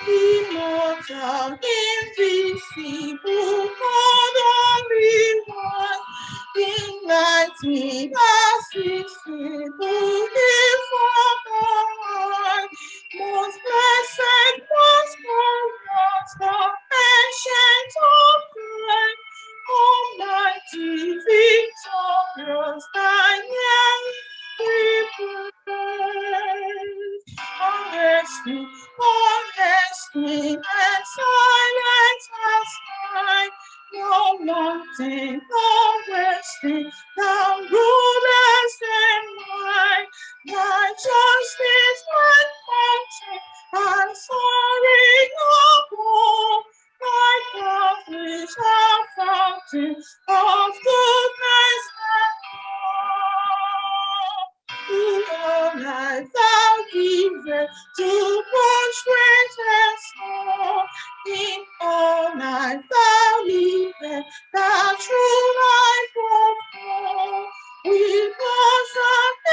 immortal, invisible, God only one, enlightening, accessible, before the one, most blessed, most glorious, the ancient of grace, almighty, victorious, thy name we praise. Honesty, honesty, and silence as night. No mountain, no wasting, thou rulest in might. Thy justice, my fountain, and sorry no more. Thy path is a fountain of goodness and love. To all life thou givest, to one strength and soul. In all life thou livest, thou true life of all. With us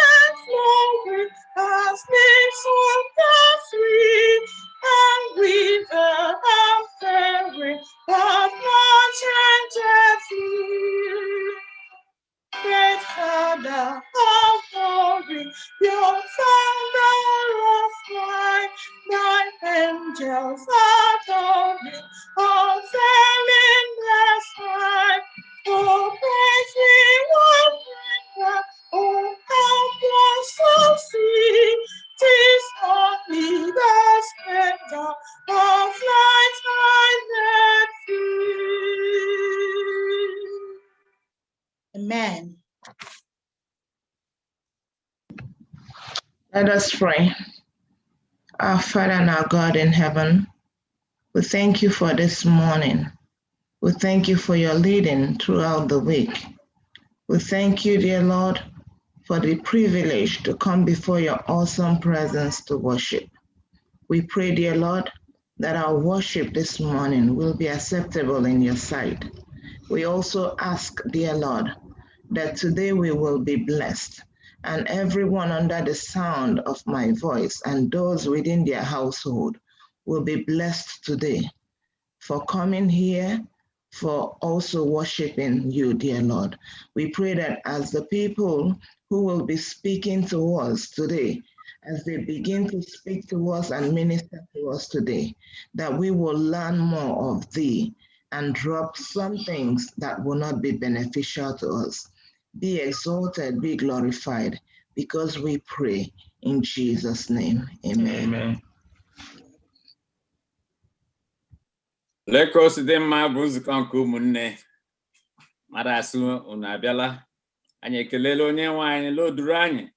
and flowing, as leaves of the free, and with and faring, but not changes free. Great Father of glory, your founder of light, thine angels adoring, unfailing the sky. Oh, praise we will bring, oh, help us to see, 'tis only the splendor of light's blinded feet. Amen. Let us pray. Our Father and our God in heaven, we thank you for this morning. We thank you for your leading throughout the week. We thank you, dear Lord, for the privilege to come before your awesome presence to worship. We pray, dear Lord, that our worship this morning will be acceptable in your sight. We also ask, dear Lord, that today we will be blessed, and everyone under the sound of my voice and those within their household will be blessed today for coming here, for also worshiping you, dear Lord. We pray that as the people who will be speaking to us today, as they begin to speak to us and minister to us today, that we will learn more of thee and drop some things that will not be beneficial to us. Be exalted, be glorified, because we pray in Jesus' name. Amen. Amen. Lekos de mabuz kanku munne. Marasu unabiala. Anye kelele onye nwanyị loduru anyị.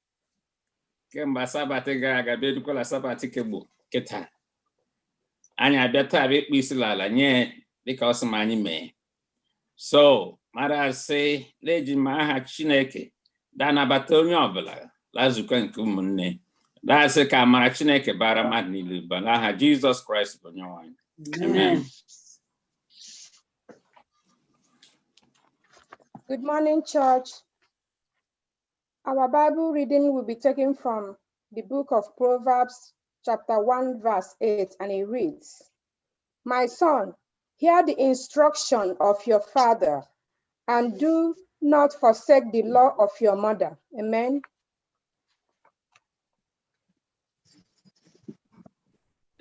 Kemgbe sabati gara aga bedukwala sabati kegbo kịta. Anyị abịa taa bụ ịkpụ isi n'ala nye dịka ọ sị ma anyị mee. So, mara sị na-eji m aha Chineke da-anabata onye ọbụla la nzukọ nke ụmụnne. Da-asị ka amara Chineke bara mmadụ niile ụba n'aha Jesus Christ bụ onye nwanyị. Amen. Good morning, church. Our Bible reading will be taken from the book of Proverbs, chapter 1, verse 8, and it reads, "My son, hear the instruction of your father, and do not forsake the law of your mother." Amen.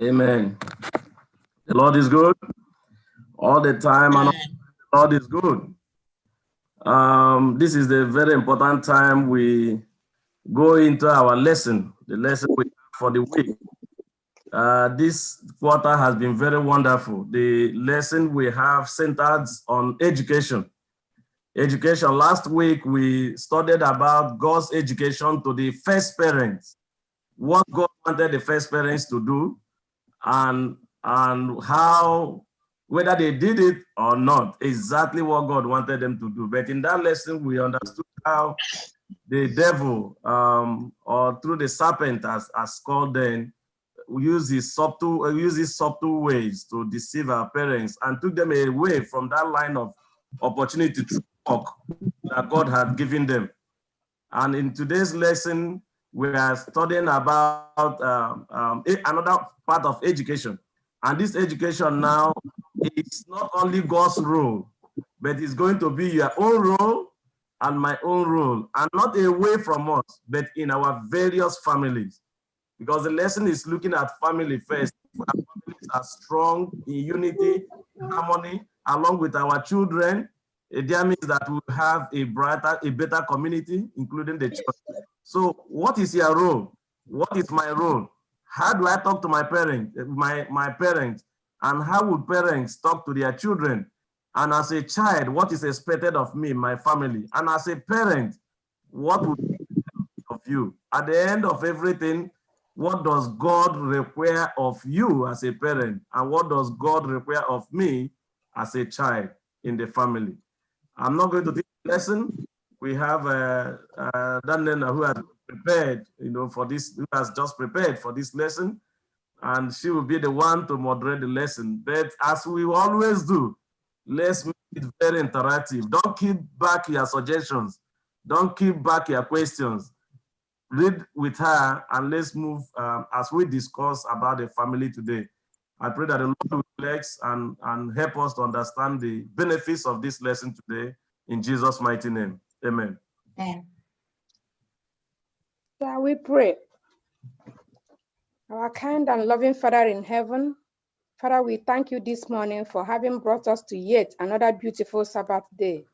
Amen. The Lord is good all the time, and the Lord is good. This is the very important time we go into our lesson, the lesson we have for the week. This quarter has been very wonderful. The lesson we have centered on education. Education. Last week, we studied about God's education to the first parents, what God wanted the first parents to do, and how, whether they did it or not, exactly what God wanted them to do. But in that lesson, we understood how the devil, or through the serpent, as called then, uses subtle ways to deceive our parents and took them away from that line of opportunity to talk that God had given them. And in today's lesson, we are studying about another part of education, And this education now is not only God's role, but it's going to be your own role and my own role, and not away from us, but in our various families. Because the lesson is looking at family first. Our families are strong in unity, harmony, along with our children. That means that we have a better community, including the church. So what is your role? What is my role? How do I talk to my parents, my parents? And how would parents talk to their children? And as a child, what is expected of me, my family? And as a parent, what would be of you? At the end of everything, what does God require of you as a parent? And what does God require of me as a child in the family? I'm not going to teach a lesson. We have Danena who has prepared, for this, who has just prepared for this lesson, and she will be the one to moderate the lesson. But as we always do, let's make it very interactive. Don't keep back your suggestions. Don't keep back your questions. Read with her, and let's move as we discuss about the family today. I pray that the Lord will bless and help us to understand the benefits of this lesson today. In Jesus' mighty name, amen. Amen. Shall we pray? Our kind and loving Father in heaven, Father, we thank you this morning for having brought us to yet another beautiful Sabbath day.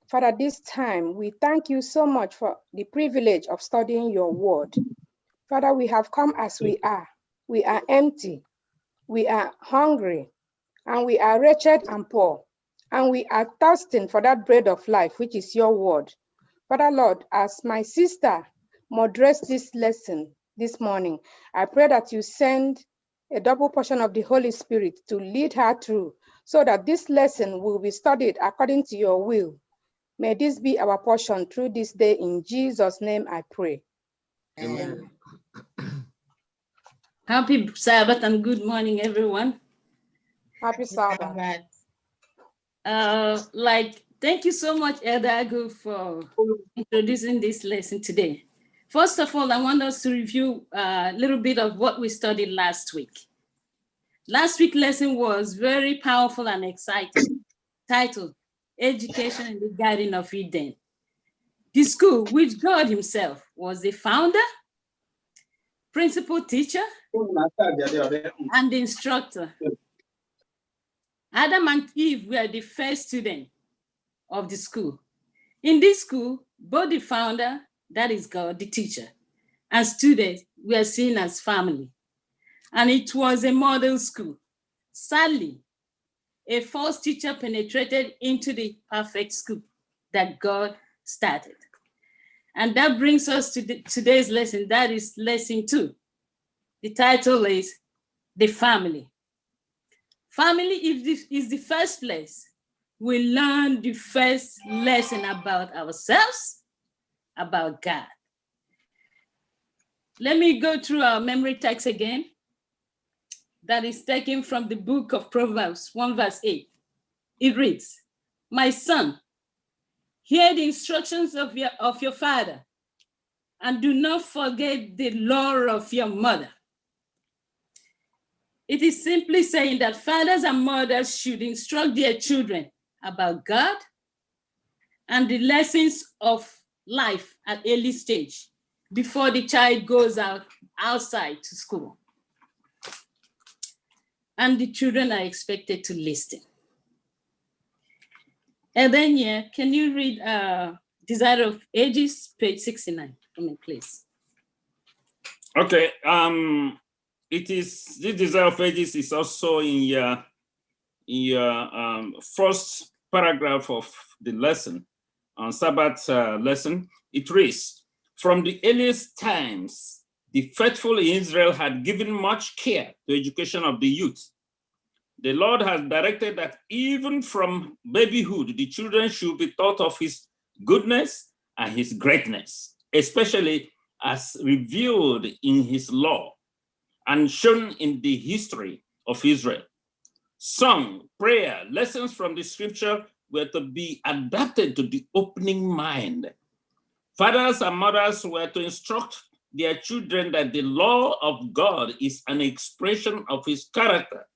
Father, this time we thank you so much for the privilege of studying your word. Father, we have come as we are. We are empty, we are hungry, and we are wretched and poor, and we are thirsting for that bread of life, which is your word. Father, Lord, as my sister moderates this lesson this morning, I pray that you send a double portion of the Holy Spirit to lead her through, so that this lesson will be studied according to your will. May this be our portion through this day. In Jesus' name I pray. Amen. Happy Sabbath and good morning, everyone. Happy Sabbath. Thank you so much, SDA, for introducing this lesson today. First of all, I want us to review a little bit of what we studied last week. Last week's lesson was very powerful and exciting, titled Education in the Garden of Eden. The school, which God himself was the founder, principal teacher, and the instructor. Adam and Eve were the first students of the school. In this school, both the founder, that is God, the teacher, and students were seen as family. And it was a model school. Sadly, a false teacher penetrated into the perfect school that God started. And that brings us to today's lesson. That is lesson 2. The title is The Family. Family is the first place we learn the first lesson about ourselves, about God. Let me go through our memory text again. That is taken from the book of Proverbs 1 verse 8. It reads, "My son, hear the instructions of your father, and do not forget the law of your mother." It is simply saying that fathers and mothers should instruct their children about God and the lessons of life at early stage before the child goes outside to school. And the children are expected to listen. And then, can you read Desire of Ages, page 69, for me, please? Okay. This Desire of Ages is also in your first paragraph of the lesson, on Sabbath lesson. It reads, "From the earliest times, the faithful in Israel had given much care to education of the youth. The Lord has directed that even from babyhood, the children should be taught of his goodness and his greatness, especially as revealed in his law and shown in the history of Israel. Song, prayer, lessons from the scripture were to be adapted to the opening mind. Fathers and mothers were to instruct their children that the law of God is an expression of his character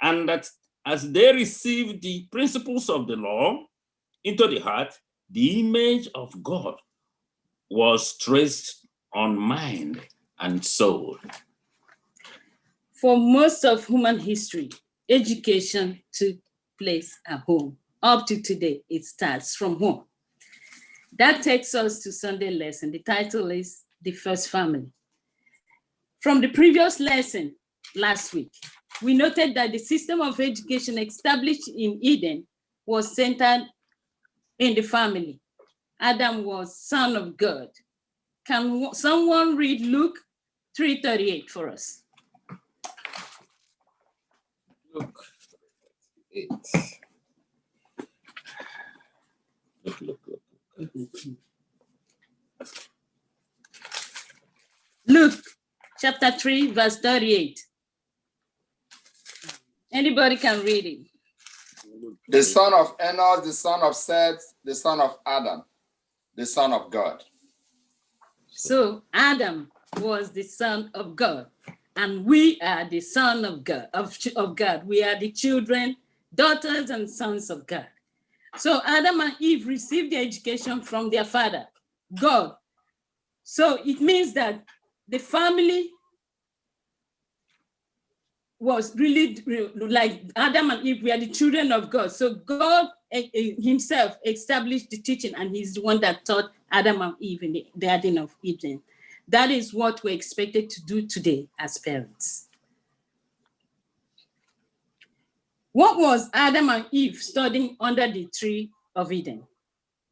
and that as they received the principles of the law into the heart, the image of God was traced on mind and soul. For most of human history, education took place at home. Up to today, it starts from home. That takes us to Sunday lesson. The title is The First Family. From the previous lesson last week, we noted that the system of education established in Eden was centered in the family. Adam was son of God. Can someone read Luke 3:38 for us? Look, Luke chapter 3, verse 38. Anybody can read it. The son of Enos, the son of Seth, the son of Adam, the son of God. So Adam was the son of God, and we are the son of God, of God. We are the children, daughters, and sons of God. So Adam and Eve received their education from their father, God. So it means that the family was really like Adam and Eve, we are the children of God. So God himself established the teaching, and he's the one that taught Adam and Eve in the Garden of Eden. That is what we're expected to do today as parents. What was Adam and Eve studying under the tree of Eden?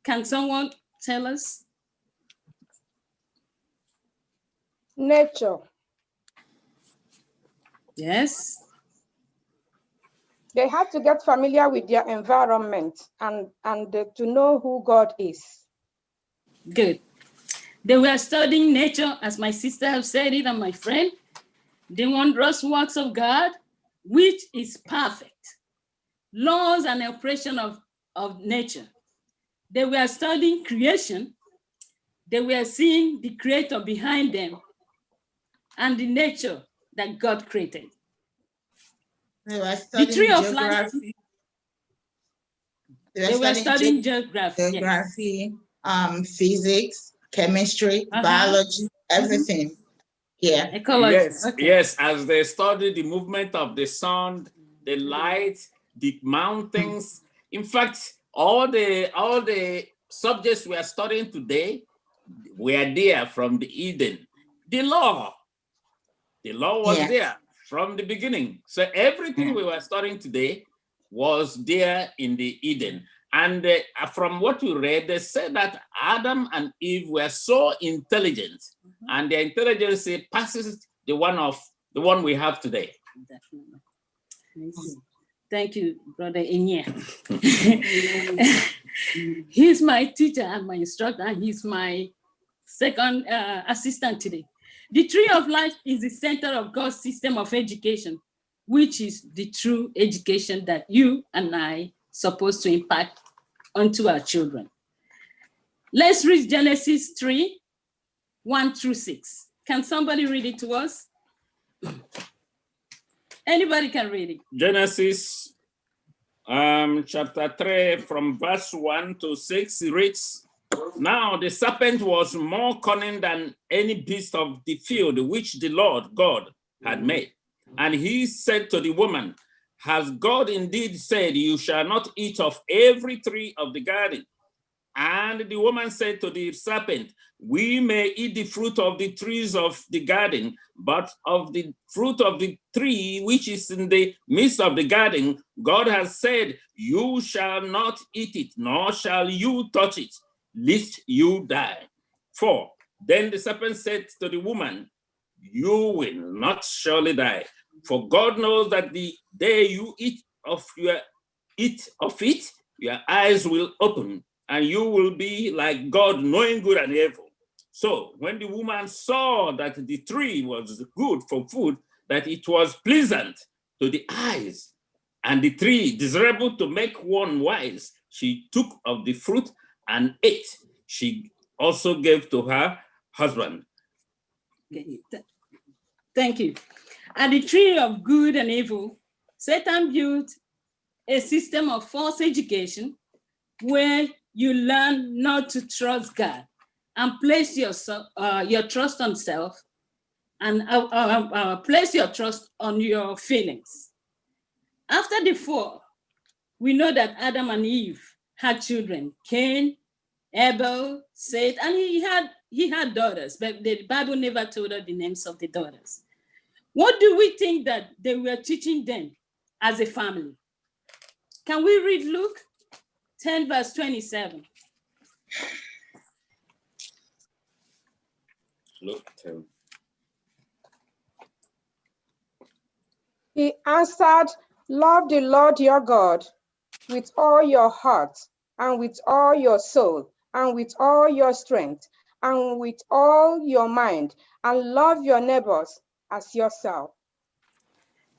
Can someone tell us? Nature. Yes. They had to get familiar with their environment and to know who God is. Good. They were studying nature, as my sister have said it, and my friend, the wondrous works of God, which is perfect. Laws and operation of nature. They were studying creation. They were seeing the creator behind them and the nature that God created. They were The tree studying of life. geography. They were studying geography. Geography, physics, chemistry, Uh-huh. biology, everything. Yeah. Ecology. yes, Okay. yes, as they study the movement of the sun, the light, the mountains. In fact, all the subjects we are studying today were there from the Eden. The law was Yeah. there from the beginning. So everything we were studying today was there in the Eden. And from what we read, they said that Adam and Eve were so intelligent, and their intelligence passes the one we have today. Definitely. Thank you, Brother Inya. He's my teacher and my instructor, and he's my second assistant today. The tree of life is the center of God's system of education, which is the true education that you and I supposed to impart onto our children. Let's read Genesis 3, 1 through 6. Can somebody read it to us? Anybody can read it. Genesis chapter 3 from verse 1 to 6 reads, "Now the serpent was more cunning than any beast of the field which the Lord God had made. And he said to the woman, has God indeed said, you shall not eat of every tree of the garden? And the woman said to the serpent, we may eat the fruit of the trees of the garden, but of the fruit of the tree which is in the midst of the garden, God has said, you shall not eat it, nor shall you touch it, lest you die. 4. Then the serpent said to the woman, you will not surely die, for God knows that the day you eat of it, your eyes will open, and you will be like God, knowing good and evil. So when the woman saw that the tree was good for food, that it was pleasant to the eyes, and the tree desirable to make one wise, she took of the fruit and ate. She also gave to her husband." Thank you. And the tree of good and evil Satan built a system of false education where you learn not to trust God and place your trust on self and place your trust on your feelings. After the fall, we know that Adam and Eve had children, Cain, Abel, Seth, and he had daughters, but the Bible never told us the names of the daughters. What do we think that they were teaching them as a family? Can we read Luke 10, verse 27? Luke 10. He answered, "Love the Lord your God with all your heart, and with all your soul, and with all your strength, and with all your mind, and love your neighbors as yourself."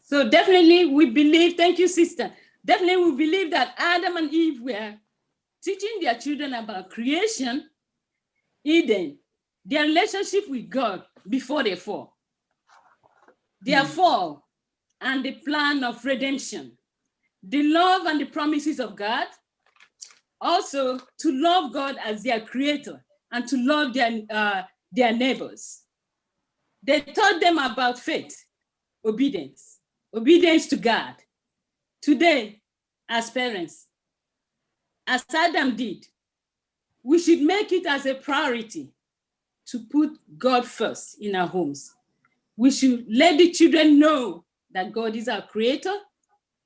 So definitely we believe, thank you, sister. Definitely we believe that Adam and Eve were teaching their children about creation, Eden, their relationship with God before they fall, their fall and the plan of redemption, the love and the promises of God, also to love God as their creator and to love their neighbors. They taught them about faith, obedience to God. Today, as parents, as Adam did, we should make it as a priority to put God first in our homes. We should let the children know that God is our creator,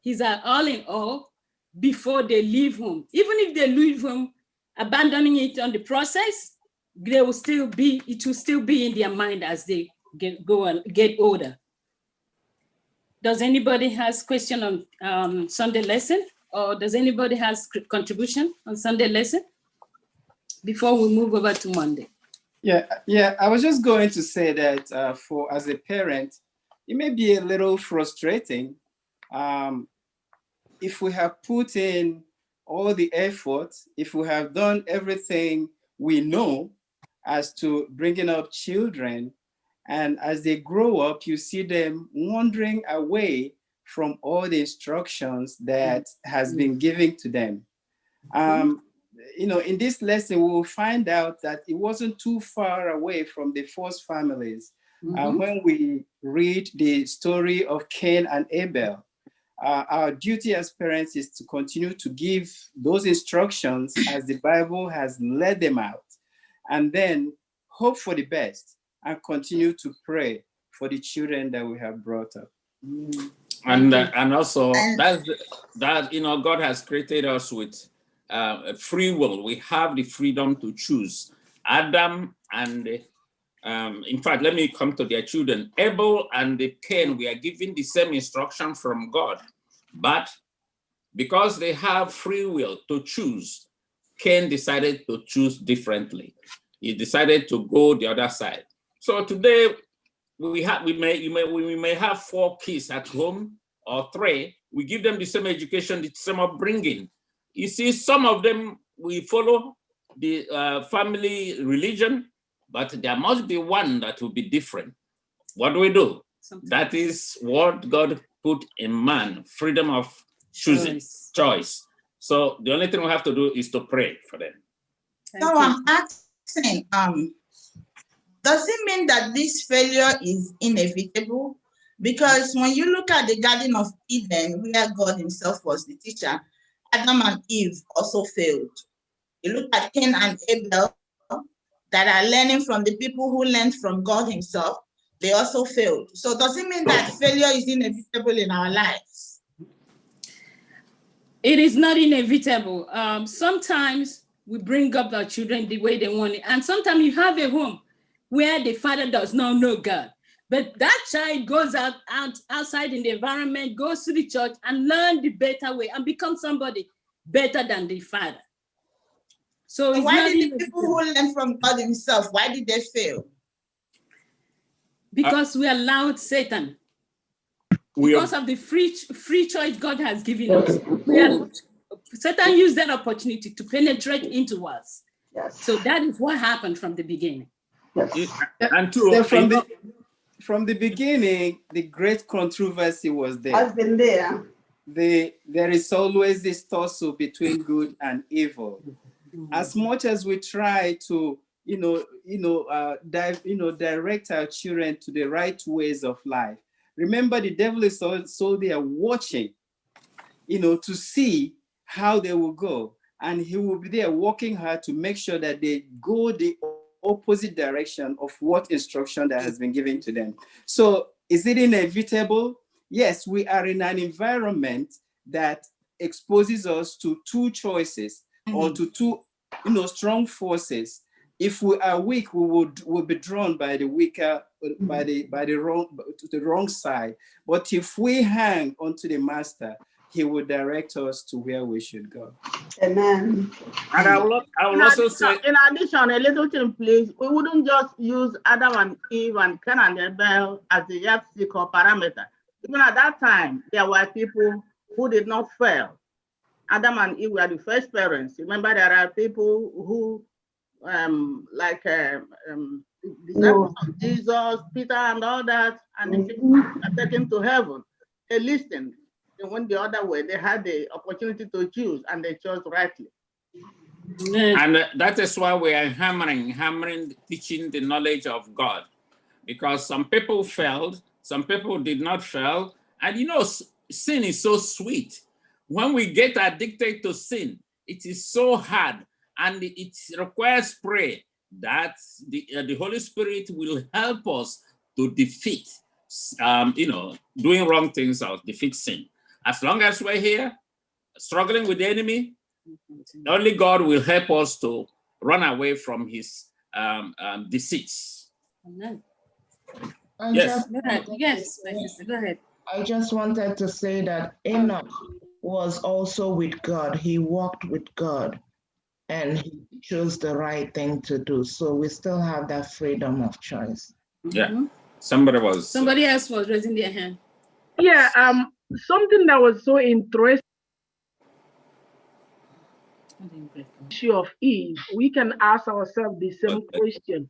he's our all in all, before they leave home. Even if they leave home, abandoning it on the process, it will still be in their mind as they get older. Does anybody has question on Sunday lesson, or does anybody has contribution on Sunday lesson before we move over to Monday? Yeah. I was just going to say that as a parent, it may be a little frustrating if we have put in all the effort, if we have done everything we know as to bringing up children, and as they grow up, you see them wandering away from all the instructions that has been given to them. In this lesson, we will find out that it wasn't too far away from the first families. When we read the story of Cain and Abel, our duty as parents is to continue to give those instructions as the Bible has led them out, and then hope for the best and continue to pray for the children that we have brought up. And also that God has created us with free will. We have the freedom to choose. Adam and in fact, let me come to their children. Abel and Cain, we are given the same instruction from God, but because they have free will to choose, Cain decided to choose differently. He decided to go the other side. So today we may have 4 kids at home or 3. We give them the same education, the same upbringing. You see, some of them we follow the family religion, but there must be one that will be different. What do we do? That is what God put in man, freedom of choosing, choice. So the only thing we have to do is to pray for them. So I'm asking, does it mean that this failure is inevitable? Because when you look at the Garden of Eden, where God himself was the teacher, Adam and Eve also failed. You look at Cain and Abel, that are learning from the people who learned from God himself, they also failed. So does it mean that failure is inevitable in our lives? It is not inevitable. Sometimes we bring up our children the way they want it. And sometimes you have a home where the father does not know God. But that child goes outside in the environment, goes to the church and learn the better way and become somebody better than the father. So why did the people who learn from God himself, why did they fail? Because we allowed Satan. Because of the free choice God has given us. Satan used that opportunity to penetrate into us. Yes. So that is what happened from the beginning. Yes. And from the beginning, the great controversy was there. Has been there. there is always this tussle between good and evil. As much as we try to, direct our children to the right ways of life, remember the devil is also there watching, to see how they will go, and he will be there working hard to make sure that they go the opposite direction of what instruction that has been given to them. So is it inevitable? Yes, we are in an environment that exposes us to two choices, or to two, strong forces. If we are weak, we will be drawn by the weaker, by the wrong side. But if we hang onto the master, he will direct us to where we should go. Amen. And I will also say, in addition, a little thing, please. We wouldn't just use Adam and Eve and Cain and Abel as the yardstick or parameter. Even at that time, there were people who did not fail. Adam and Eve were the first parents. Remember, there are people who, disciples of Jesus, Peter, and all that, and they are taken to heaven. They listened. They went the other way. They had the opportunity to choose, and they chose rightly. and that is why we are hammering, teaching the knowledge of God, because some people failed, some people did not fail, and sin is so sweet. When we get addicted to sin, it is so hard, and it requires prayer that the Holy Spirit will help us to defeat, doing wrong things or defeat sin. As long as we're here, struggling with the enemy, only God will help us to run away from his deceits. Amen. Yes. Yes, my sister, go ahead. I just wanted to say that Enoch was also with God. He walked with God, and he chose the right thing to do. So we still have that freedom of choice. Yeah. Somebody else was raising their hand. Yeah, something that was so interesting, issue of Eve, we can ask ourselves the same question,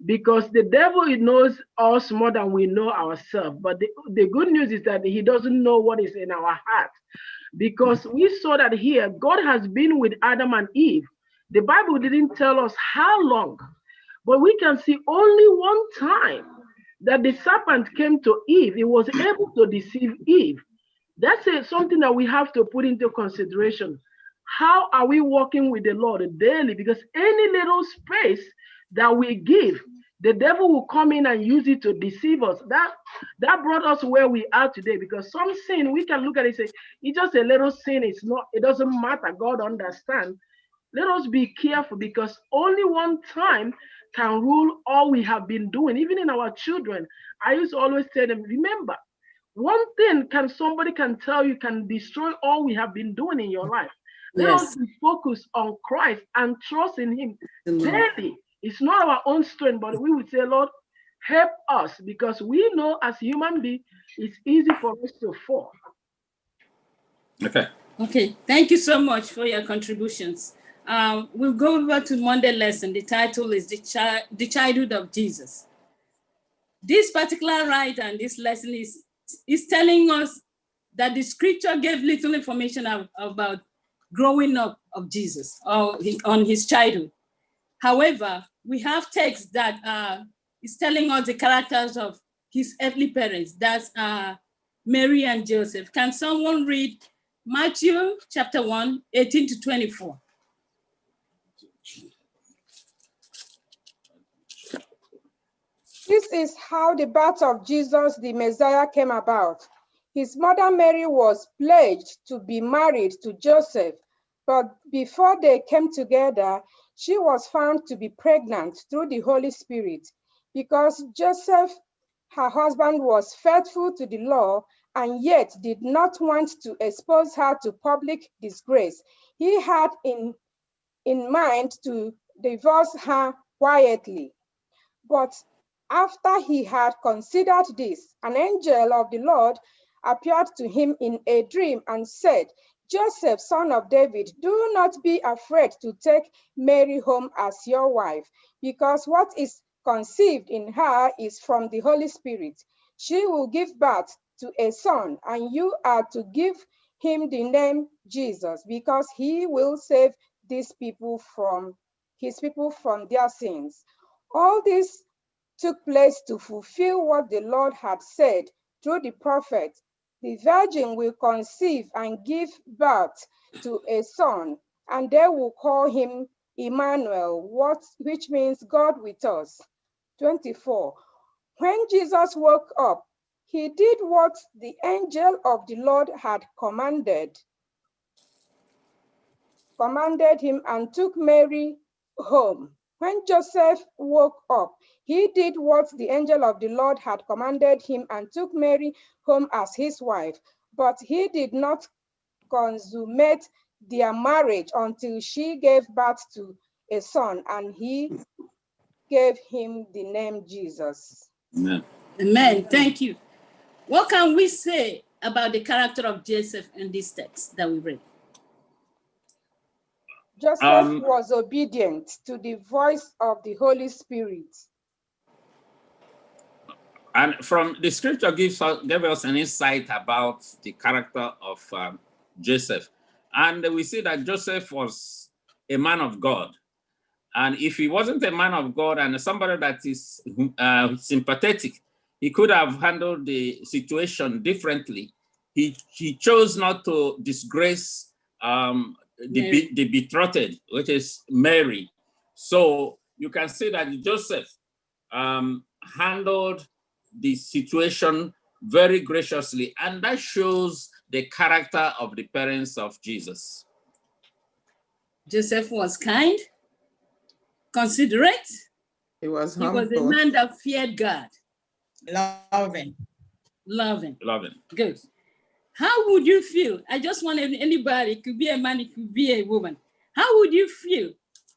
because the devil knows us more than we know ourselves. But the good news is that he doesn't know what is in our heart, because we saw that here God has been with Adam and Eve. The Bible didn't tell us how long, but we can see only one time that the serpent came to Eve. He was able to deceive Eve. That's something that we have to put into consideration. How are we walking with the Lord daily? Because any little space that we give, the devil will come in and use it to deceive us. That brought us where we are today, because some sin, we can look at it and say, it's just a little sin. It doesn't matter. God understands. Let us be careful, because only one time can rule all we have been doing, even in our children. I used to always tell them, remember, one thing somebody can tell you can destroy all we have been doing in your life. Let us be focused on Christ and trust in him daily. It's not our own strength, but we would say, Lord, help us, because we know as human beings, it's easy for us to fall. Okay, thank you so much for your contributions. We'll go over to Monday lesson. The title is The Childhood of Jesus. This particular writer and this lesson is telling us that the scripture gave little information about growing up of Jesus or on his childhood. However, we have text that is telling us the characters of his earthly parents. That's Mary and Joseph. Can someone read Matthew chapter 1, 18 to 24? This is how the birth of Jesus, the Messiah, came about. His mother Mary was pledged to be married to Joseph, but before they came together, she was found to be pregnant through the Holy Spirit. Because Joseph, her husband, was faithful to the law and yet did not want to expose her to public disgrace, he had in mind to divorce her quietly. But after he had considered this, an angel of the Lord appeared to him in a dream and said, Joseph, son of David, do not be afraid to take Mary home as your wife, because what is conceived in her is from the Holy Spirit. She will give birth to a son, and you are to give him the name Jesus, because he will save his people from their sins. All this took place to fulfill what the Lord had said through the prophet. The virgin will conceive and give birth to a son, and they will call him Emmanuel, which means God with us. 24. When Jesus woke up, he did what the angel of the Lord had commanded him and took Mary home. When Joseph woke up, he did what the angel of the Lord had commanded him and took Mary home as his wife. But he did not consummate their marriage until she gave birth to a son, and he gave him the name Jesus. Amen. Amen. Thank you. What can we say about the character of Joseph in this text that we read? Joseph was obedient to the voice of the Holy Spirit. And from the scripture gave us an insight about the character of Joseph. And we see that Joseph was a man of God. And if he wasn't a man of God and somebody that is sympathetic, he could have handled the situation differently. He chose not to disgrace the betrothed, which is Mary. So you can see that Joseph handled the situation very graciously, and that shows the character of the parents of Jesus. Joseph was kind, considerate. He was a man that feared God. Loving. Good. How would you feel? I just want anybody, it could be a man, it could be a woman. How would you feel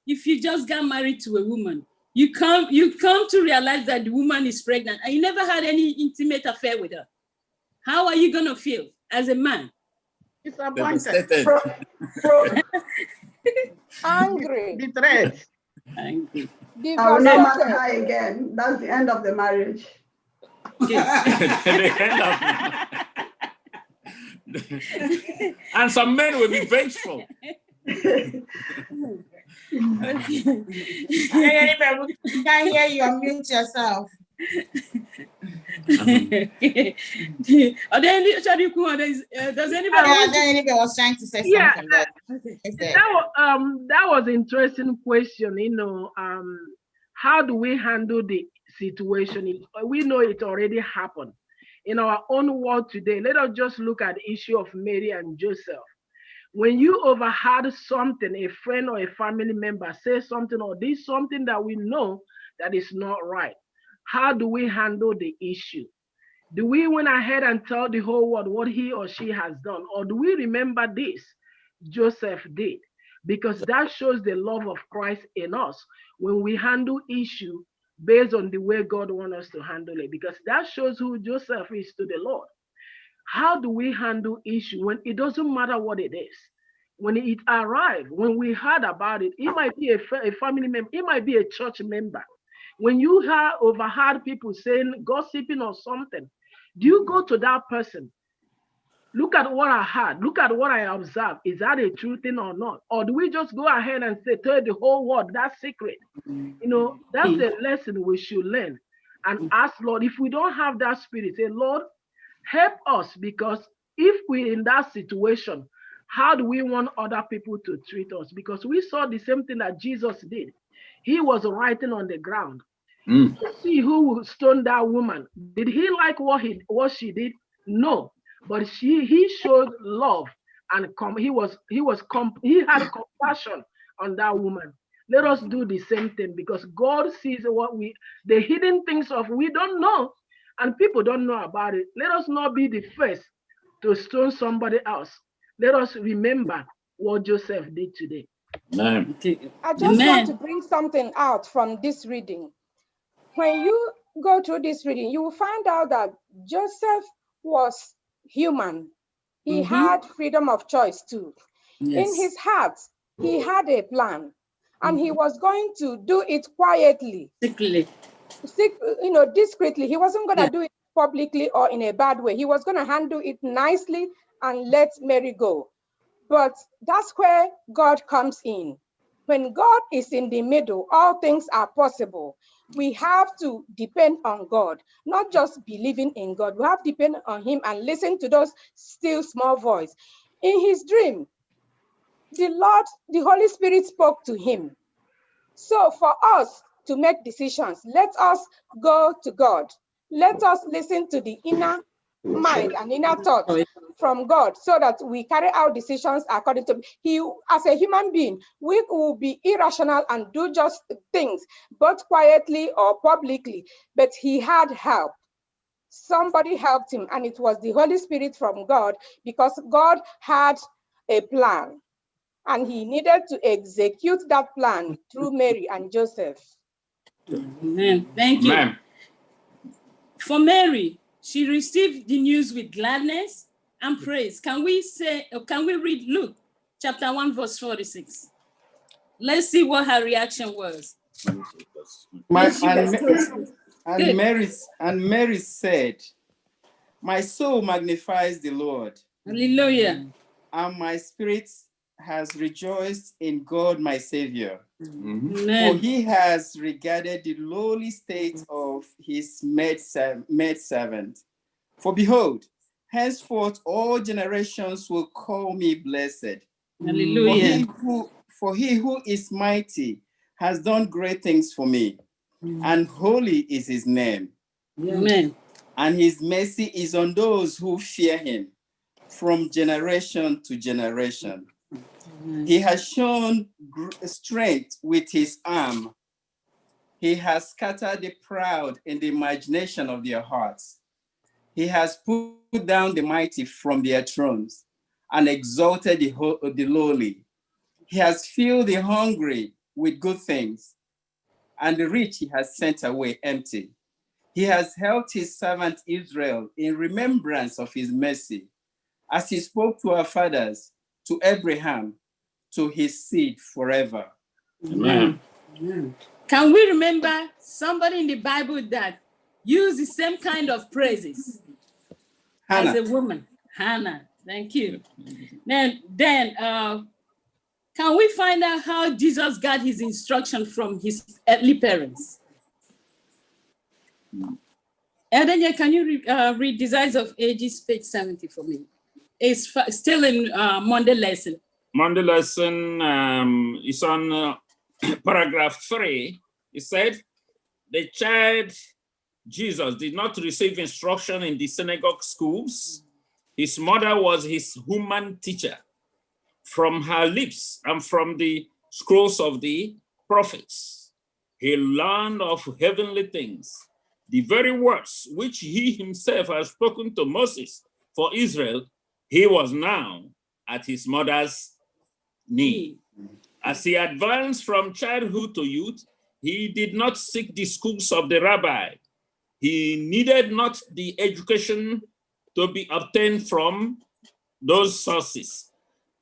if you just got married to a woman? You come to realize that the woman is pregnant and you never had any intimate affair with her. How are you going to feel as a man? Disappointed. Angry. Betrayed. Angry. I will not marry her again. That's the end of the marriage. And some men will be vengeful. You can't hear you, unmute yourself. Does anybody was trying to say something? That was interesting question. How do we handle the situation? We know it already happened. In our own world today, let us just look at the issue of Mary and Joseph. When you overheard something, a friend or a family member say something or did something that we know that is not right, how do we handle the issue? Do we went ahead and tell the whole world what he or she has done? Or do we remember this? Joseph did. Because that shows the love of Christ in us when we handle issue based on the way God wants us to handle it. Because that shows who Joseph is to the Lord. How do we handle issue when it doesn't matter what it is? When it arrives, when we heard about it, it might be a family member, it might be a church member. When you overheard people saying, gossiping or something, do you go to that person? Look at what I heard. Look at what I observed. Is that a true thing or not? Or do we just go ahead and say, tell the whole world that's secret? That's a lesson we should learn and ask Lord, if we don't have that spirit, say, Lord, help us, because if we're in that situation, how do we want other people to treat us? Because we saw the same thing that Jesus did. He was writing on the ground. See who stoned that woman. Did he like what she did? No. But he showed love and he had compassion on that woman. Let us do the same thing, because God sees the hidden things we don't know, and people don't know about it. Let us not be the first to stone somebody else. Let us remember what Joseph did today. I just want to bring something out from this reading. When you go through this reading, you will find out that Joseph was human. He had freedom of choice too. Yes. In his heart, he had a plan, and he was going to do it quietly. Discreetly. He wasn't going to do it publicly or in a bad way. He was going to handle it nicely and let Mary go. But that's where God comes in. When God is in the middle, all things are possible. We have to depend on God, not just believing in God. We have to depend on him and listen to those still small voice. In his dream, the Holy Spirit spoke to him. So for us to make decisions, let us go to God. Let us listen to the inner mind and inner thoughts from God so that we carry out decisions according to he. As a human being, we will be irrational and do just things, both quietly or publicly, but he had help. Somebody helped him, and it was the Holy Spirit from God, because God had a plan and he needed to execute that plan through Mary and Joseph. Amen. Thank you. Amen. For Mary, she received the news with gladness and praise. Can we read Luke chapter 1, verse 46? Let's see what her reaction was. And Mary said, "My soul magnifies the Lord. Hallelujah. And my spirit has rejoiced in God my Savior. Amen. For he has regarded the lowly state of his maidservant. For behold, henceforth all generations will call me blessed. Hallelujah. For he who is mighty has done great things for me, and holy is his name. Amen. And his mercy is on those who fear him from generation to generation. He has shown strength with his arm. He has scattered the proud in the imagination of their hearts. He has put down the mighty from their thrones and exalted the lowly. He has filled the hungry with good things, and the rich he has sent away empty. He has helped his servant Israel in remembrance of his mercy, as he spoke to our fathers, to Abraham, to his seed forever." Amen. Can we remember somebody in the Bible that used the same kind of praises Hannah. as a woman? Hannah. Thank you. Then can we find out how Jesus got his instruction from his earthly parents? Edenya, can you read Desires of Ages, page 70 for me? It's still in Monday lesson. Monday lesson is on paragraph 3. It said, the child Jesus did not receive instruction in the synagogue schools. His mother was his human teacher. From her lips and from the scrolls of the prophets, he learned of heavenly things, the very words which he himself had spoken to Moses for Israel. He was now at his mother's knee. As he advanced from childhood to youth, he did not seek the schools of the rabbi. He needed not the education to be obtained from those sources.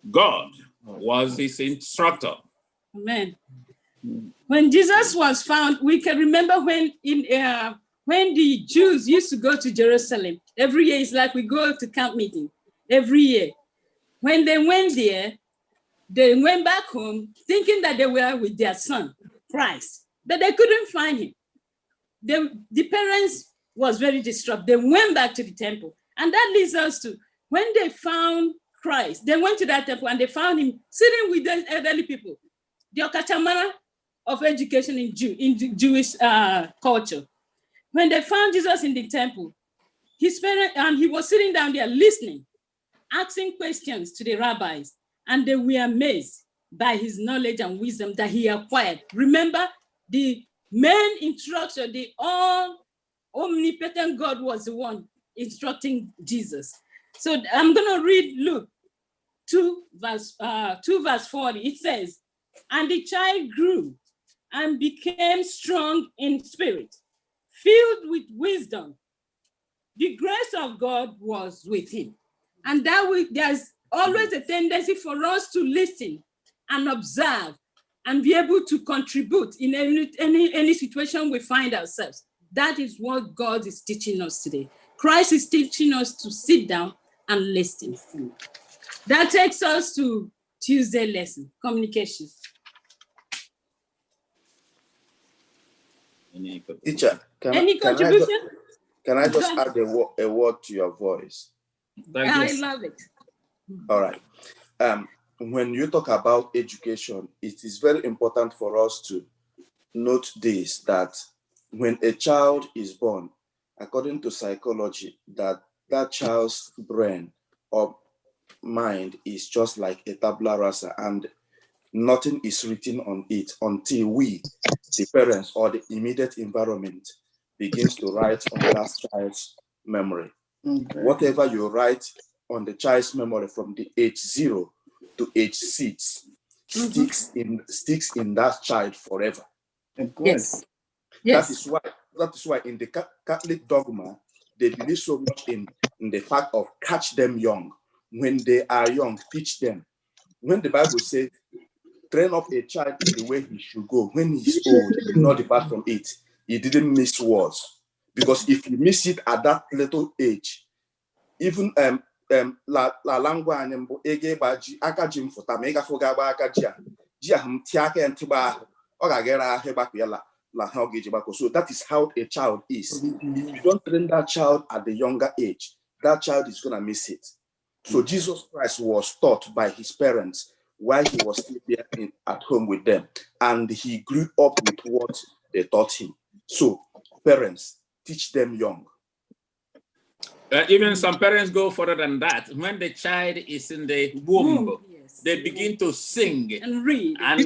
God was his instructor. Amen. When Jesus was found, we can remember when the Jews used to go to Jerusalem. Every year, it's like we go to camp meeting every year. When they went there, they went back home thinking that they were with their son, Christ, but they couldn't find him. The parents was very distraught. They went back to the temple. And that leads us to when they found Christ, they went to that temple and they found him sitting with the elderly people, the Okachamara of education in Jewish culture. When they found Jesus in the temple, his parents, and he was sitting down there listening, asking questions to the rabbis, and they were amazed by his knowledge and wisdom that he acquired. Remember, the main instruction, the all-omnipotent God was the one instructing Jesus. So I'm going to read Luke 2 verse 40. It says, and the child grew and became strong in spirit, filled with wisdom. The grace of God was with him. And there's always a tendency for us to listen and observe and be able to contribute in any situation we find ourselves. That is what God is teaching us today. Christ is teaching us to sit down and listen. That takes us to Tuesday lesson, communication. Teacher, Any contribution? Can I just add a word to your voice? I love it. All right. When you talk about education, it is very important for us to note this, that when a child is born, according to psychology, that child's brain or mind is just like a tabula rasa, and nothing is written on it until we, the parents or the immediate environment, begins to write on that child's memory. Whatever you write on the child's memory from the age 0 to age 6 sticks in that child forever. Yes. That is why in the Catholic dogma, they believe so much in the fact of catch them young. When they are young, teach them. When the Bible says, train up a child in the way he should go, when he's old, he will not depart from it. He didn't miss words. Because if you miss it at that little age, even la langwa anyambo ege baji akaji mfuta mega foga ba akaji a mtiake antiba ogagera hebakuyala la hogeji bako. So that is how a child is. If you don't train that child at the younger age, that child is gonna miss it. So Jesus Christ was taught by his parents while he was still there at home with them, and he grew up with what they taught him. So parents, teach them young. Even some parents go further than that. When the child is in the womb, they begin to sing and read. And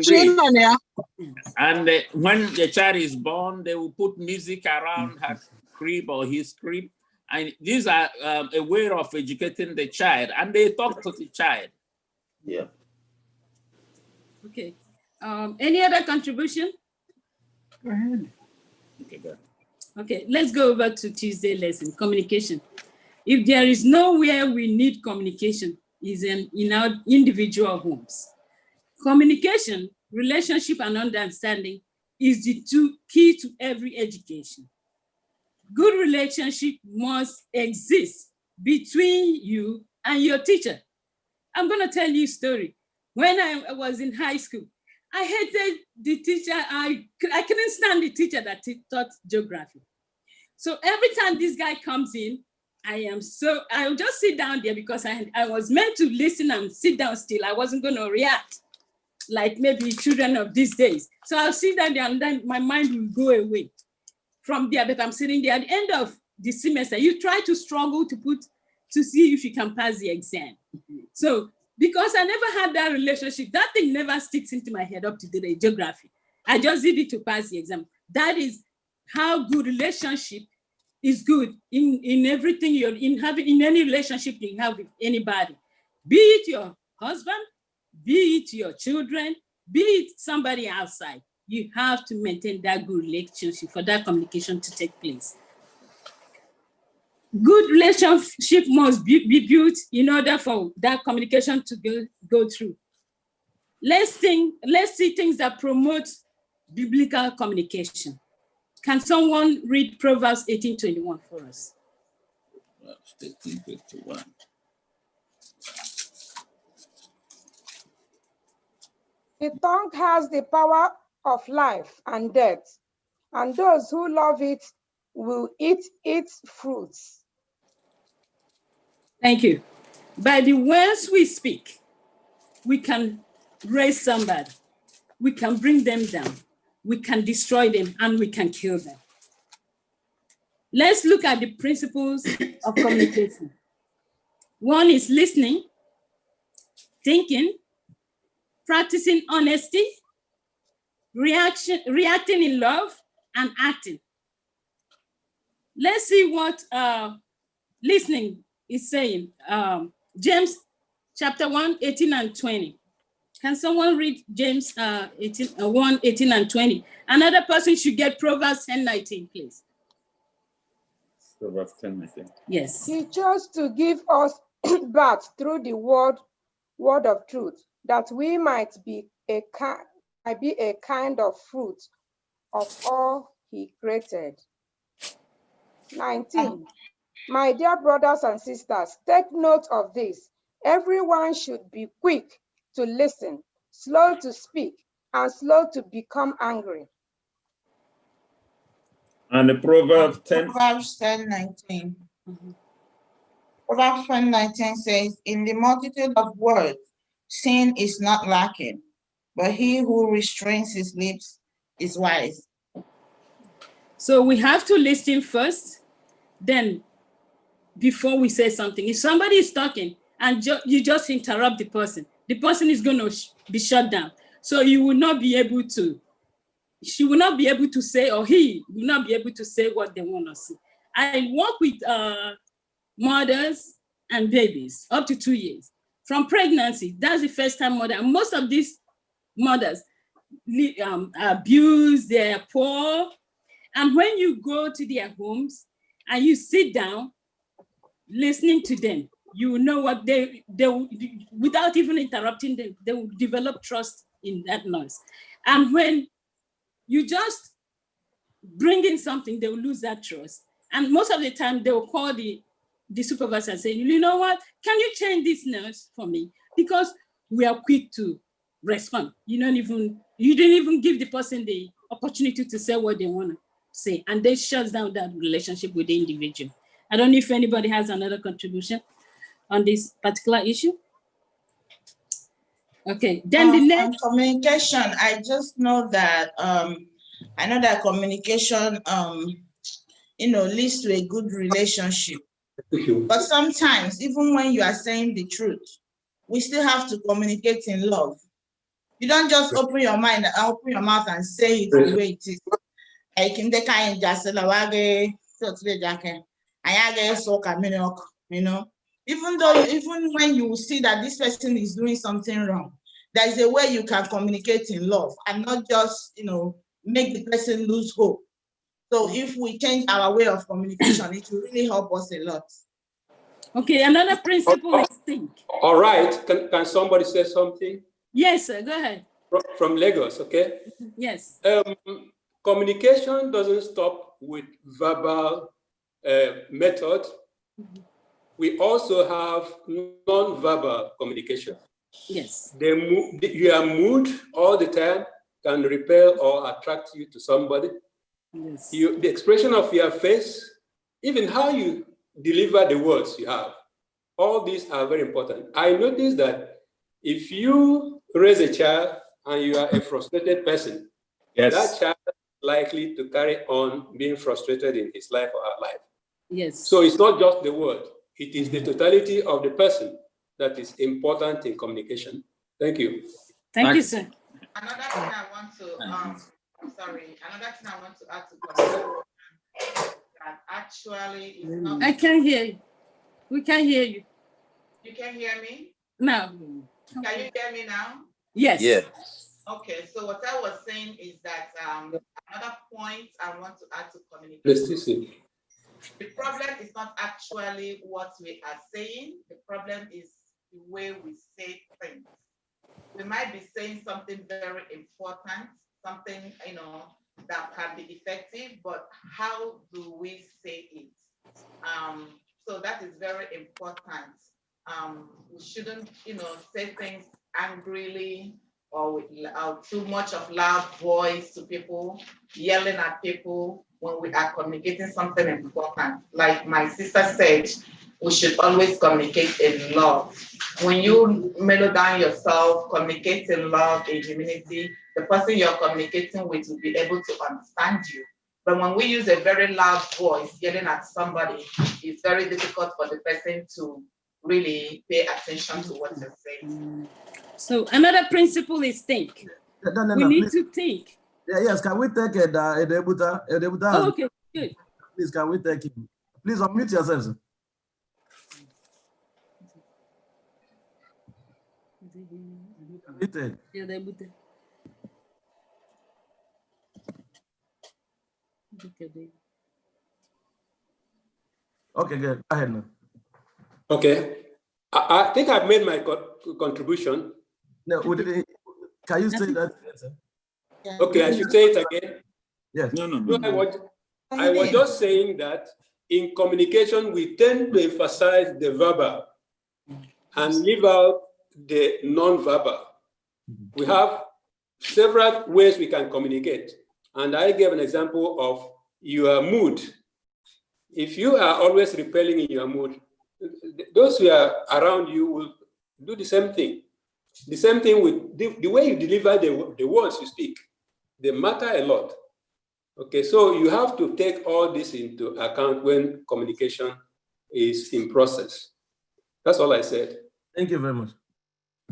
when the child is born, they will put music around her crib or his crib. And these are a way of educating the child, and they talk to the child. Yeah. Okay. Any other contribution? Go ahead. Okay, go ahead. Okay, let's go over to Tuesday lesson, communication. If there is nowhere we need communication, is in our individual homes. Communication, relationship, and understanding is the key to every education. Good relationship must exist between you and your teacher. I'm going to tell you a story. When I was in high school, I hated the teacher. I couldn't stand the teacher that taught geography. So every time this guy comes in, I'll just sit down there because I was meant to listen and sit down still. I wasn't going to react like maybe children of these days. So I'll sit down there and then my mind will go away from there. But I'm sitting there at the end of the semester. You try to struggle to see if you can pass the exam. So because I never had that relationship, that thing never sticks into my head up to today, geography. I just did it to pass the exam. That is how good relationship is good in everything you're in any relationship you have with anybody, be it your husband, be it your children, be it somebody outside. You have to maintain that good relationship for that communication to take place. Good relationship must be built in order for that communication to go through. Let's see things that promote biblical communication. Can someone read Proverbs 18:21 for us? Proverbs 18:21. The tongue has the power of life and death, and those who love it will eat its fruits. Thank you. By the words we speak, we can raise somebody, we can bring them down, we can destroy them, and we can kill them. Let's look at the principles of communication. One is listening, thinking, practicing honesty, reacting in love, and acting. Let's see what listening is saying. James chapter 1, 18 and 20. Can someone read James 1, 18 and 20? Another person should get Proverbs 10:19, please. Proverbs 10:19. Yes. He chose to give us birth through the word of truth, that we might be a kind of fruit of all he created. 19. My dear brothers and sisters, take note of this. Everyone should be quick to listen, slow to speak, and slow to become angry. And the Proverbs 10. Proverbs 10:19. Proverbs 10:19 says, in the multitude of words, sin is not lacking, but he who restrains his lips is wise. So we have to listen first, then before we say something. If somebody is talking and you just interrupt the person is going to be shut down. So you will not be able to, she will not be able to say, or he will not be able to say what they want to say. I work with mothers and babies up to 2 years. From pregnancy, that's the first time mother. And most of these mothers abuse, they're poor. And when you go to their homes and you sit down, listening to them, you will know what they without even interrupting them, they will develop trust in that noise. And when you just bring in something, they will lose that trust. And most of the time they will call the supervisor and say, you know what, can you change this noise for me? Because we are quick to respond. You didn't even give the person the opportunity to say what they want to say, and they shut down that relationship with the individual. I don't know if anybody has another contribution on this particular issue. Okay, then the next communication. I just know that I know that communication leads to a good relationship. But sometimes, even when you are saying the truth, we still have to communicate in love. You don't just open your mind and open your mouth and say it the way it is. Like in the kind just even when you see that this person is doing something wrong, there's a way you can communicate in love and not just make the person lose hope. So if we change our way of communication, it will really help us a lot. Okay, another principle is think. All right, can somebody say something? Yes, sir, go ahead. From Lagos, okay? Yes. Communication doesn't stop with verbal method. We also have non-verbal communication. Yes. Your mood all the time can repel or attract you to somebody. Yes. The expression of your face, even how you deliver the words you have, all these are very important. I noticed that if you raise a child and you are a frustrated person, yes, that child is likely to carry on being frustrated in his life or her life. Yes. So it's not just the word, it is the totality of the person that is important in communication. Thank you. Thank you, sir. Another thing I want to, another thing I want to add to communication that actually is not. I can't hear you. We can't hear you. You can hear me? No. Can you hear me now? Yes. Yeah. Okay, so what I was saying is that another point I want to add to communication. Let's listen. The problem is not actually what we are saying. The problem is the way we say things. We might be saying something very important, something that can be effective, but how do we say it? So that is very important. We shouldn't, say things angrily or with too much of loud voice to people, yelling at people when we are communicating something important. Like my sister said, we should always communicate in love. When you mellow down yourself, communicate in love, in humility, the person you're communicating with will be able to understand you. But when we use a very loud voice, yelling at somebody, it's very difficult for the person to really pay attention to what you're saying. So another principle is think. We need to think. Yes, can we take Edebuta? Oh, okay, good. Please, can we take him? Please unmute yourselves. Okay, good. Go ahead now. Okay. I think I've made my contribution. No, can you say that again, sir? Okay, I should say it again. Yes. No. I was just saying that in communication, we tend to emphasize the verbal and leave out the non-verbal. We have several ways we can communicate. And I gave an example of your mood. If you are always repelling in your mood, those who are around you will do the same thing. The same thing with the way you deliver the words you speak. They matter a lot. Okay, so you have to take all this into account when communication is in process. That's all I said. Thank you very much.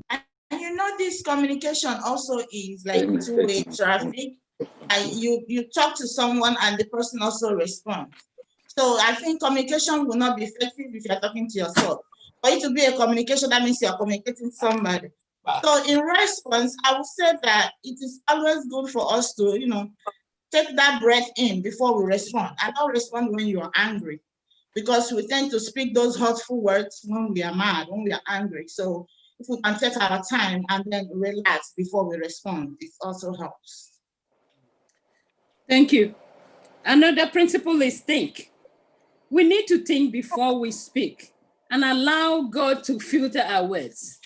And you know, this communication also is like two-way traffic. And you talk to someone and the person also responds. So I think communication will not be effective if you're talking to yourself. For it to be a communication, that means you're communicating to somebody. So in response, I would say that it is always good for us to, take that breath in before we respond, and not respond when you are angry, because we tend to speak those hurtful words when we are mad, when we are angry. So if we can take our time and then relax before we respond, it also helps. Thank you. Another principle is think. We need to think before we speak and allow God to filter our words.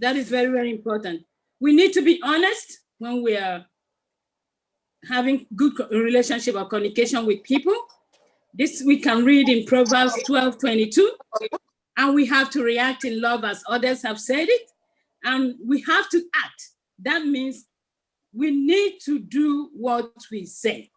That is very, very important. We need to be honest when we are having good relationship or communication with people. This we can read in Proverbs 12:22. And we have to react in love as others have said it. And we have to act. That means we need to do what we say.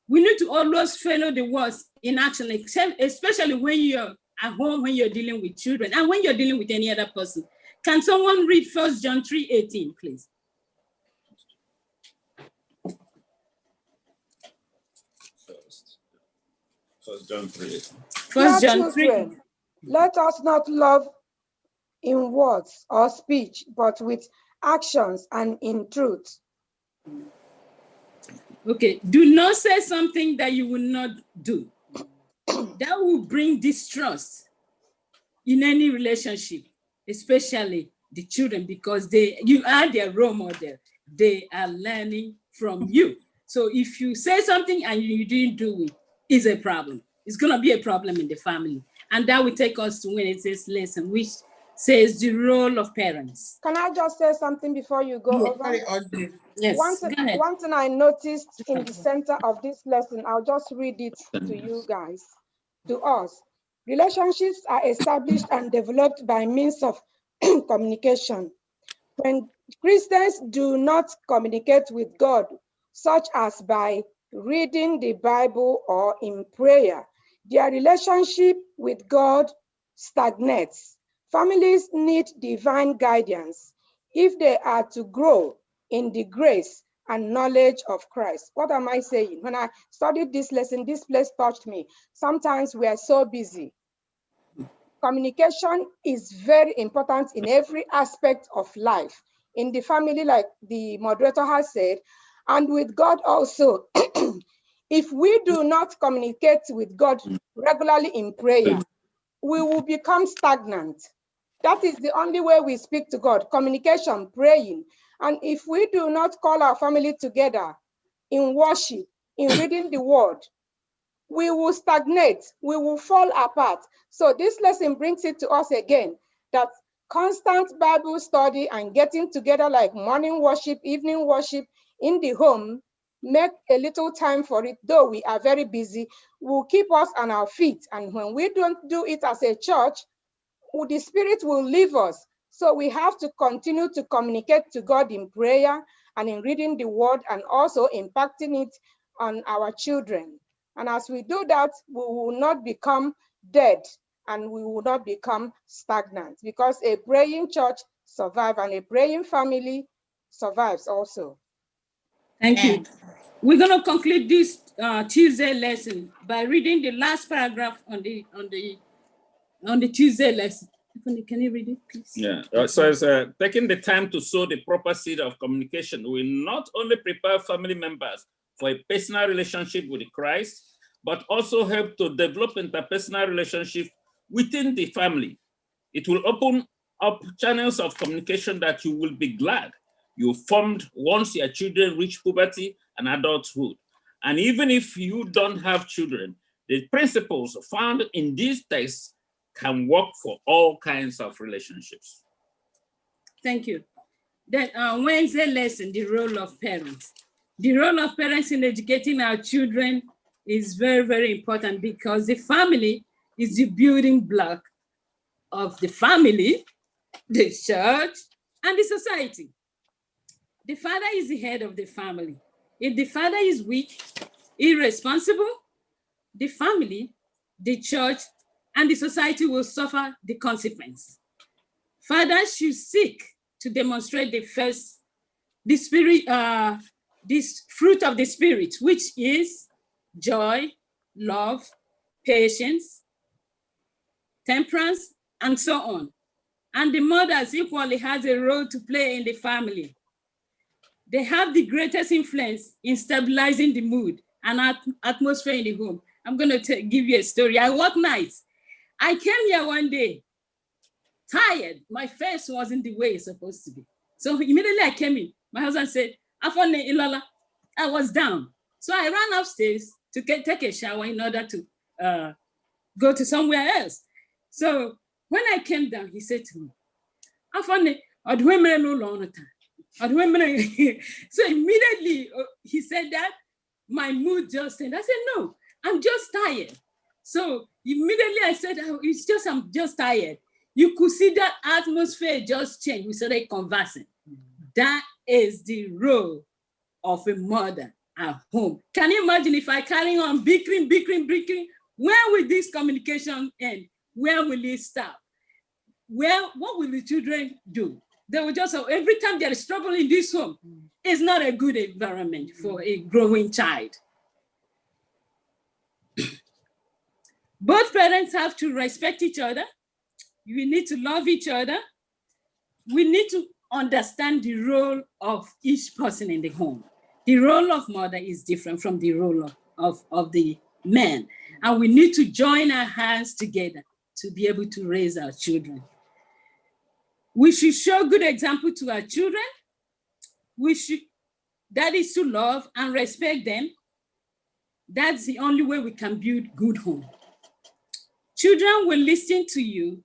We need to always follow the words in action, especially when you're at home, when you're dealing with children, and when you're dealing with any other person. Can someone read 1 John 3:18, please? 1 John 3. 1 John 3. Let us not love in words or speech, but with actions and in truth. Okay, do not say something that you will not do. That will bring distrust in any relationship, especially the children, because you are their role model. They are learning from you. So if you say something and you didn't do it, it's a problem. It's going to be a problem in the family. And that will take us to when it says lesson, which says the role of parents. Can I just say something before you go over? Yes, one thing I noticed in the center of this lesson, I'll just read it to you guys, to us. Relationships are established and developed by means of communication. When Christians do not communicate with God, such as by reading the Bible or in prayer, their relationship with God stagnates. Families need divine guidance if they are to grow in the grace and knowledge of Christ. What am I saying? When I studied this lesson, this place touched me. Sometimes we are so busy. Communication is very important in every aspect of life. In the family, like the moderator has said, and with God also. If we do not communicate with God regularly in prayer, we will become stagnant. That is the only way we speak to God, communication, praying. And if we do not call our family together in worship, in reading the word, we will stagnate, we will fall apart. So this lesson brings it to us again, that constant Bible study and getting together like morning worship, evening worship in the home, make a little time for it, though we are very busy, will keep us on our feet. And when we don't do it as a church, the Spirit will leave us. So we have to continue to communicate to God in prayer and in reading the word, and also impacting it on our children. And as we do that, we will not become dead and we will not become stagnant, because a praying church survives and a praying family survives also. Thank you. We're going to conclude this Tuesday lesson by reading the last paragraph on the Tuesday lesson. Can you read it, please? Yeah. So it's taking the time to sow the proper seed of communication will not only prepare family members for a personal relationship with Christ, but also help to develop interpersonal relationship within the family. It will open up channels of communication that you will be glad you formed once your children reach puberty and adulthood. And even if you don't have children, the principles found in these texts can work for all kinds of relationships. Thank you. Then Wednesday lesson, the role of parents. The role of parents in educating our children is very, very important because the family is the building block of the family, the church, and the society. The father is the head of the family. If the father is weak, irresponsible, the family, the church, and the society will suffer the consequence. Fathers should seek to demonstrate this fruit of the spirit, which is joy, love, patience, temperance, and so on. And the mothers equally has a role to play in the family. They have the greatest influence in stabilizing the mood and atmosphere in the home. I'm going to give you a story. I work nights. I came here one day, tired. My face wasn't the way it's supposed to be. So immediately I came in. My husband said, "Afone Ilala." I was down. So I ran upstairs to take a shower in order to go to somewhere else. So when I came down, he said to me, "Afone, odwemere no long time." So immediately he said that, my mood just changed. I said, "No, I'm just tired." So immediately I said, I'm just tired. You could see that atmosphere just changed. We started conversing. That is the role of a mother at home. Can you imagine if I carry on bickering? Where will this communication end? Where will it stop? What will the children do? They will just, every time there is trouble in this home, it's not a good environment for a growing child. Both parents have to respect each other. We need to love each other. We need to understand the role of each person in the home. The role of mother is different from the role of the man. And we need to join our hands together to be able to raise our children. We should show good example to our children. That is to love and respect them. That's the only way we can build good home. Children will listen to you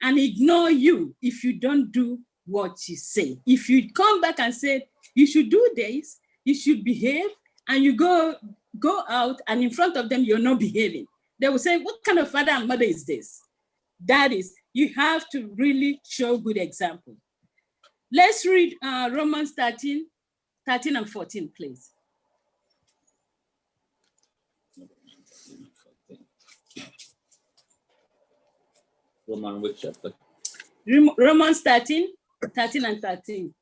and ignore you if you don't do what you say. If you come back and say, you should do this, you should behave, and you go out and in front of them, you're not behaving, they will say, what kind of father and mother is this? That is, you have to really show good example. Let's read Romans 13 and 14, please. Which chapter? Romans 13 and 13.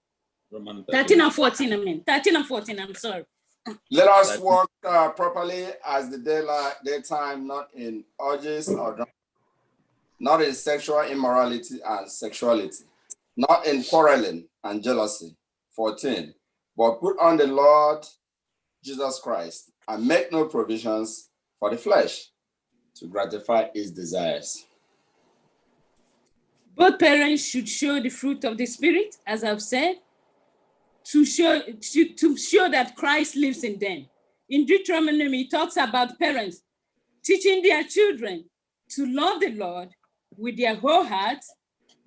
13 and 14, I mean. 13 and 14, I'm sorry. Let us walk properly as the daytime, not in orgies or drink, not in sexual immorality and sexuality, not in quarreling and jealousy. 14. But put on the Lord Jesus Christ and make no provisions for the flesh to gratify its desires. Both parents should show the fruit of the Spirit, as I've said, to show that Christ lives in them. In Deuteronomy, it talks about parents teaching their children to love the Lord with their whole heart.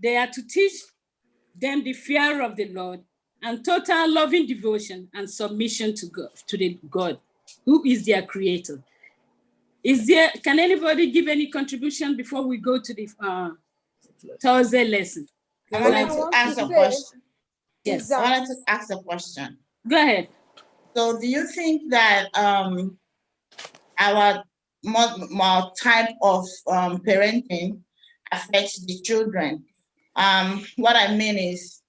They are to teach them the fear of the Lord and total loving devotion and submission to God, who is their creator. Can anybody give any contribution before we go to the Thursday lesson? I wanted to ask a question. Yes. I wanted to ask a question. Go ahead. So do you think that our more type of parenting affects the children? What I mean is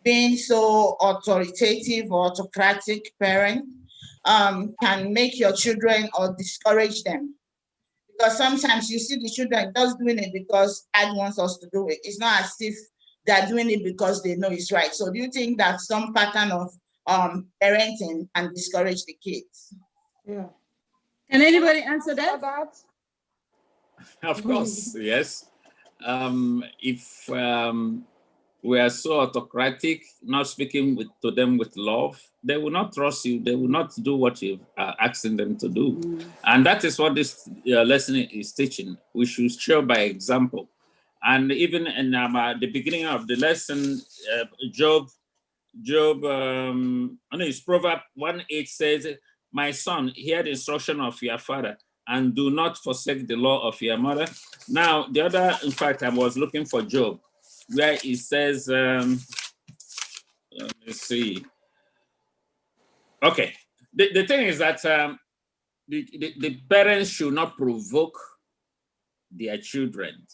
being so authoritative or autocratic parent can make your children or discourage them. Because sometimes you see the children just doing it because dad wants us to do it. It's not as if they're doing it because they know it's right. So do you think that some pattern of parenting can discourage the kids? Yeah. Can anybody answer that? Of course, yes. If we are so autocratic, not speaking to them with love, they will not trust you. They will not do what you are asking them to do. And that is what this lesson is teaching. We should show by example. And even in the beginning of the lesson, it's Proverbs 1:8 says, "My son, hear the instruction of your father, and do not forsake the law of your mother." Now, the other, in fact, I was looking for Job, where it says, let me see. Okay, the thing is that the parents should not provoke their children.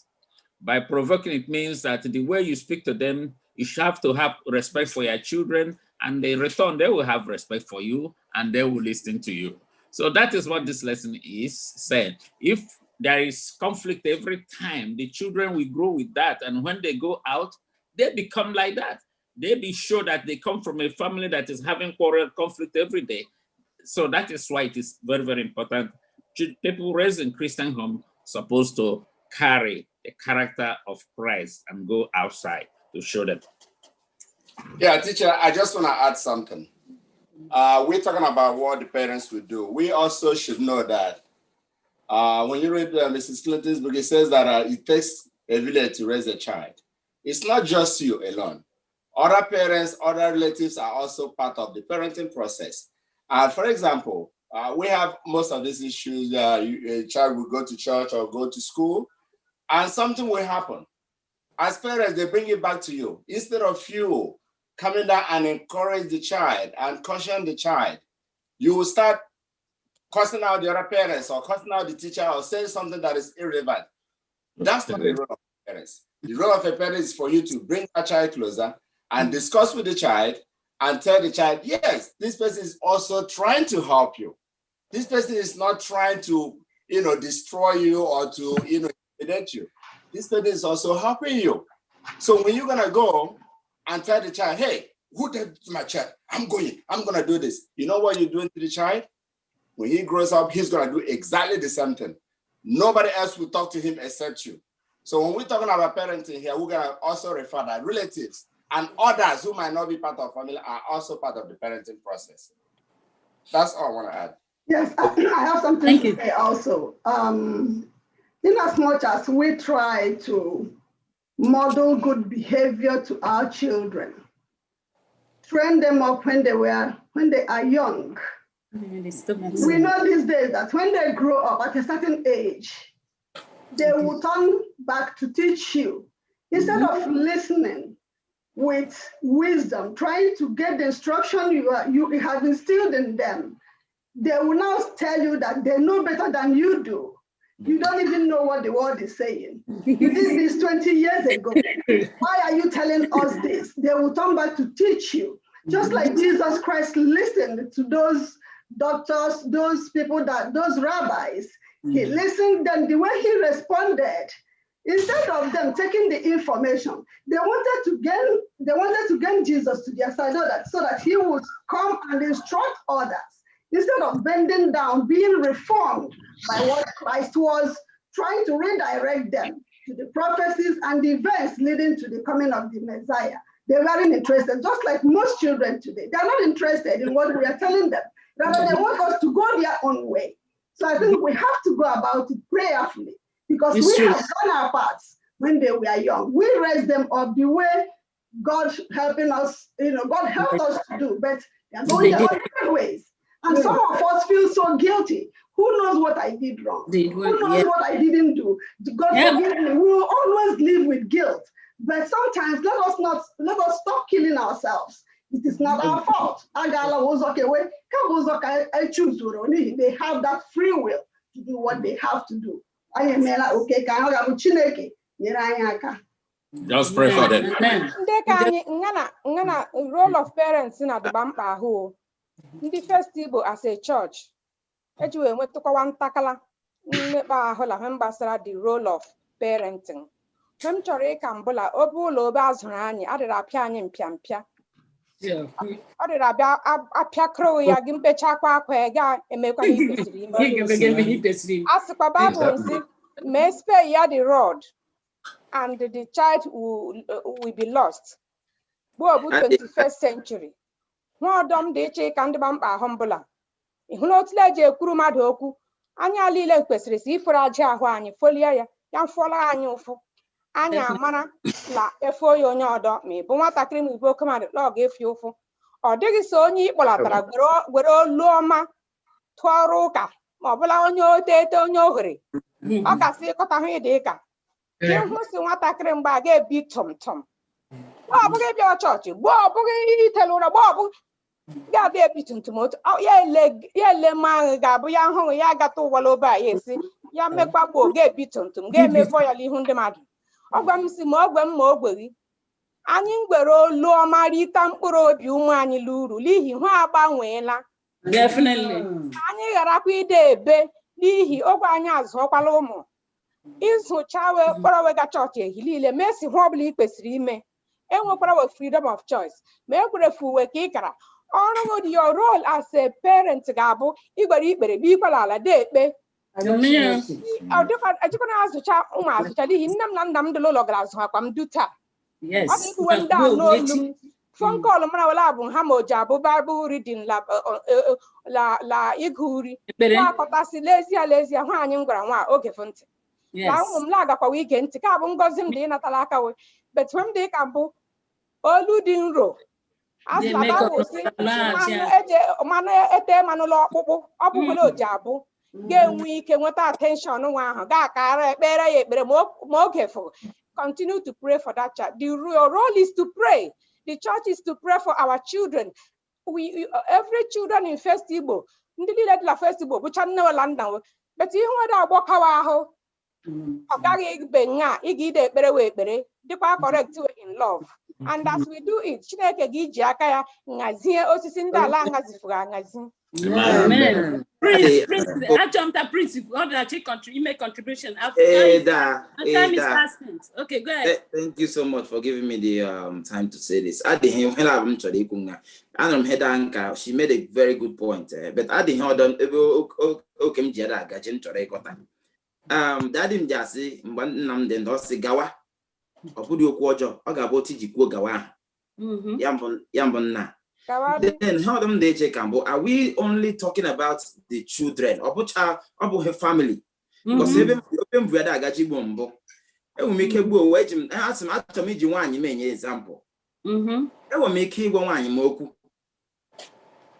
By provoking, it means that the way you speak to them, you should have to have respect for your children, and in return, they will have respect for you, and they will listen to you. So that is what this lesson is saying. If there is conflict every time, the children will grow with that, and when they go out, they become like that. They be sure that they come from a family that is having quarrel conflict every day. So that is why it is very, very important. People raised in Christian home supposed to carry the character of Christ and go outside to show them. Yeah, teacher, I just want to add something. We're talking about what the parents would do. We also should know that when you read Mrs. Clinton's book, it says that it takes a village to raise a child. It's not just you alone. Other parents, other relatives are also part of the parenting process. For example, we have most of these issues. A child will go to church or go to school, and something will happen. As parents, they bring it back to you. Instead of you coming down and encourage the child and caution the child, you will start cussing out the other parents or cussing out the teacher or saying something that is irrelevant. That's not the role of parents. The role of a parent is for you to bring that child closer and discuss with the child and tell the child, yes, this person is also trying to help you. This person is not trying to, destroy you or to, intimidate you. This person is also helping you. So when you're gonna go and tell the child, hey, who did my child? I'm going to do this. You know what you're doing to the child? When he grows up, he's gonna do exactly the same thing. Nobody else will talk to him except you. So when we're talking about parenting here, we're gonna also refer that relatives and others who might not be part of family are also part of the parenting process. That's all I want to add. Yes, I have something to say also. In as much as we try to model good behavior to our children, train them up when they are young. We know these days that when they grow up at a certain age, they will turn back to teach you. Instead of listening with wisdom, trying to get the instruction you have instilled in them, they will now tell you that they know better than you do. You don't even know what the word is saying. You did this 20 years ago. Why are you telling us this? They will turn back to teach you. Just like Jesus Christ listened to those doctors, those people, those rabbis. He listened, then the way he responded, instead of them taking the information, they wanted to gain Jesus to their side so that he would come and instruct others. Instead of bending down, being reformed by what Christ was trying to redirect them to the prophecies and the events leading to the coming of the Messiah. They weren't interested, just like most children today. They're not interested in what we are telling them. Rather, they want us to go their own way. So I think we have to go about it prayerfully, because we have done our parts when they were young. We raised them up the way God helping us, God helped us to do, but they're going their own different ways. And some of us feel so guilty. Who knows what I did wrong? Who knows what I didn't do? God forgive me. We will always live with guilt. But sometimes let us stop killing ourselves. It is not our fault. They have that free will to do what they have to do. Just pray for them. Role of parents in the Bampa who the FirstIgbo as a church. The role of parenting. Chore Kambola, Obulo Bazrani, Adapian Piampia. Apia Crow, Yagimpe Chakwa, Quega, and make Ask Babu, may spare ya the rod. and the child will be lost. Bo 21st century. Nwadom dị iche ka ndị mkpa ahụ mbụla. Ihụ na otule eji ekwuru mmadụ okwu, anyị alile kwesịrị si ifuru aja ahụ anyị folie ya, ya mfọla anyị ụfụ. Anyị amara la efo ya onye ọdọ ma ịbụ nwatakịrị ma ịbụ oke mmadụ na ọ ga-efi ụfụ. Ọ dịghị so onye ịkpọlatara gwere olu ọma tụọrọ ụka ma ọ bụla onye otete onye ohere. Ọ kasị ịkọta hụ ịdị ka ịhụ si nwatakịrị mgbe a ga-ebi tụm. Ọ bụghị bịa chọọchị, gbuo ọ bụghị itelu ụra, gbuo ọ bụghị ga-abịa ebi tum otu ya ele ma ga-abụ ya hụrụ ya agata ụwala obe a ya esi ya mmekwa gbuo ga-ebi tum ga-emefọ ya n'ihu ndị mmadụ. Ọgwa m si ma ogwe m ma ogwe gị anyị ngwere olu ọma rita mkpụrụ obi ụmụ anyị luru n'ihi hụ agbanweela. Anyị gharakwa ide ebe n'ihi ogwe anyị azụọkwala ụmụ ịzụcha wee kpọrọ wega chọọchị ehi niile mesi hụ ọbụla ị kwesịrị ime. Enwekwara we freedom of choice ma ekwerefu uwe ka ịkara ọrụ dị your role as a parent ga-abụ igbere ikpere bụ ikwela ala dị ekpe. Ejikwana azụcha ụmụ azụcha n'ihi nne m na nna m dị n'ụlọ gara azụ akwa m du taa. Ọ dị ikwe ndị a n'olu m phone call mara wela bụ ha ma o ji abụ Bible reading la ịgụ uri akọtasị lezie hụ anyị m gwara nwa oge fụ ntị na ụmụ m na-agakwawa ige ntị ka bụ ngozi m dị ịnatala aka we betu m dị ka mbụ olu dị nro asịlabaụsị mmanụ ete manụlọ ọkpụkpụ ọ bụkwala o ji abụ ga-enwe ike nweta attention nwa ahụ ga-akara ekpere ya ekpere ma oge fụ. Continue to pray for that child. Your role is to pray. The church is to pray for our children. Every children in FirstIgbo, ndị niile dị na FirstIgbo bụcha nne wela nna we but ihe nwere agbọkawa ahụ ọ gaghị ibe nya ị ga-ide ekpere wee ekpere dịkwa correct in love. And as we do it, Chineke gị ji aka ya ngazie osisi ndị ala ngazifuru angazi. Amen. Prince, what did you make contribution? Time is fast. Okay, go ahead. Thank you so much for giving me the time to say this. She made a very good point. But I didn't Daddy Jasi, Nam den Dossi Gawa, or Pudio Quajo, or Gaboti Jiko Gawa. Yambon. Then how them they check are we only talking about the children or about her family? Because even brother Gaji Bombo, it will make a go wedge and ask him after me one you may example. It will make him one moku.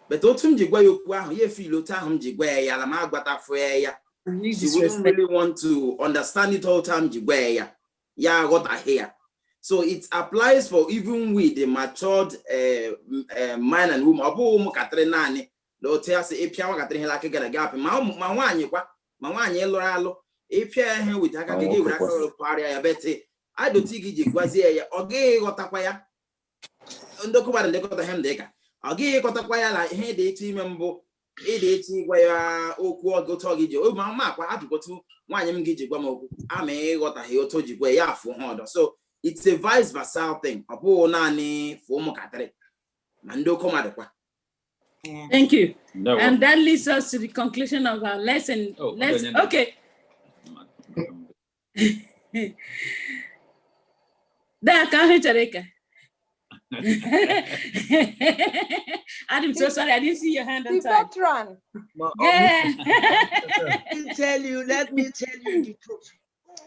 But Otum Jigwa, ye feel Tam Jigwa, Yalama Batafreya. She wouldn't really want to understand it all time Jigwa. Yeah, what I hear. So it applies for even with the matured man and woman. Obo Katrenani, lo te ase epia wa Katrin like a gap. Ma wanye loralo. Epia hen with Hakaki with a party. I bet I don't think it was here. Okay, got a quaya. Undokuba and Decota Hemdeka. Okay, got a quaya like hey, they team member. 80 where go to oh mamma, I have to go to one Gijigamo. I may got a heel told you where you are for order. So it's a vice versa thing. A poor nanny for Mocatre. Mando Comadaqua. Thank you. No. And that leads us to the conclusion of our lesson. Okay. There, can't I'm so sorry, I didn't see your hand on time. Yeah. Let me tell you the truth.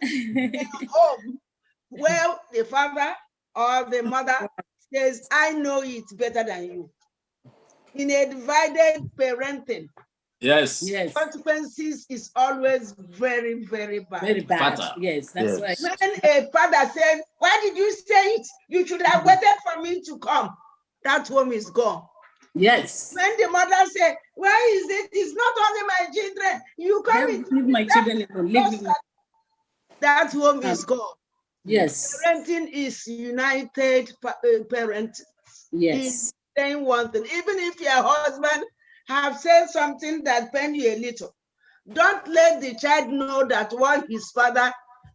In home, well, the father or the mother says, I know it better than you. In a divided parenting, yes, consequences is always very, very bad. Very bad. Yes, that's right. When a father says, why did you say it? You should have waited for me to come. That home is gone. Yes. When the mother says, why is it? It's not only my children. You come leave my children alone. That home is gone. Yes. Parenting is united parent. Yes. Saying one thing, even if your husband have said something that pain you a little, don't let the child know that what his father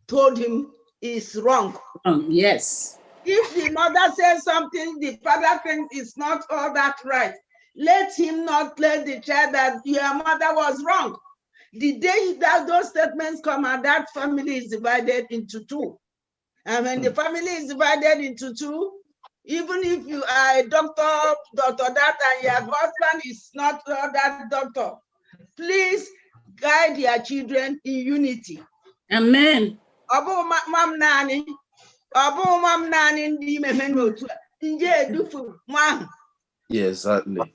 told him is wrong. Yes. If the mother says something the father thinks is not all that right, let him not let the child that your mother was wrong. The day that those statements come out, that family is divided into two. And when the family is divided into two, even if you are a doctor that, and your husband is not that doctor, please guide your children in unity. Amen. Yes, certainly.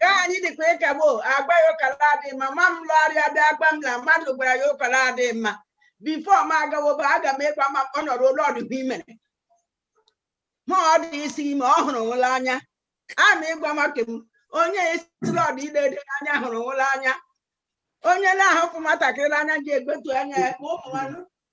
Before my go over, I make my honor Lord women. More this him on Lanya. I make Mamakim. Onye is Lord, he did Anya Holanya. Onye na half of Matakana gave to Anya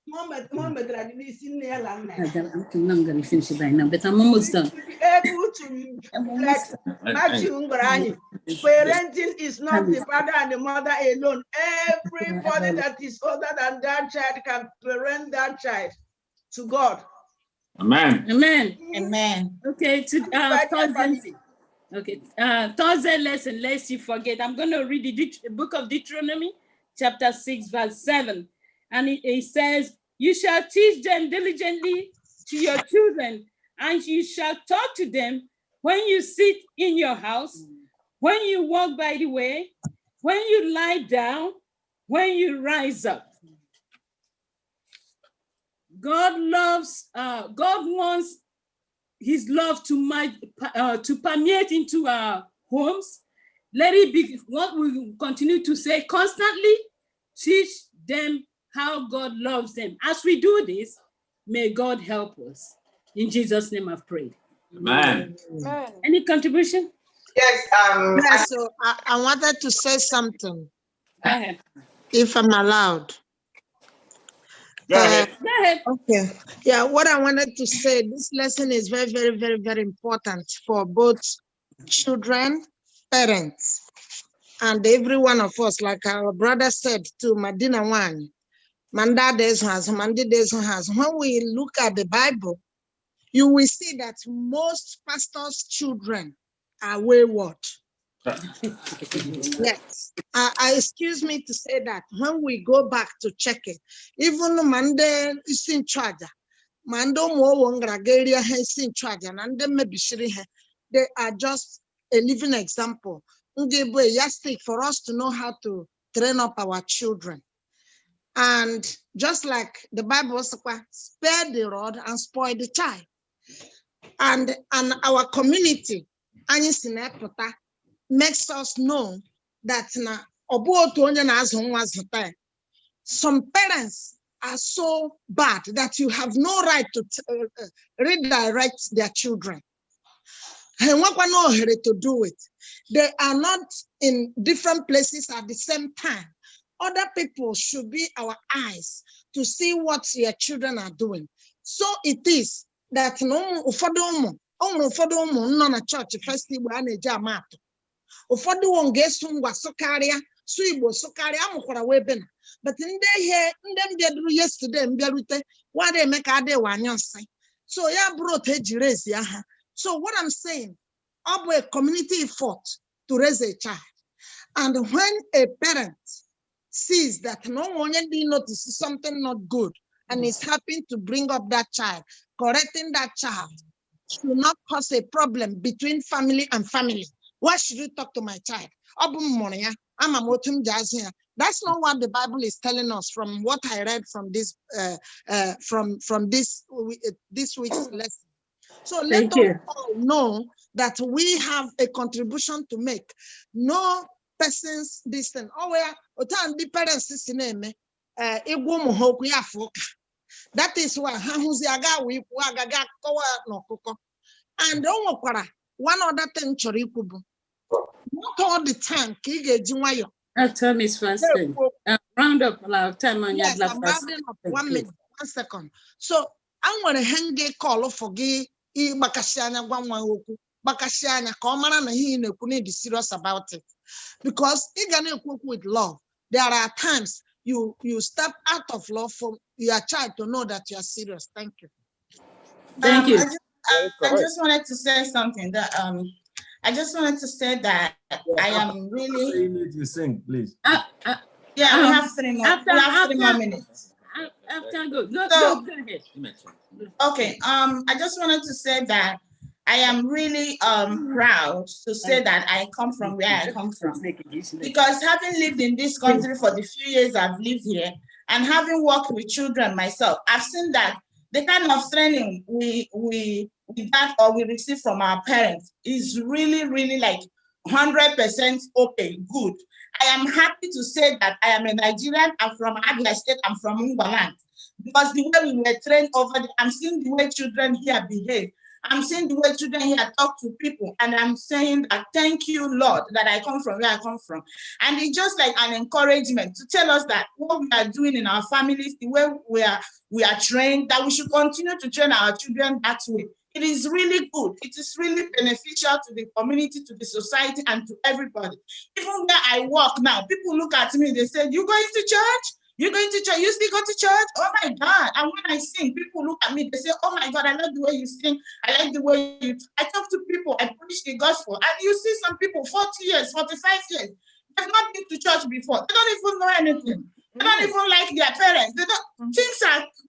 moment that we see near land. I'm not going to finish it by now, but I'm almost done. Able to reflect Matthew Ngrani. Parenting is not the father and the mother alone. Everybody that is older than that child can parent that child to God. Amen. Amen. Amen. Okay, to Thursday. Okay, Thursday lesson, lest you forget. I'm going to read the book of Deuteronomy, chapter 6, verse 7. And it says, you shall teach them diligently to your children, and you shall talk to them when you sit in your house, when you walk by the way, when you lie down, when you rise up. God wants his love to permeate into our homes. Let it be what we continue to say constantly. Teach them how God loves them. As we do this, may God help us. In Jesus' name I've prayed. Amen. Any contribution? Yes. Yes, So I wanted to say something. Go ahead. If I'm allowed. Go ahead. Go ahead. Okay. Yeah, what I wanted to say, this lesson is very, very, very, very important for both children, parents, and every one of us. Like our brother said to Madina One, Manda Desu has, Mandi Desu has. When we look at the Bible, you will see that most pastors' children are wayward. Yes. Excuse me to say that when we go back to check it, even Monday is in charge. Mando mo wangragaria is in charge, and then maybe they are just a living example. Yastic for us to know how to train up our children. And just like the Bible says, spare the rod and spoil the child. And our community, makes us know that some parents are so bad that you have no right to redirect their children. To do it. They are not in different places at the same time. Other people should be our eyes to see what your children are doing. So it is that no church FirstIgbo a ụfọdụ won ga-eso ngwa sụkarịa su Igbo sụkarịa amụkwara webe na but ndị ihe ndị mbịaduru yesterday mbịarute wada eme ka adịwa anya nsị so ya bụrụ otu eji raise ya ha. So what I'm saying, ọ bụ a community effort to raise a child, and when a parent sees that no one notices something not good and is happy to bring up that child, correcting that child should not cause a problem between family and family. Why should you talk to my child? That's not what the Bible is telling us from what I read from this this week's lesson. So let us all know that we have a contribution to make. No person's distance. Oh, where the parents is in name. That is why and one other thing, not all the time. Our time is fasting. Round up our time on yes, I'm rounding up. 1 minute, 1 second. So I'm going to hang a call for gay Bakashana Bakashana Komara and he need be serious about it. Because you're gonna cook with love. There are times you step out of love for your child to know that you are serious. Thank you. Thank you. I just wanted to say something that I just wanted to say that I am really. You need to sing, please. Yeah, we have 3 more. We have 3 more minutes. After go ahead. Okay, I just wanted to say that I am really proud to say that I come from where I come from. Because having lived in this country for the few years I've lived here and having worked with children myself, I've seen that the kind of training we got or we receive from our parents is really like 100% okay, good. I am happy to say that I am a Nigerian. I'm from Abia State. I'm from Ungwaland. Because the way we were trained over there, I'm seeing the way children here behave. I'm seeing the way children here talk to people. And I'm saying that thank you, Lord, that I come from where I come from. And it's just like an encouragement to tell us that what we are doing in our families, the way we are trained, that we should continue to train our children that way. It is really good. It is really beneficial to the community, to the society, and to everybody. Even where I work now, people look at me, they say, you going to church? You going to church? You still go to church? Oh my God. And when I sing, people look at me, they say, oh my God, I like the way you sing. I like the way you, I talk to people, I preach the gospel. And you see some people, 40 years, 45 years, they've not been to church before. They don't even know anything. They don't even like their parents. They don't,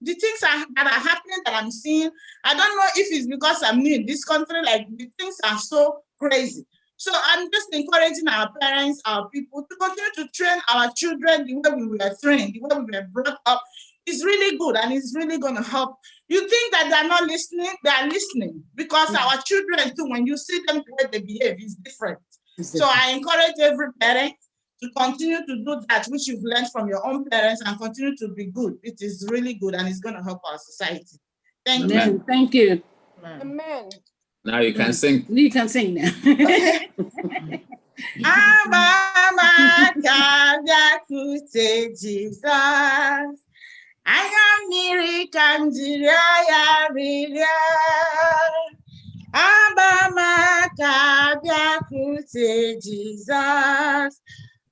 the things that are happening that I'm seeing, I don't know if it's because I'm new in this country, like the things are so crazy. So I'm just encouraging our parents, our people to continue to train our children the way we were trained, the way we were brought up. It's really good and it's really going to help. You think that they're not listening? They are listening because our children too, when you see them the way they behave, is different. So I encourage every parent to continue to do that which you've learned from your own parents and continue to be good. It is really good and it's going to help our society. Thank you. Thank you. Amen. Now you can sing. You can sing now. Jesus. I am Mirikandiria. Abamaka biakute Jesus.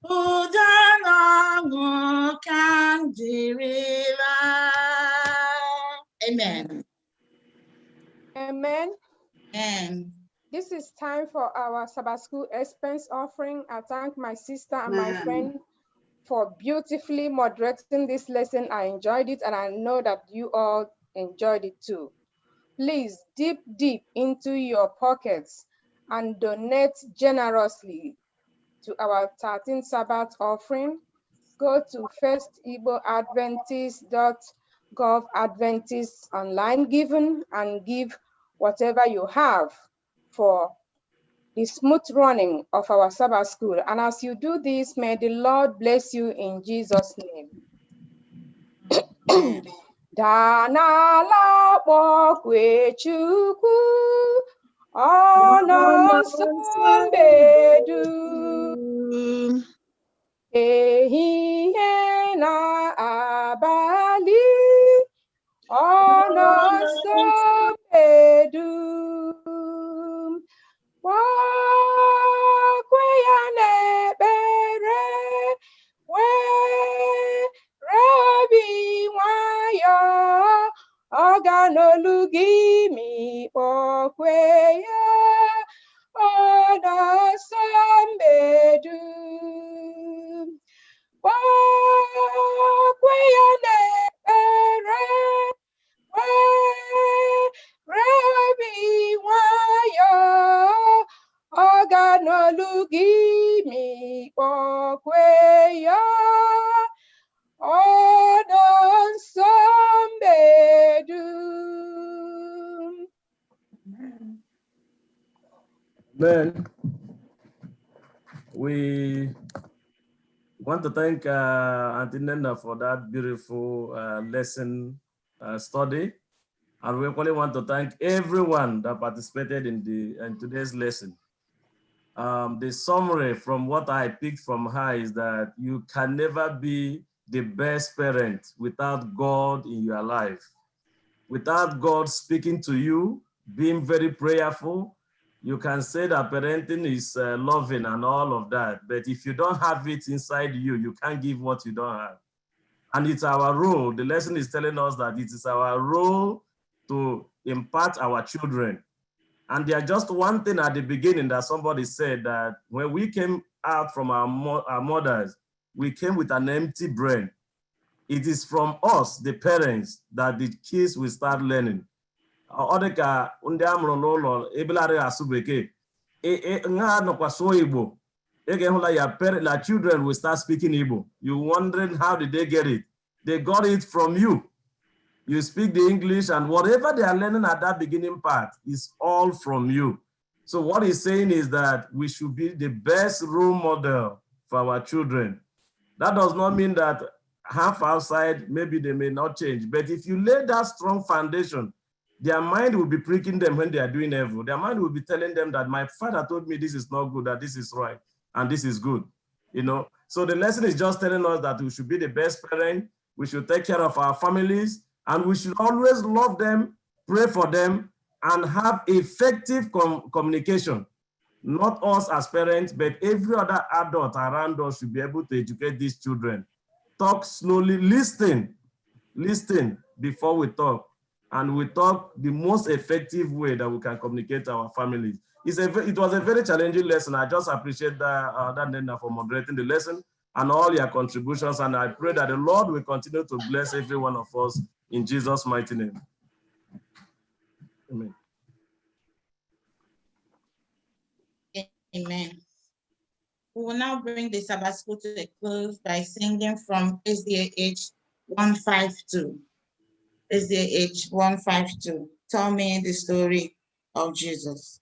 Udano kandirila. Amen. Amen. Amen. This is time for our Sabbath School expense offering. I thank my sister and my friend for beautifully moderating this lesson. I enjoyed it and I know that you all enjoyed it too. Please dip deep into your pockets and donate generously to our 13th Sabbath offering. Go to FirstIgboAdventist.gov Adventist online giving and give whatever you have for the smooth running of our Sabbath school. And as you do this, may the Lord bless you in Jesus' name. Danala bokwe chukwu ono sombedu ehihie na abali ono sombedu wakwe ya n'ekpere Rabi nwayọ ọ ga n'olu gị mikpọkwe ya ọ na-asọ mbedu kpọkwe ya n'ekpere Rabi nwayọ ọ ga n'olu gị mikpọkwe ya Amen. We want to thank Auntie Nenda for that beautiful lesson study. And we equally want to thank everyone that participated in today's lesson. The summary from what I picked from her is that you can never be the best parent without God in your life. Without God speaking to you, being very prayerful, you can say that parenting is loving and all of that. But if you don't have it inside you, you can't give what you don't have. And it's our role. The lesson is telling us that it is our role to impart our children. And there's just one thing at the beginning that somebody said, that when we came out from our mothers, we came with an empty brain. it is from us, the parents, that the kids will start learning. Odeka ndị amụrụ n'ụlọ ebelarị asụ bekee nga nọkwa sụọ Igbo your children will start speaking Igbo. You wondering how did they get it? They got it from you. You speak the English, and whatever they are learning at that beginning part is all from you. So what he's saying is that we should be the best role model for our children. That does not mean that half outside, maybe they may not change. But if you lay that strong foundation, their mind will be pricking them when they are doing evil. Their mind will be telling them that my father told me this is not good, that this is right, and this is good. You know, so the lesson is just telling us that we should be the best parent, we should take care of our families, and we should always love them, pray for them, and have effective communication. Not us as parents, but every other adult around us should be able to educate these children. Talk slowly, listen before we talk. And we talk the most effective way that we can communicate to our families. It was a very challenging lesson. I just appreciate that Nena for moderating the lesson and all your contributions. And I pray that the Lord will continue to bless every one of us in Jesus' mighty name. Amen. Amen. We will now bring the Sabbath school to a close by singing from SDA 152. SDA 152. Tell me the story of Jesus.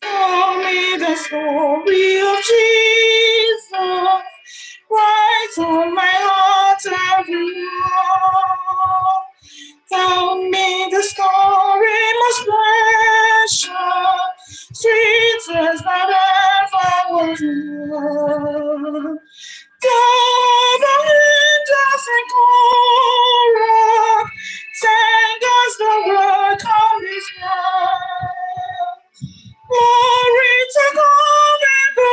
Tell me the story of Jesus, right on my heart evermore. Tell me the story most precious, sweetest that ever was known. Tell the angels in chorus, sing us the word on this night. Glory to God in the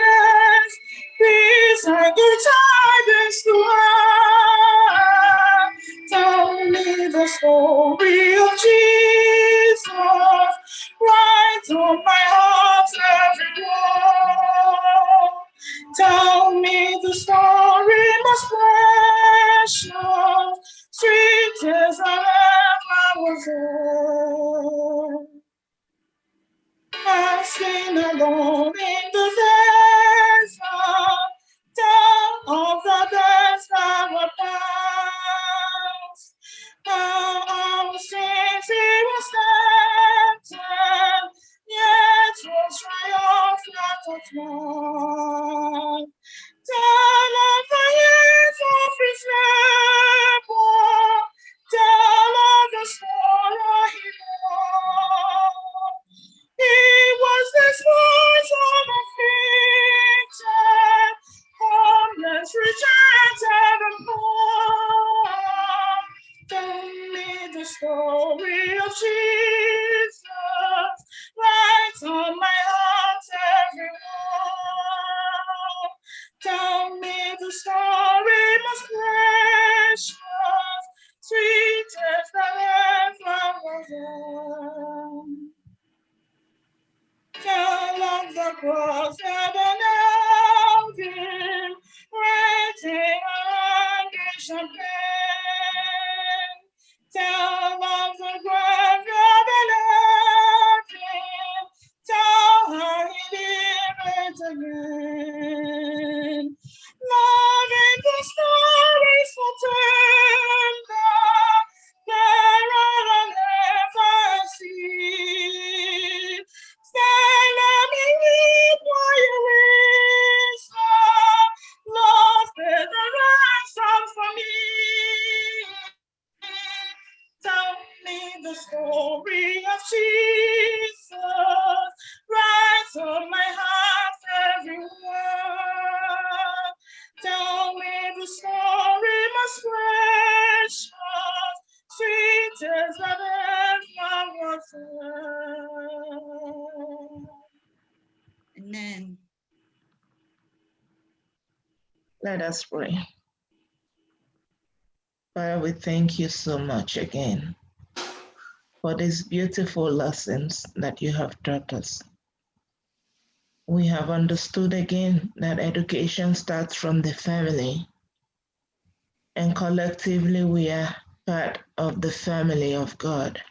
highest, peace and good tidings to earth. Tell me the story of Jesus, right on my heart everywhere. Tell me the story most precious, sweetest that ever was heard. Asking alone in the desert, tell of the days that were past. How our sins he was tempted, yet was triumphant at last. Tell of the years of his labor, tell of the sorrow he bore. He was despised and afflicted, homeless, rejected, and poor. Tell me the story of Jesus, right on my heart evermore. Tell me the story most precious, sweetest that ever was heard. Tell of the cross and the nail, waiting anguish and pain. Tell of the graveyard and living, tell how he lived again. Loving the stories so tender, there I'll never see. Stay, let me weep while you whisper, love is the ransom for me. Tell me the story of Jesus, right on my heart everywhere. Tell me the story most precious, sweetest that ever was heard. Amen. Let us pray. Father, we thank you so much again for these beautiful lessons that you have taught us. We have understood again that education starts from the family, and collectively we are part of the family of God.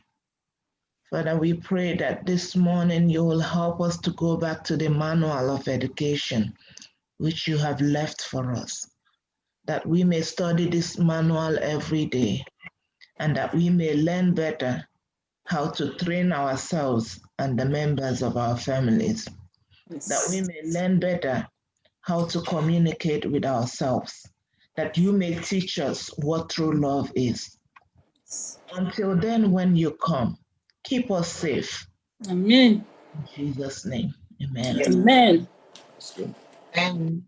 Father, we pray that this morning you will help us to go back to the manual of education which you have left for us, that we may study this manual every day, and that we may learn better how to train ourselves and the members of our families, that we may learn better how to communicate with ourselves, that you may teach us what true love is. Until then, when you come, keep us safe. Amen. In Jesus' name, amen. Amen.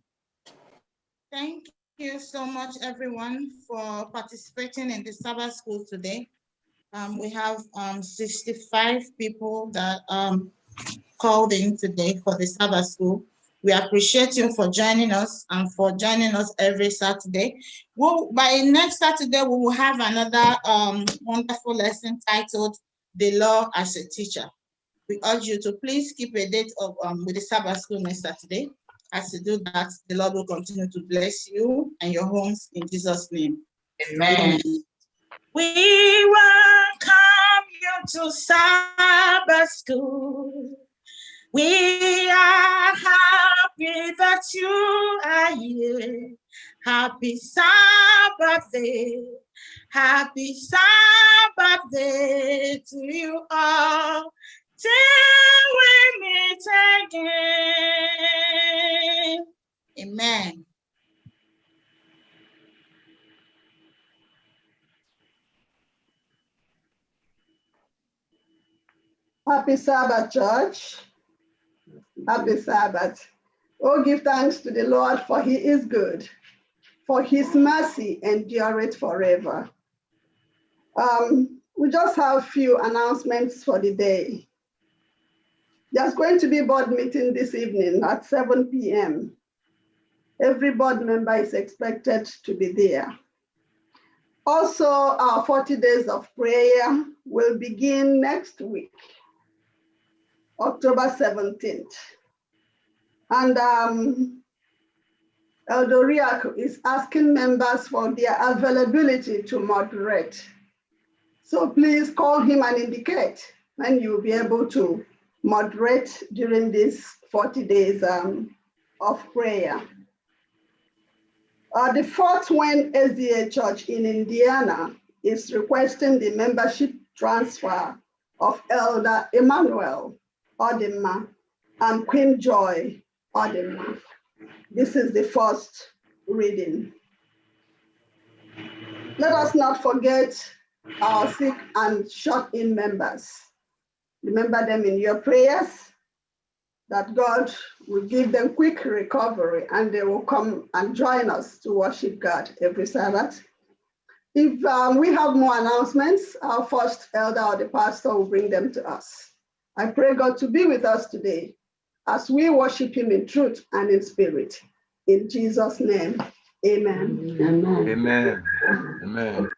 Thank you so much, everyone, for participating in the Sabbath school today. We have 65 people that called in today for the Sabbath school. We appreciate you for joining us and for joining us every Saturday. By next Saturday, we will have another wonderful lesson titled The Law as a Teacher. We urge you to please keep a date of with the Sabbath school next Saturday. As you do that, the Lord will continue to bless you and your homes in Jesus' name. Amen. We welcome you to Sabbath school. We are happy that you are here. Happy Sabbath day. Happy Sabbath day to you all. Till we meet again. Amen. Happy Sabbath, church. Happy Sabbath. Oh, give thanks to the Lord, for he is good, for his mercy endureth forever. We just have a few announcements for the day. There's going to be a board meeting this evening at 7 p.m. Every board member is expected to be there. Also, our 40 days of prayer will begin next week, October 17th. And Elder Riak is asking members for their availability to moderate. So please call him and indicate when you'll be able to moderate during these 40 days of prayer. The Fort Wayne SDA Church in Indiana is requesting the membership transfer of Elder Emmanuel Odema and Queen Joy Odema. This is the first reading. Let us not forget our sick and shut-in members. Remember them in your prayers, that God will give them quick recovery and they will come and join us to worship God every Sabbath. If we have more announcements, our first elder or the pastor will bring them to us. I pray God to be with us today as we worship him in truth and in spirit. In Jesus' name, amen. Amen. Amen. Amen.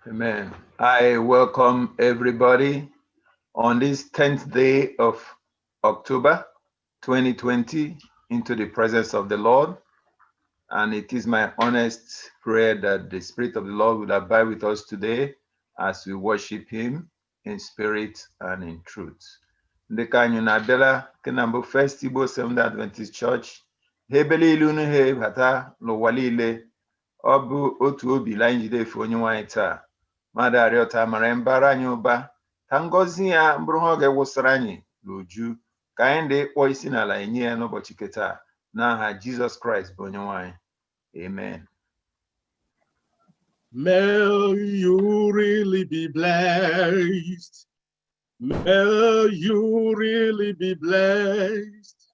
Amen. I welcome everybody on this 10th day of October 2020 into the presence of the Lord. And it is my honest prayer that the Spirit of the Lord will abide with us today as we worship him in spirit and in truth. Ndeka anyị na-abịala nke na mbụ FirstIgbo Seventh Adventist Church, hebele ilu he bata n'ụwa niile. Ọ bụ otu obi la anyị jide efe onye nwanyị taa. Mmadụ arịọta mara mbara anyị ụba, ka ngọzi ya bụrụ ha ọ ga-ewụsara anyị n'uju, ka anyị dị kpọọ isi n'ala enye ya n'ụbọchị keta n'aha Jizọs Kraịst bụ onye nwanyị. Amen. May you really be blessed. May you really be blessed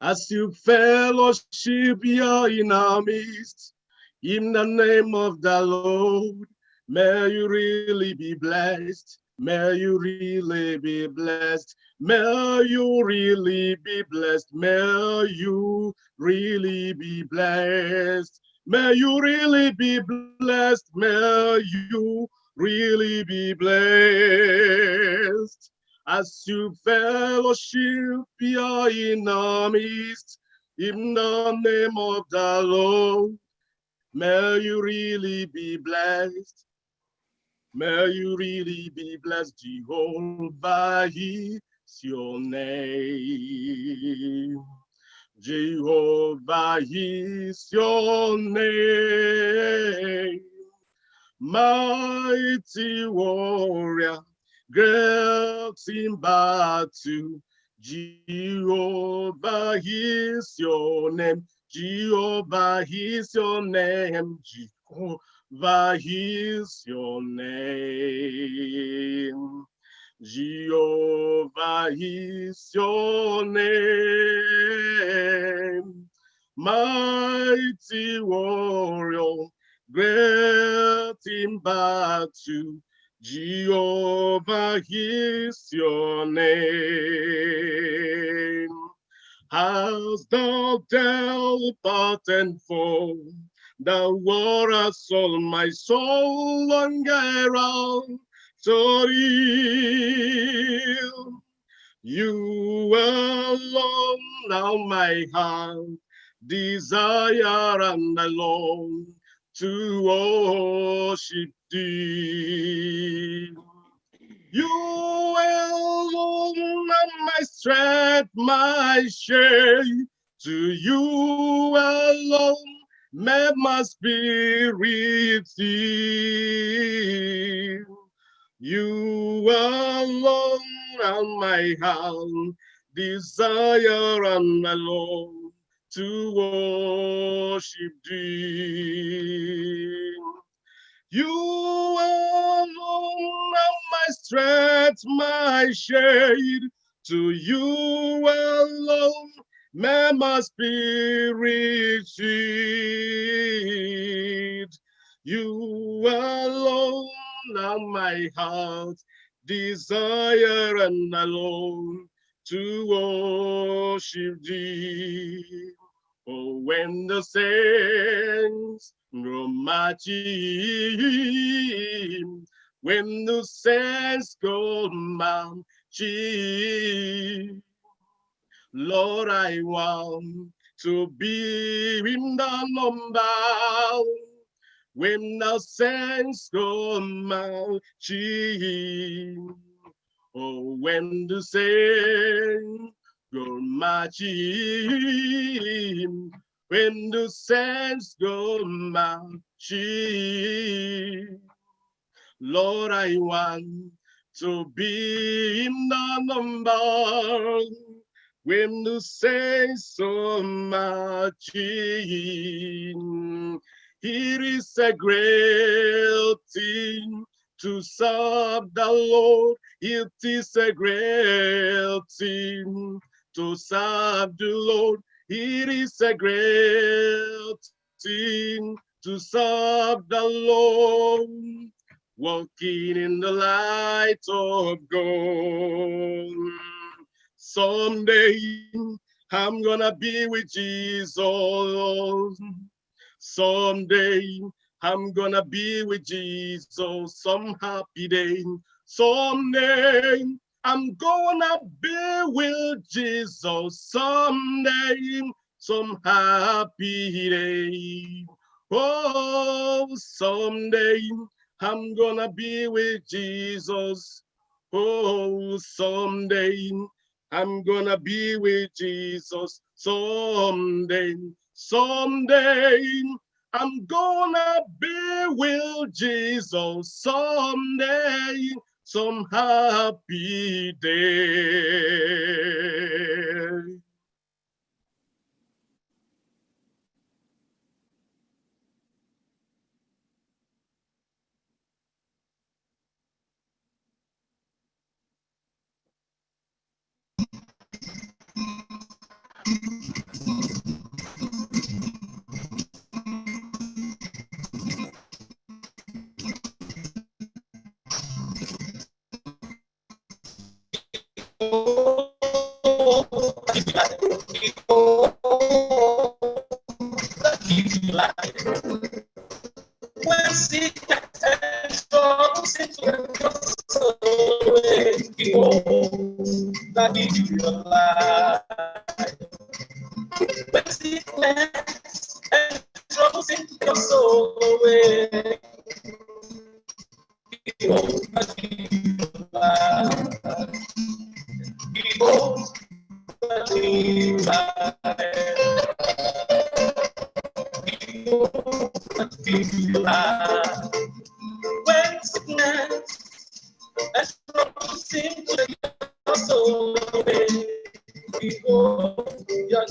as you fellowship here in our midst. In the name of the Lord, may you really be blessed. May you really be blessed. May you really be blessed. May you really be blessed. May you really be blessed. May you really be blessed. As you fellowship here in our midst, in the name of the Lord, may you really be blessed. May you really be blessed. Jehovah is your name. Jehovah is your name. Mighty warrior, great in battle. Jehovah is your name. Jehovah is your name. Jehovah is your name. Jehovah is your name. Mighty warrior, great in battle. Jehovah is your name. As thou dealt and fall, the waters all my soul longer on. You alone now my heart desire and alone to worship thee. You alone are my strength, my shade. To you alone may my spirit sing. You alone are my heart desire and alone to worship thee. You alone are my strength, my shade. To you alone may my spirit feed. You alone are my heart desire and alone to worship thee. Oh, when the saints grow marching, when the saints go marching, Lord, I want to be in the number. When the saints go marching, oh, when the saints go marching, when the saints go marching, Lord, I want to be in the number. When the saints go marching, it is a great thing to serve the Lord. It is a great thing to serve the Lord. It is a great thing to serve the Lord. Walking in the light of God. Someday I'm gonna be with Jesus. Someday I'm gonna be with Jesus some happy day. Someday I'm gonna be with Jesus someday, some happy day. Oh, someday I'm gonna be with Jesus. Oh, someday I'm gonna be with Jesus someday. Someday I'm gonna be with Jesus someday, some happy day. sick and troubles into your soul, that is your life. When sickness and troubles into your soul away, behold, that is your life. Behold, that is my when sickness and troubles into your soul away, behold, your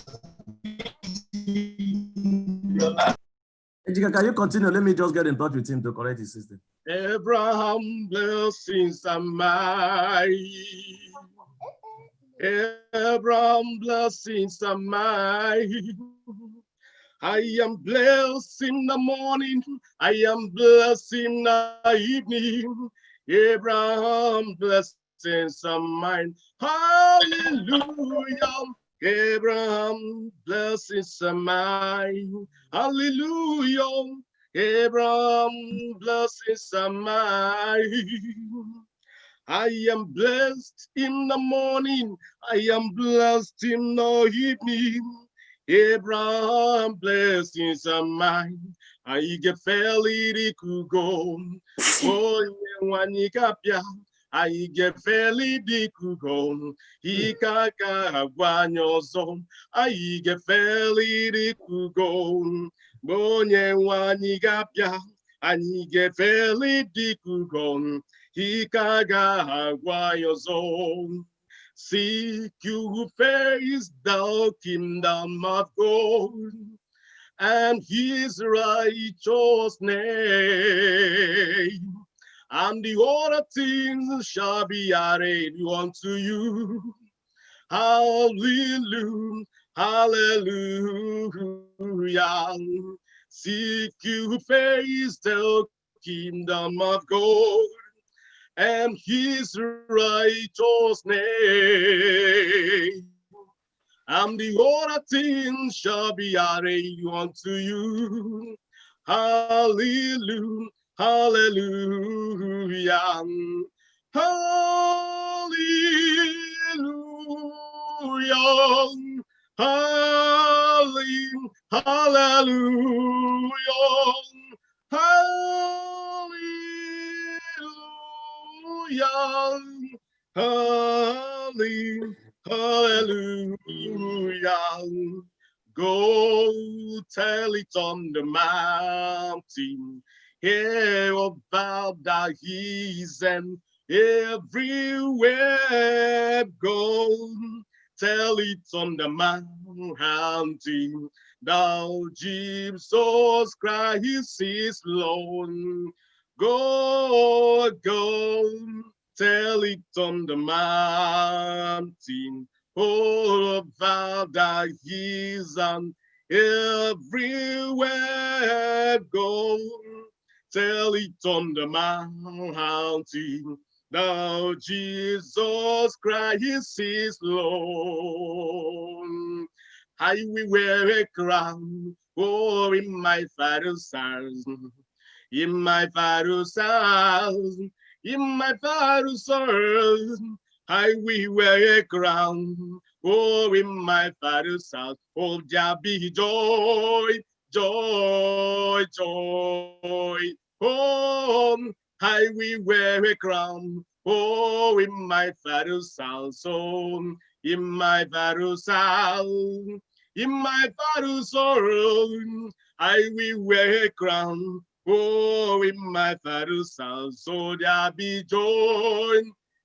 life. Ejika, can you continue? Let me just get in touch with him to correct his system. Abraham blessings are mine. Abraham blessings are mine. I am blessed in the morning. I am blessed in the evening. Abraham blessings are mine. Hallelujah. Abraham blessings are mine. Hallelujah. Abraham blessings are mine. I am blessed in the morning. I am blessed in the evening. Abraham blessings are mine. I get fairly to go. Oh, Wanikapia. I get fairly to go. Ikaka wanyoso. I get fairly to go. Bonye Wanikapia. I get fairly to go. Ikaga wanyoso. Seek you face the kingdom of God and his righteous name, and the other things shall be added unto you. Hallelujah, hallelujah. Seek you face the kingdom of God and his righteous name, and the other things shall be added unto you. Hallelujah, hallelujah, hallelujah, hallelujah, hallelujah, hallelujah, hallelujah. Go tell it on the mountain, hear about the hills and everywhere. Go tell it on the mountain, thou Jesus Christ is Lord. Go, go, tell it on the mountain, all about the hills and everywhere. Go, tell it on the mountain, thou Jesus Christ is Lord. I will wear a crown, oh, in my Father's house. In my Father's house, in my Father's house, I will wear a crown. Oh, in my Father's house, oh, there be joy, joy, joy. Oh, I will wear a crown. Oh, in my Father's house, oh, in my Father's house, in my Father's house, I will wear a crown. Oh, in my Father's house, so there be joy,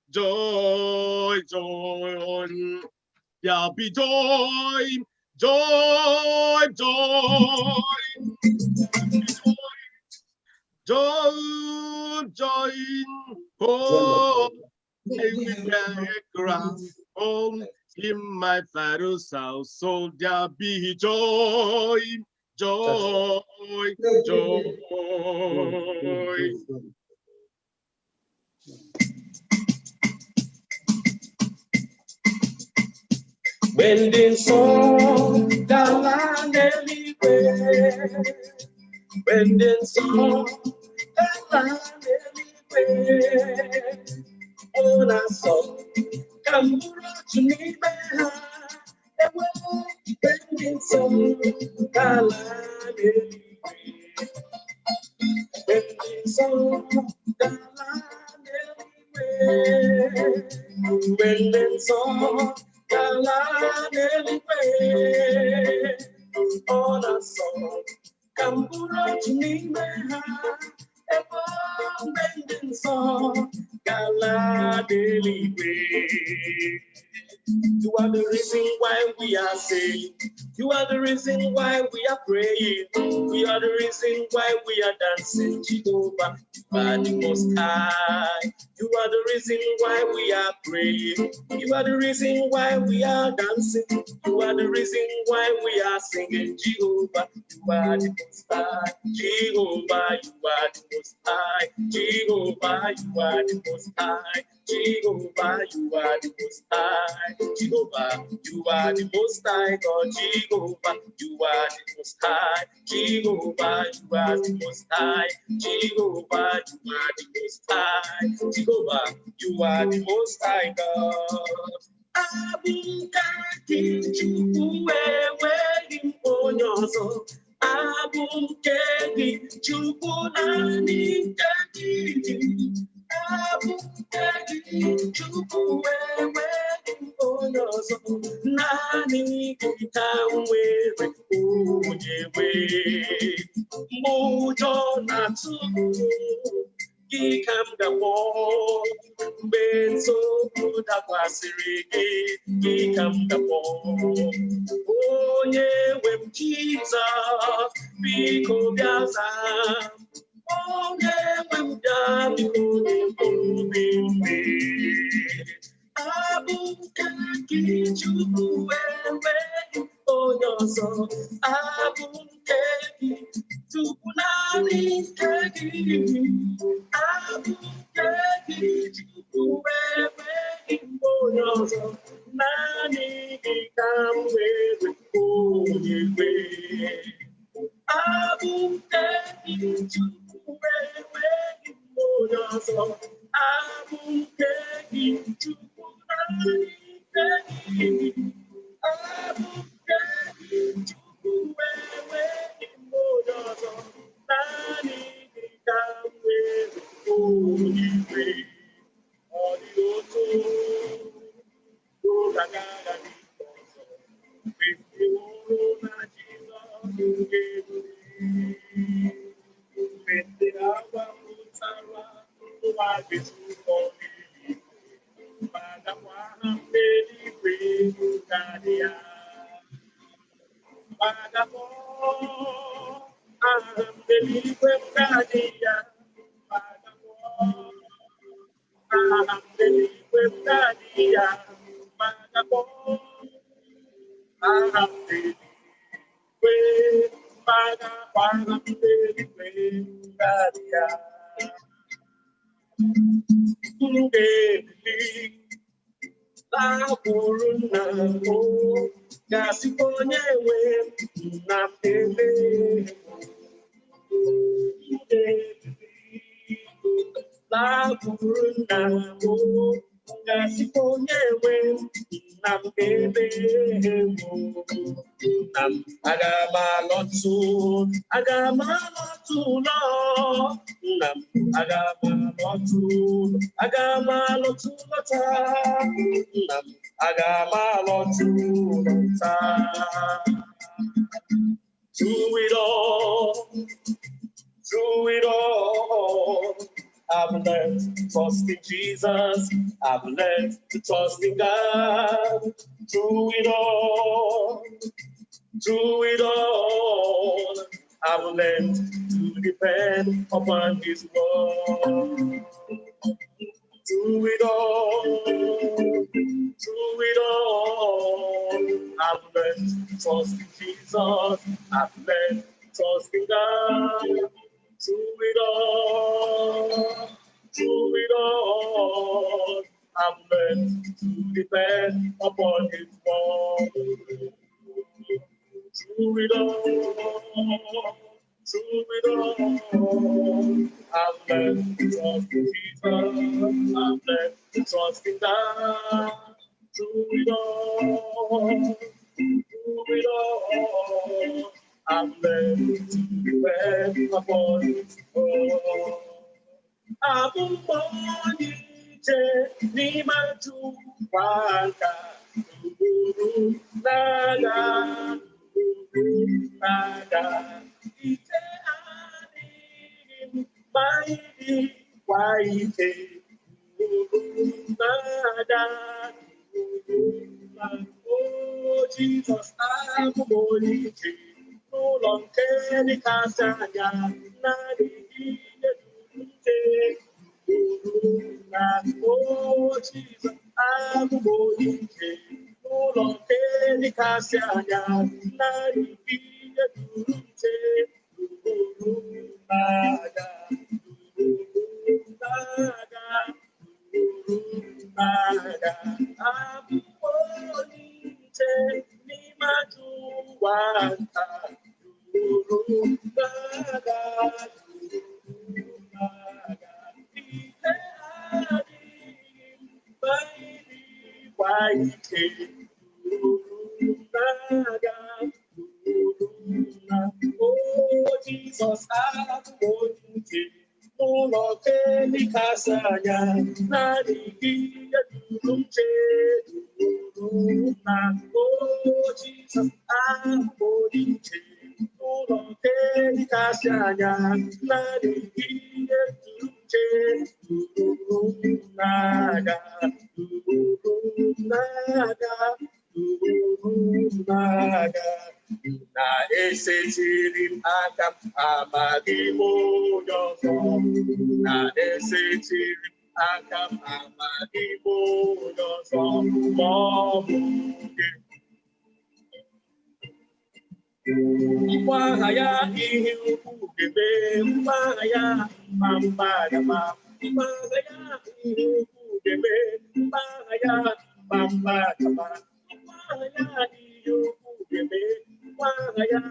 joy, joy. There'll be joy, joy, joy, joy, joy. Oh, I will wear a crown. Oh, in my Father's house, so there'll be joy, joy, joy. Bending song, the land everywhere. Bending song, Ona so kamura chuni beha ewe bending so kala bending so kala bending so kala ona so kamura chuni beha ewe bending so kala You are the reason why we are saying. You are the reason why we are praying. We are the reason why we are dancing. Jehovah, you are the most high. You are the reason why we are praying. You are the reason why we are dancing. You are the reason why we are singing. Jehovah, you are the most high. Jehovah, you are the most high. Jehovah, you are the most high. Jehovah, you are the most high. Jehovah, you are the most high. God, Jehovah, you are the most high. Jehovah, you are the most high. Jehovah, you are the most high. Jehovah, you are the most high God. Abukaki chukuwewe imponyoso. Abukeki chukunani keki. Abukeki chukuwewe imponyoso. Nani kitamwewe unyewe. Mujo natsuku. Ikamdamo, Benzo, Kudakwasiriki, Ikamdamo. Oh, yeah, when Jesus, Biko Biaza. Oh, yeah, when Dabiko, Bimbi. Abu Kaki, Chukuewe, oh, your son. Abu Kaki, Tukunani, Kaki. Abu Kaki, Chukuewe, oh, your son. Nani, Kamwe, oh, yeah. Abu Kaki, Chukuewe, oh, your son. Abu Kaki, Chukunani, Kaki. Abu Kaki, Chukuewe, oh, your son. Nani, Kamwe, oh, yeah. Oh, the Gagaga, with the Lord, Jesus, with the Abba, Sarah, who are the two for me. Bagawa, baby, bring Gadia. Bagawa, I'm the little Gadia. Bagawa, I'm the little Gadia. Bagawa, I'm the Agamalotu, through it all, I've learned to trust in Jesus. I've learned to trust in God. Through it all, I've learned to depend upon His word. Through it all, I've learned to trust in Jesus. I've learned to trust in God. Through it all, I've learned to depend upon His word. Through it through it all. I've learned to trust in Jesus. I've learned to trust in God. Through it all. Through it all. I've learned to depend upon His word. Abụ onye iche n'ime Chukwu aka, uru n'agha, ike adịghị m ma ịdịkwa ike, uru n'agha, o Jizọs, abụ onye iche n'ụlọ nke dịkasị anya, na-adịghị ihe oh Jesus, I'm going to n'ụlọ nke dịkasị anya, na-adịghị ihe duru nche, duru n'agha, duru n'agha, duru n'agha. Abụ onye nche n'ime ajọ ụwa nta, duru n'agha. Oh Jesus, n'ụlọ nke dịkasị anya, na-adịghị ihe duru nche, duru na oh Jesus, abụ onye nche n'ụlọ nke dịkasị anya, na-adịghị ihe duru nche, duru n'agha, duru n'agha, duru n'agha. Na-esetiri m aka m, amaghị m onye ọzọ. Na-esetiri m aka m, amaghị m onye ọzọ ma ọ bụ gị. Mkpọ aha ya ihe ukwu ga-eme, mkpọ aha ya ma mba gaba. Mkpọ aha ya ihe ukwu ga-eme, mkpọ aha ya ma mba gaba. Mkpọ aha ya ihe ukwu ga-eme, mkpọ aha ya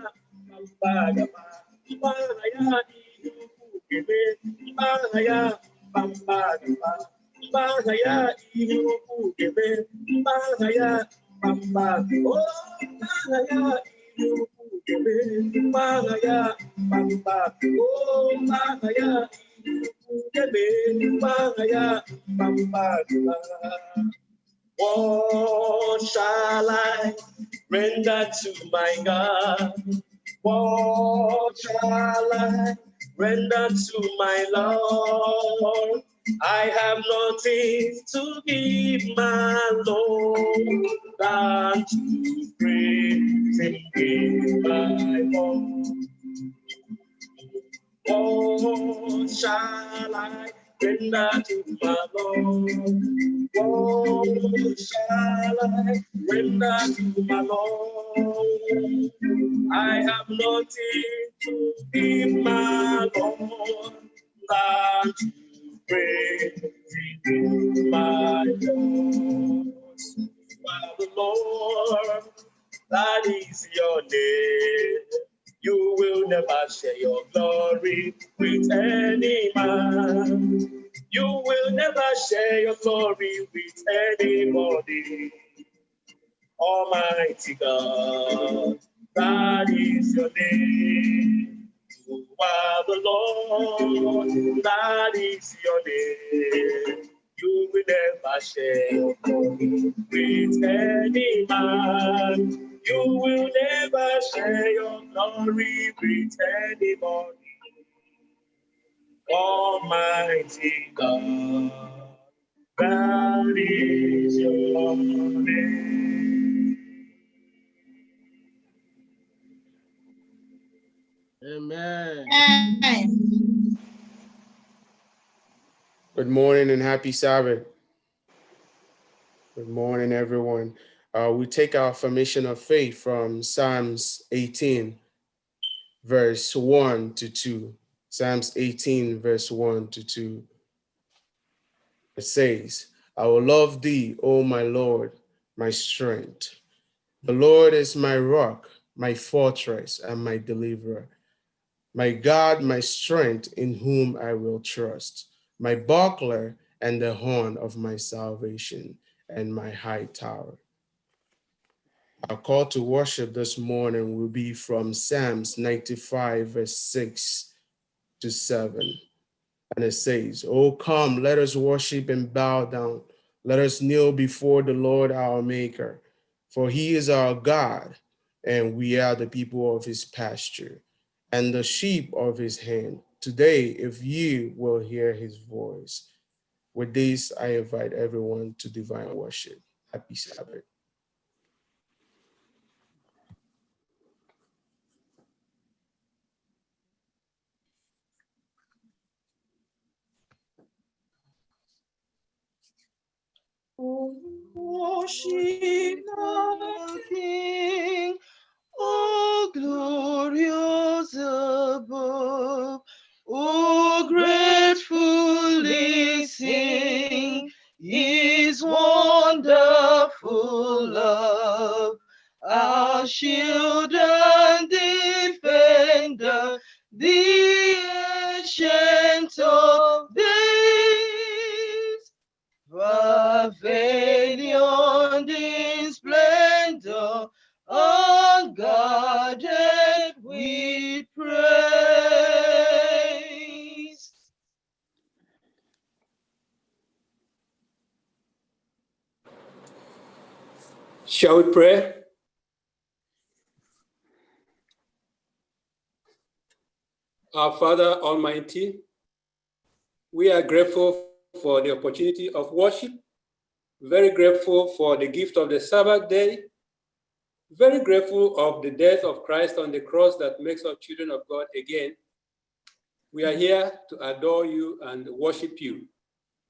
ma mba gaba. Mkpọ aha ya ihe ukwu ga-eme, mkpọ aha ya ma mba gaba. Mkpọ aha ya ihe ukwu ga-eme, mkpọ aha ya ma mba gaba. Oh, mkpọ aha ya ihe ukwu ga-eme, mkpọ aha ya ma mba gaba. Oh, mkpọ aha ya ihe ukwu ga-eme, mkpọ aha ya ma mba gaba. What shall I render to my God? What shall I render to my Lord? I have nothing to give my Lord than to praise Him in my heart. What shall I render to my Lord? What shall I render to my Lord? I have nothing to give my Lord than to praise Him, my Lord. My Lord, that is your name. You will never share your glory with any man. You will never share your glory with anybody. Almighty God, that is your name. You are the Lord, that is your name. You will never share your glory with any man. You will never share your glory with anybody. Almighty God, that is your name. Amen. Amen. Good morning and happy Sabbath. Good morning, everyone. We take our affirmation of faith from Psalms 18, verse 1 to 2. Psalms 18, verse 1 to 2. It says, I will love thee, O my Lord, my strength. The Lord is my rock, my fortress, and my deliverer. My God, my strength, in whom I will trust, my buckler and the horn of my salvation, and my high tower. Our call to worship this morning will be from Psalms 95, verse 6 to 7. And it says, "Oh, come, let us worship and bow down. Let us kneel before the Lord our Maker, for he is our God, and we are the people of his pasture, and the sheep of his hand. Today, if you will hear his voice." With this, I invite everyone to divine worship. Happy Sabbath. Worship the King, O glorious above, O gratefully sing his wonderful love, our shield and defender, the ancient of days, pavilion in splendor, unguarded with praise. Shall we pray? Our Father Almighty, we are grateful for the opportunity of worship, very grateful for the gift of the Sabbath day, very grateful of the death of Christ on the cross that makes us children of God again. We are here to adore you and worship you.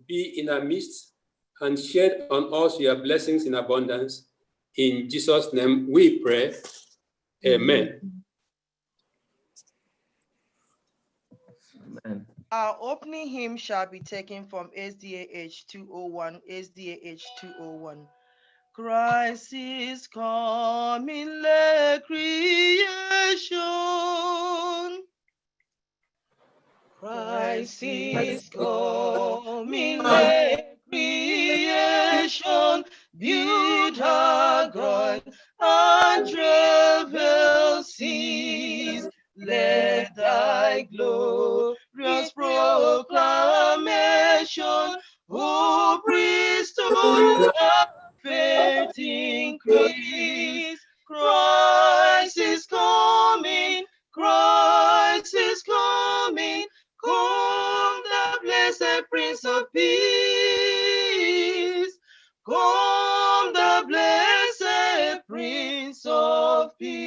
Be in our midst and shed on us your blessings in abundance. In Jesus' name we pray. Amen. Amen. Our opening hymn shall be taken from SDA 201, SDA 201. Christ is coming, let creation. Christ is coming, let creation build her ground and travel seas. Let thy glorious proclamation, O priesthood of faith increase. Christ is coming, Christ is coming, come the blessed Prince of Peace. Come the blessed Prince of Peace.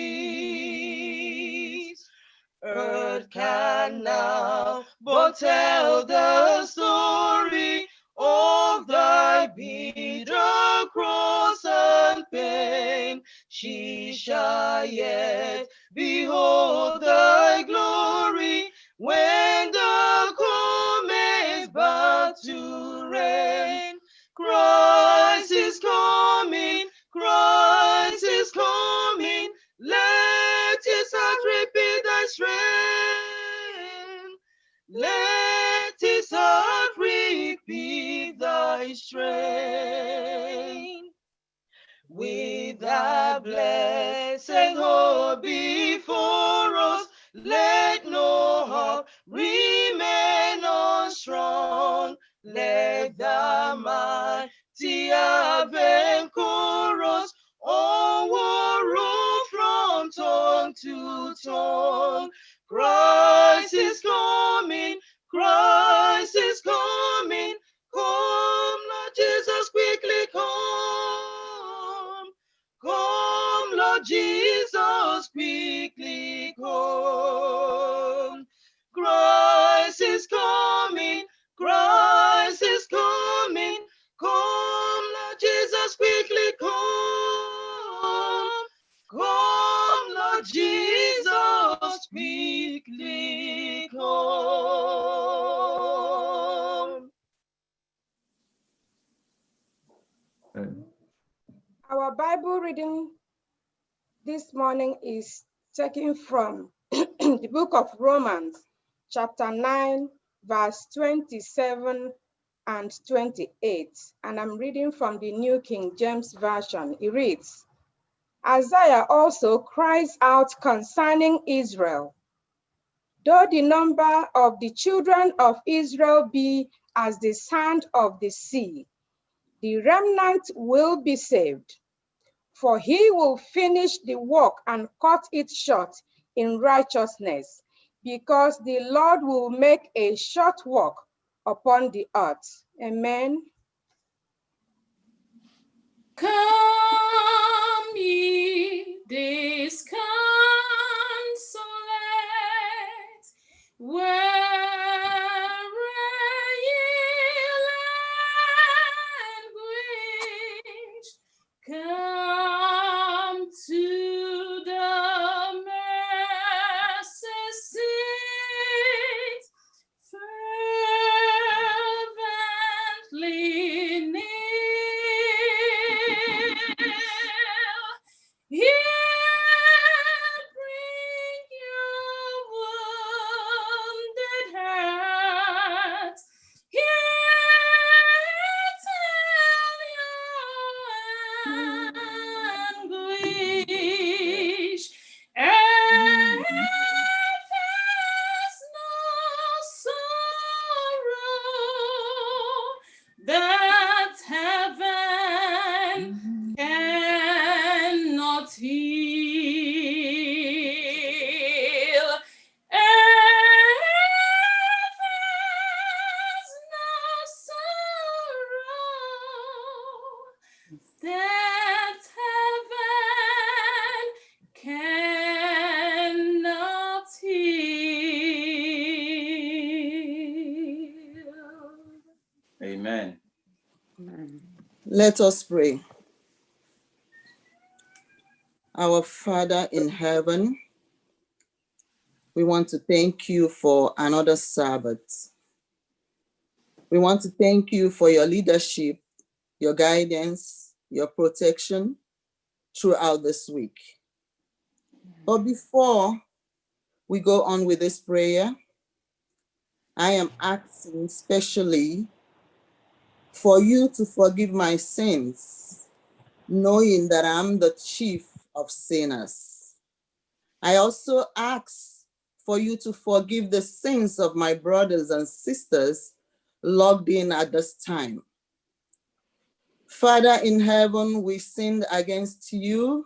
Earth can now but tell the story of thy bitter cross and pain. She shall yet behold thy glory when thou comest back to reign. Christ is coming, Christ is coming, let his heart repeat thy strength. Let his heart repeat thy strength. With the blessed hope before us, let no heart remain unstrong. Let the mighty Advent chorus onward roll from tongue to tongue. Christ is coming, Christ is coming, come, Lord Jesus, quickly come. Come, Lord Jesus, quickly come. Christ is coming, Christ is coming, come, Lord Jesus, quickly come. Come, Lord Jesus, quickly come. Our Bible reading this morning is taken from the book of Romans, chapter 9, verse 27 and 28. And I'm reading from the New King James Version. It reads, Isaiah also cries out concerning Israel. Though the number of the children of Israel be as the sand of the sea, the remnant will be saved. For he will finish the work and cut it short in righteousness, because the Lord will make a short work upon the earth. Amen. Come ye disconsolate, where ye languish, come to the mercy seat, fervently kneel. Here bring your wounded hearts. Here tell your anguish. Earth has no sorrow that heaven cannot heal. Earth has no sorrow that heaven cannot heal. Amen. Let us pray. Our Father in heaven, we want to thank you for another Sabbath. We want to thank you for your leadership, your guidance, your protection throughout this week. But before we go on with this prayer, I am asking specially for you to forgive my sins, knowing that I'm the chief of sinners. I also ask for you to forgive the sins of my brothers and sisters logged in at this time. Father in heaven, we sinned against you.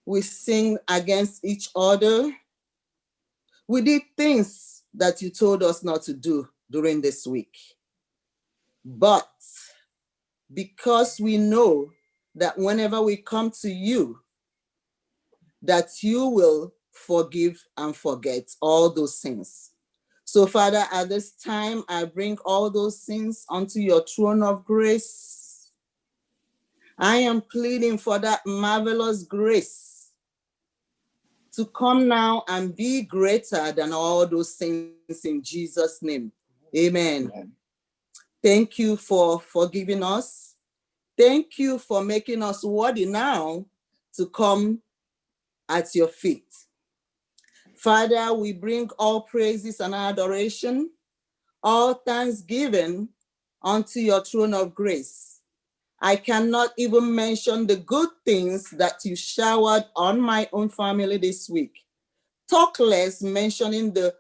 We sinned against each other. We did things that you told us not to do during this week. But because we know that whenever we come to you, that you will forgive and forget all those sins. So Father, at this time, I bring all those sins onto your throne of grace. I am pleading for that marvelous grace to come now and be greater than all those things in Jesus' name. Amen. Amen. Thank you for forgiving us. Thank you for making us worthy now to come at your feet. Father, we bring all praises and adoration, all thanksgiving unto your throne of grace. I cannot even mention the good things that you showered on my own family this week. Talk less mentioning the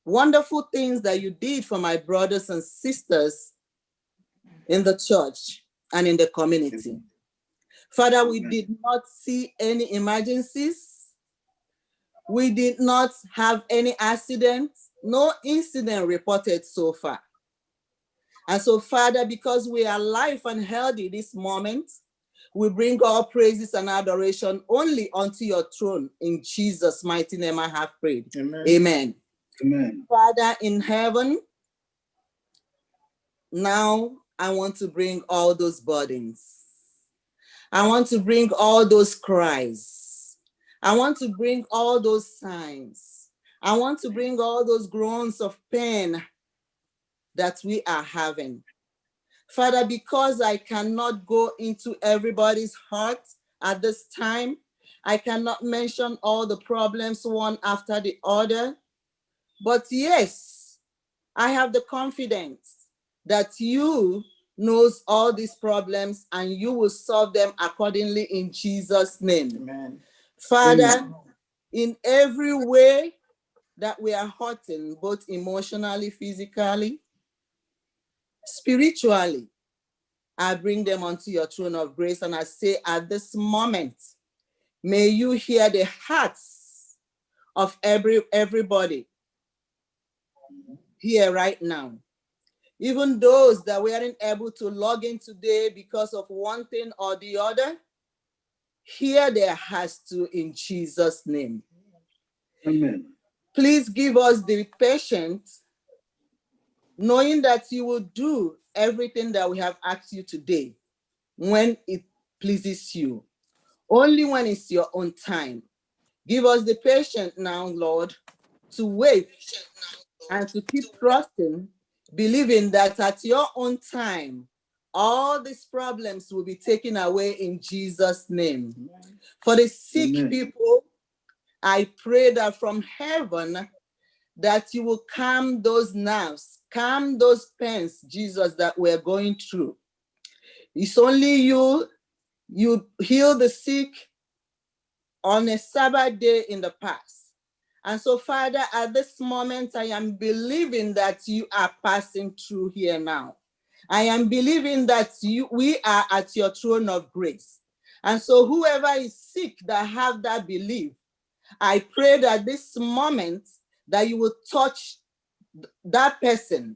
wonderful things that you did for my brothers and sisters in the church and in the community. Father, we did not see any emergencies. We did not have any accidents, no incident reported so far. And so, Father, because we are alive and healthy this moment, we bring all praises and adoration only unto your throne. In Jesus' mighty name I have prayed. Amen. Amen. Amen. Father in heaven, now I want to bring all those burdens. I want to bring all those cries. I want to bring all those signs. I want to bring all those groans of pain that we are having. Father, because I cannot go into everybody's heart at this time, I cannot mention all the problems one after the other. But yes, I have the confidence that you knows all these problems and you will solve them accordingly in Jesus' name. Amen. Father, Amen. in every way that we are hurting, both emotionally, physically, spiritually, I bring them onto your throne of grace and I say at this moment, may you hear the hearts of everybody here right now. Even those that weren't able to log in today because of one thing or the other, hear their hearts too in Jesus' name. Amen. Please give us the patience, knowing that you will do everything that we have asked you today when it pleases you, only when it's your own time. Give us the patience now, Lord, to wait and to keep trusting, believing that at your own time, all these problems will be taken away in Jesus' name. Amen. For the sick people, I pray that from heaven, that you will calm those nerves, calm those pains, Jesus, that we're going through. It's only you heal the sick on a Sabbath day in the past. And so, Father, at this moment, I am believing that you are passing through here now. I am believing that we are at your throne of grace. And so whoever is sick that have that belief, I pray that this moment that you will touch that person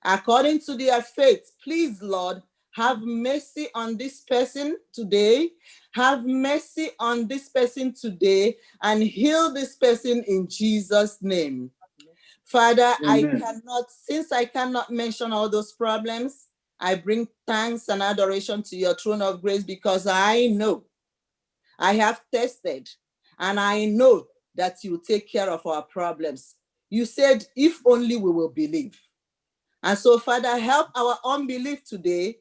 according to their faith. Please, Lord, have mercy on this person today. Have mercy on this person today and heal this person in Jesus' name. Father, Amen. Since I cannot mention all those problems, I bring thanks and adoration to your throne of grace because I know, I have tested, and I know that you take care of our problems. You said, if only we will believe. And so, Father, help our unbelief today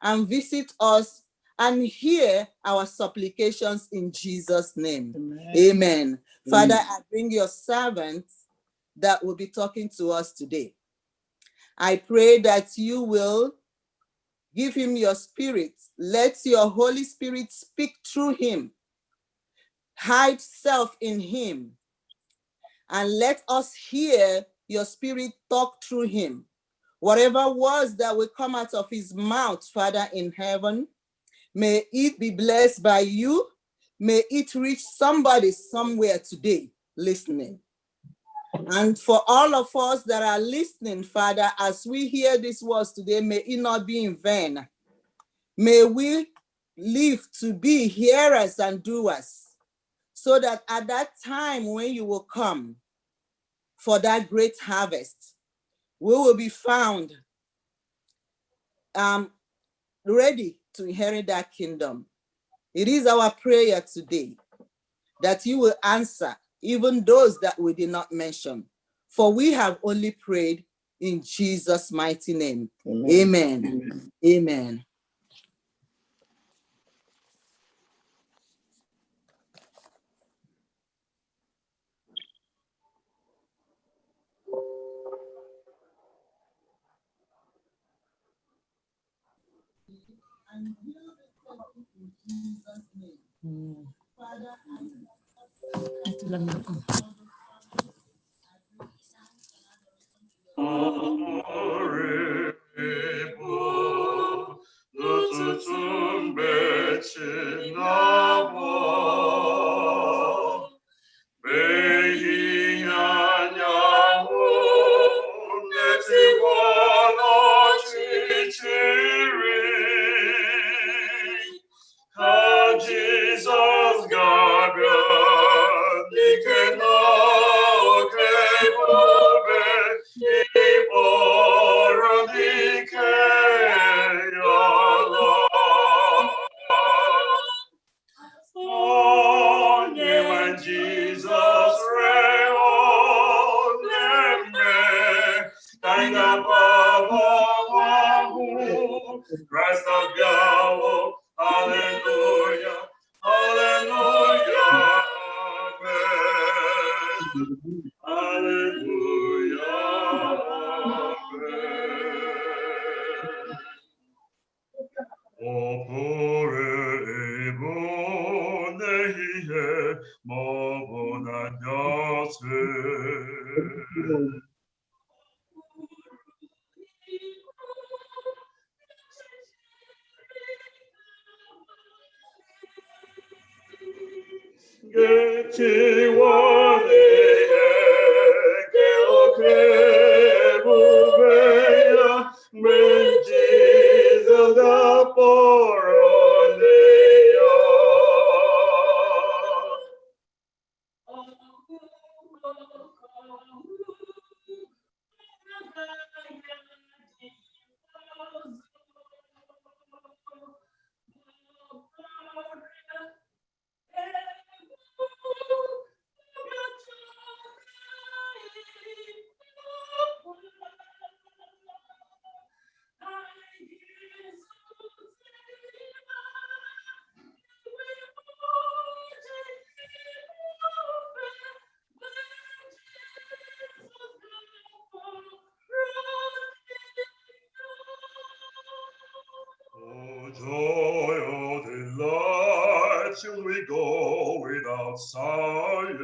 and visit us and hear our supplications in Jesus' name. Amen. Amen. Father, I bring your servants that will be talking to us today. I pray that you will give him your spirit. Let your Holy Spirit speak through him. Hide self in him. And let us hear your spirit talk through him. Whatever words that will come out of his mouth, Father in heaven, may it be blessed by you. May it reach somebody somewhere today listening. And for all of us that are listening, Father, as we hear these words today, may it not be in vain. May we live to be hearers and doers, so that at that time when you will come for that great harvest, we will be found ready to inherit that kingdom. It is our prayer today that you will answer even those that we did not mention, for we have only prayed in Jesus' mighty name. Amen. Amen. Amen. Amen. And heal this person in Jesus' name. Father, Jesus, God, Christ of God, hallelujah, hallelujah, Joy of delight, till we go without sighing.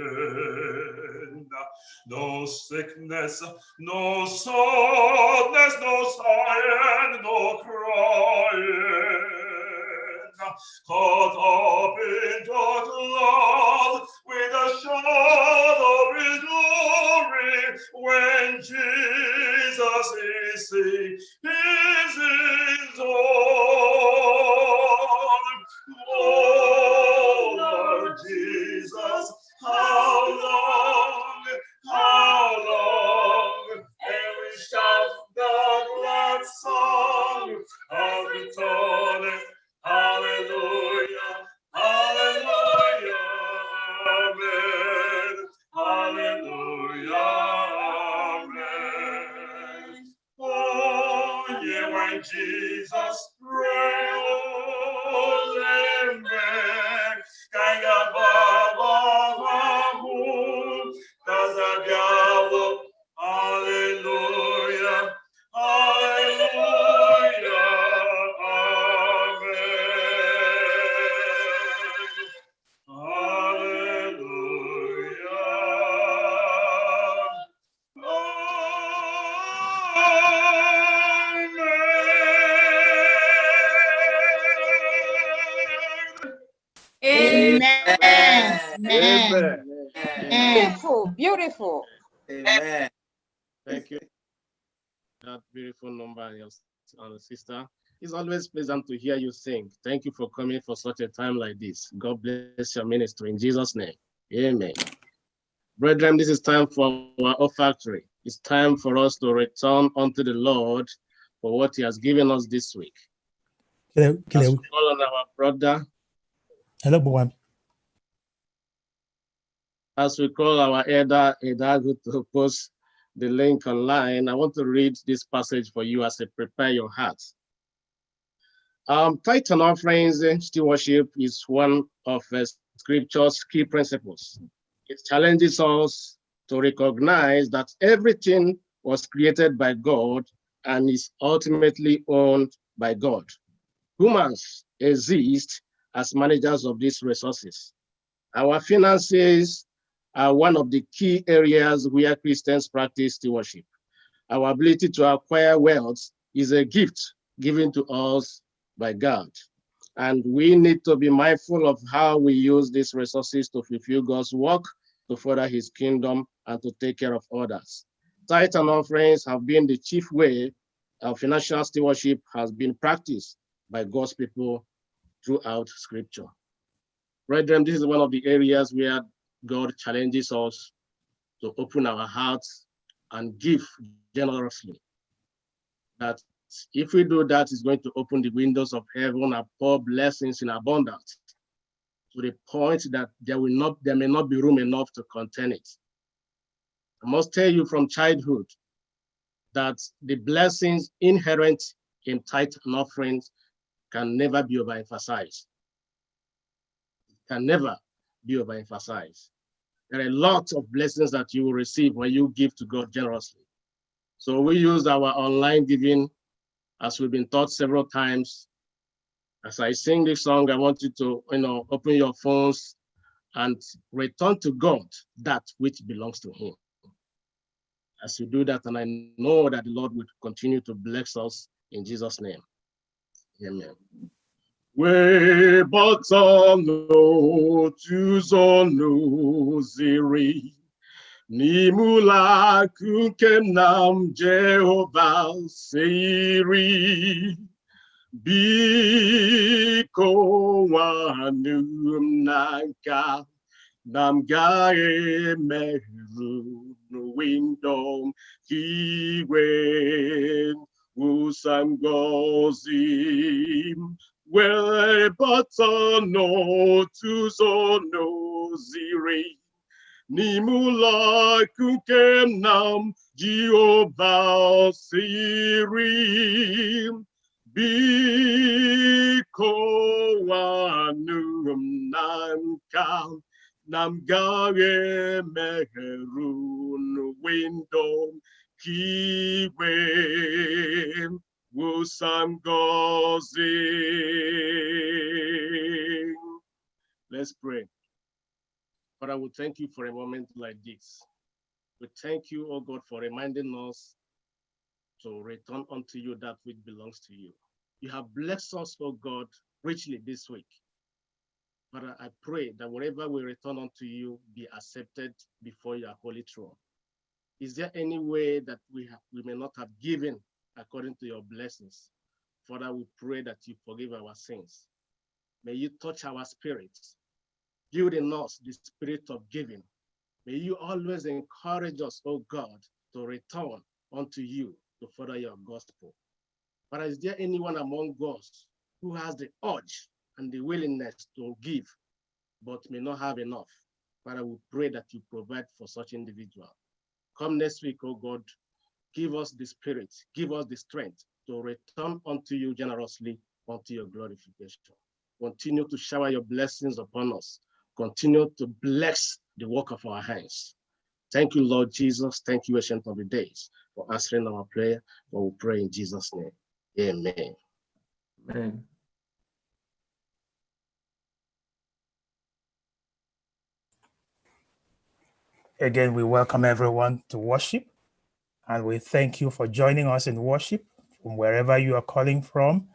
No sickness, no sadness, no sighing, no crying. Caught up in that love with a shout of his glory, when Jesus is seen, his is all. Oh, Lord Jesus, how long, and we shout the glad song of returning. Hallelujah, hallelujah, amen. Hallelujah, amen. Oh, yeah, when Jesus rose and back, kind of hallelujah, hallelujah, Amen. Amen. Beautiful, beautiful. Amen. Thank you. That beautiful number, and sister. It's always pleasant to hear you sing. Thank you for coming for such a time like this. God bless your ministry in Jesus' name. Amen. Brethren, this is time for our olfactory. It's time for us to return unto the Lord for what he has given us this week. As we call on our brother. Hello, Boam. As we call our elder to post the link online, I want to read this passage for you as a prepare your heart. Tithe and offerings stewardship is one of Scripture's key principles. It challenges us to recognize that everything was created by God and is ultimately owned by God. Humans exist as managers of these resources. Our finances are one of the key areas where Christians practice stewardship. Our ability to acquire wealth is a gift given to us by God. And we need to be mindful of how we use these resources to fulfill God's work, to further his kingdom, and to take care of others. Tithe and offerings have been the chief way financial stewardship has been practiced by God's people throughout Scripture. Brethren, this is one of the areas where God challenges us to open our hearts and give generously. That if we do that, it's going to open the windows of heaven and pour blessings in abundance to the point that there may not be room enough to contain it. I must tell you from childhood that the blessings inherent in tithe and offerings can never be overemphasized. Can never be overemphasized. There are a lot of blessings that you will receive when you give to God generously. So we use our online giving, as we've been taught several times. As I sing this song, I want you to, open your phones and return to God that which belongs to him. As you do that, and I know that the Lord will continue to bless us in Jesus' name. Amen. webata n'otu ụzọ n'oziri n'imula kuke nam Jehova siri biko wanum nanka nam gae meru no window kiwe usam gozim webata no tuzo no ziri Nimula kukem nam Jehovah siri biko wanum nam gare meherun window kiwe wusam gozi. Let's pray. Father, we thank you for a moment like this. We thank you, oh God, for reminding us to return unto you that which belongs to you. You have blessed us, oh God, richly this week. Father, I pray that wherever we return unto you, be accepted before your holy throne. Is there any way that we may not have given according to your blessings? Father, we pray that you forgive our sins. May you touch our spirits. Build in us the spirit of giving. May you always encourage us, oh God, to return unto you to further your gospel. But is there anyone among us who has the urge and the willingness to give, but may not have enough? Father, we pray that you provide for such individual. Come next week, oh God, give us the spirit, give us the strength to return unto you generously unto your glorification. Continue to shower your blessings upon us. Continue to bless the work of our hands. Thank you, Lord Jesus. Thank you, Ancient of the Days, for answering our prayer. For we pray in Jesus' name. Amen. Amen. Again, we welcome everyone to worship, and we thank you for joining us in worship from wherever you are calling from,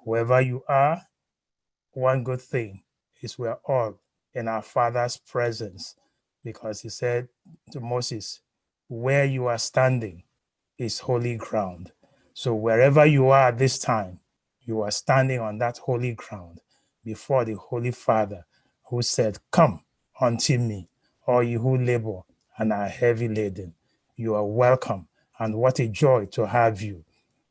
whoever you are. One good thing is we're all in our Father's presence, because he said to Moses, where you are standing is holy ground. So wherever you are at this time, you are standing on that holy ground before the Holy Father, who said, come unto me, all you who labor and are heavy laden. You are welcome, and what a joy to have you.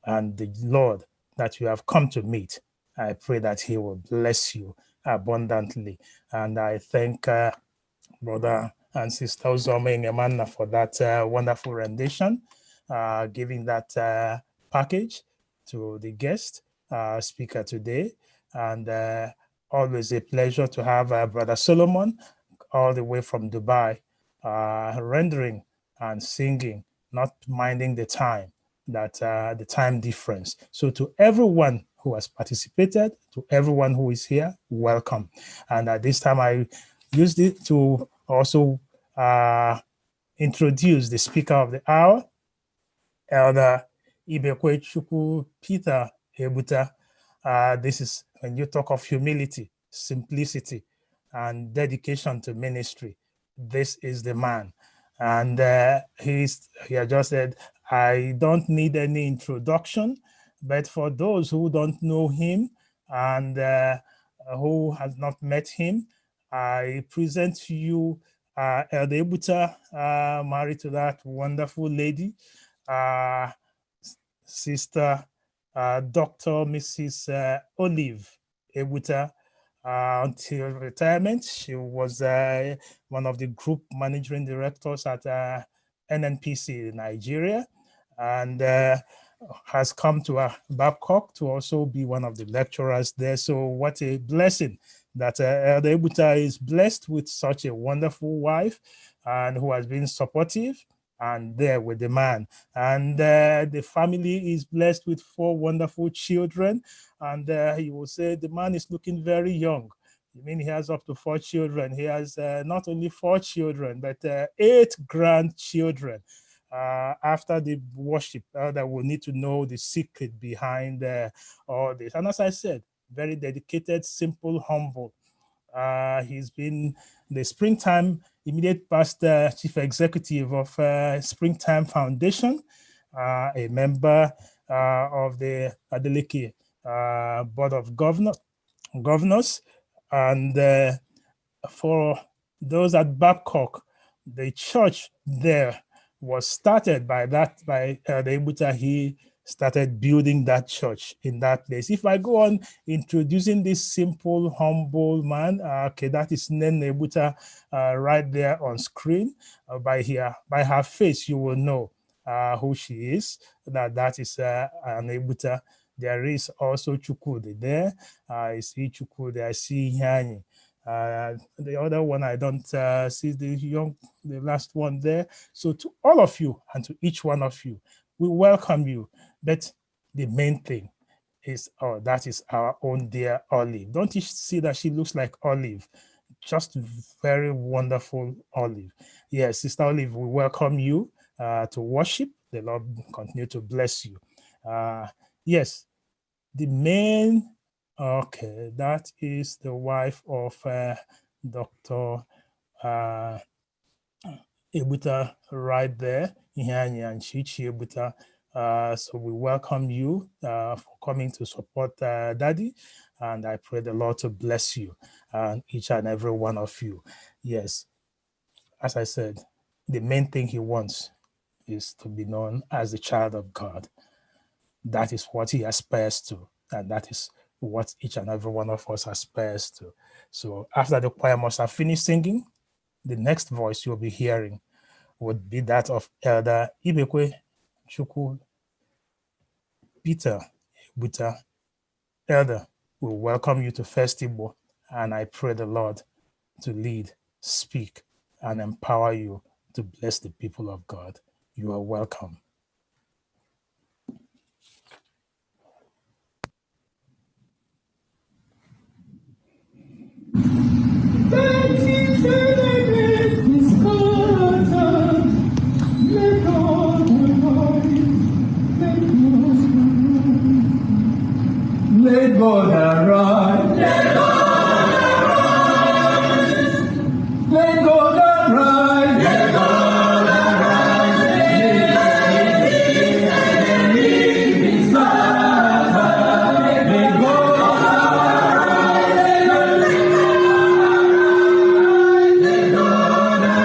And the Lord that you have come to meet, I pray that he will bless you abundantly. And I thank Brother and Sister Uzoma Ngemana for that wonderful rendition, giving that package to the guest speaker today. And always a pleasure to have Brother Solomon all the way from Dubai, rendering and singing, not minding the time, that the time difference. So to everyone who has participated, to everyone who is here, welcome. And at this time, I used it to also introduce the speaker of the hour, Elder Ibekwe Peter Ebuta. This is when you talk of humility, simplicity, and dedication to ministry. This is the man. And he had just said, I don't need any introduction, but for those who don't know him and who has not met him, I present to you Elder Ebuta, married to that wonderful lady, Sister Dr. Mrs. Olive Ebuta. Until retirement, she was one of the group managing directors at NNPC in Nigeria, and has come to Babcock to also be one of the lecturers there. So what a blessing that Elder Ebuta is blessed with such a wonderful wife, and who has been supportive and there with the man. And the family is blessed with 4 wonderful children. And he will say the man is looking very young. I mean, he has up to 4 children. He has not only 4 children, but 8 grandchildren. After the worship, that will need to know the secret behind all this. And as I said, very dedicated, simple, humble. He's been the Springtime immediate past chief executive of Springtime Foundation, a member of the Adeleke Board of Governors, and for those at Babcock, the church there was started by the Ebuta. He started building that church in that place. If I go on introducing this simple, humble man, okay, that is Nene Ebuta right there on screen. By her face, you will know who she is. That is an Ebuta. There is also Chukwude there. I see Chukwude, I see Hani. The other one, I don't see the last one there. So to all of you and to each one of you, we welcome you. But the main thing is, that is our own dear Olive. Don't you see that she looks like Olive? Just very wonderful Olive. Yes, Sister Olive, we welcome you to worship. The Lord continue to bless you. Yes, the main, okay, that is the wife of Dr. Ebuta right there, Ihanya and Chichi Ebuta. So we welcome you for coming to support Daddy, and I pray the Lord to bless you and each and every one of you. Yes, as I said, the main thing he wants is to be known as the child of God. That is what he aspires to, and that is what each and every one of us aspires to. So after the choir must have finished singing, the next voice you'll be hearing would be that of Elder Ibekwe Chukwu Peter Ebuta. Elder, we welcome you to FirstIgbo, and I pray the Lord to lead, speak, and empower you to bless the people of God. You are welcome. Let God arise. Let God arise. Let God arise. Let God arise. Let his enemies be scattered. Let God arise. Let God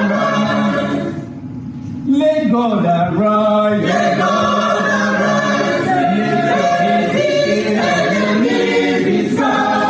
arise. Let God arise. Let God arise. Let his enemies be scattered.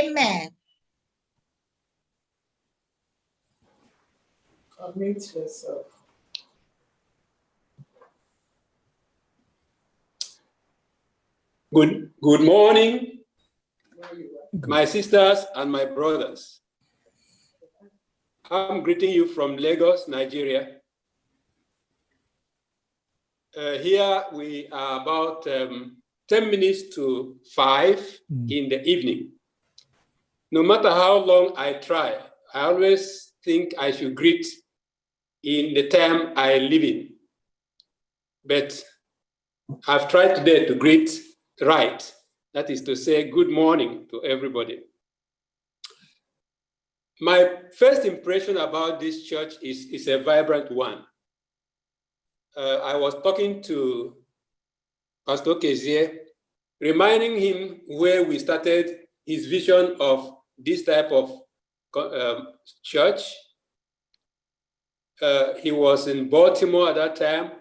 Amen. Unmute yourself. Good morning, my sisters and my brothers. I'm greeting you from Lagos, Nigeria. Here we are about 10 minutes to 5 in the evening. No matter how long I try, I always think I should greet in the time I live in. But I've tried today to greet right. That is to say good morning to everybody. My first impression about this church is a vibrant one. I was talking to Pastor Kezie, reminding him where we started his vision of this type of church. He was in Baltimore at that time,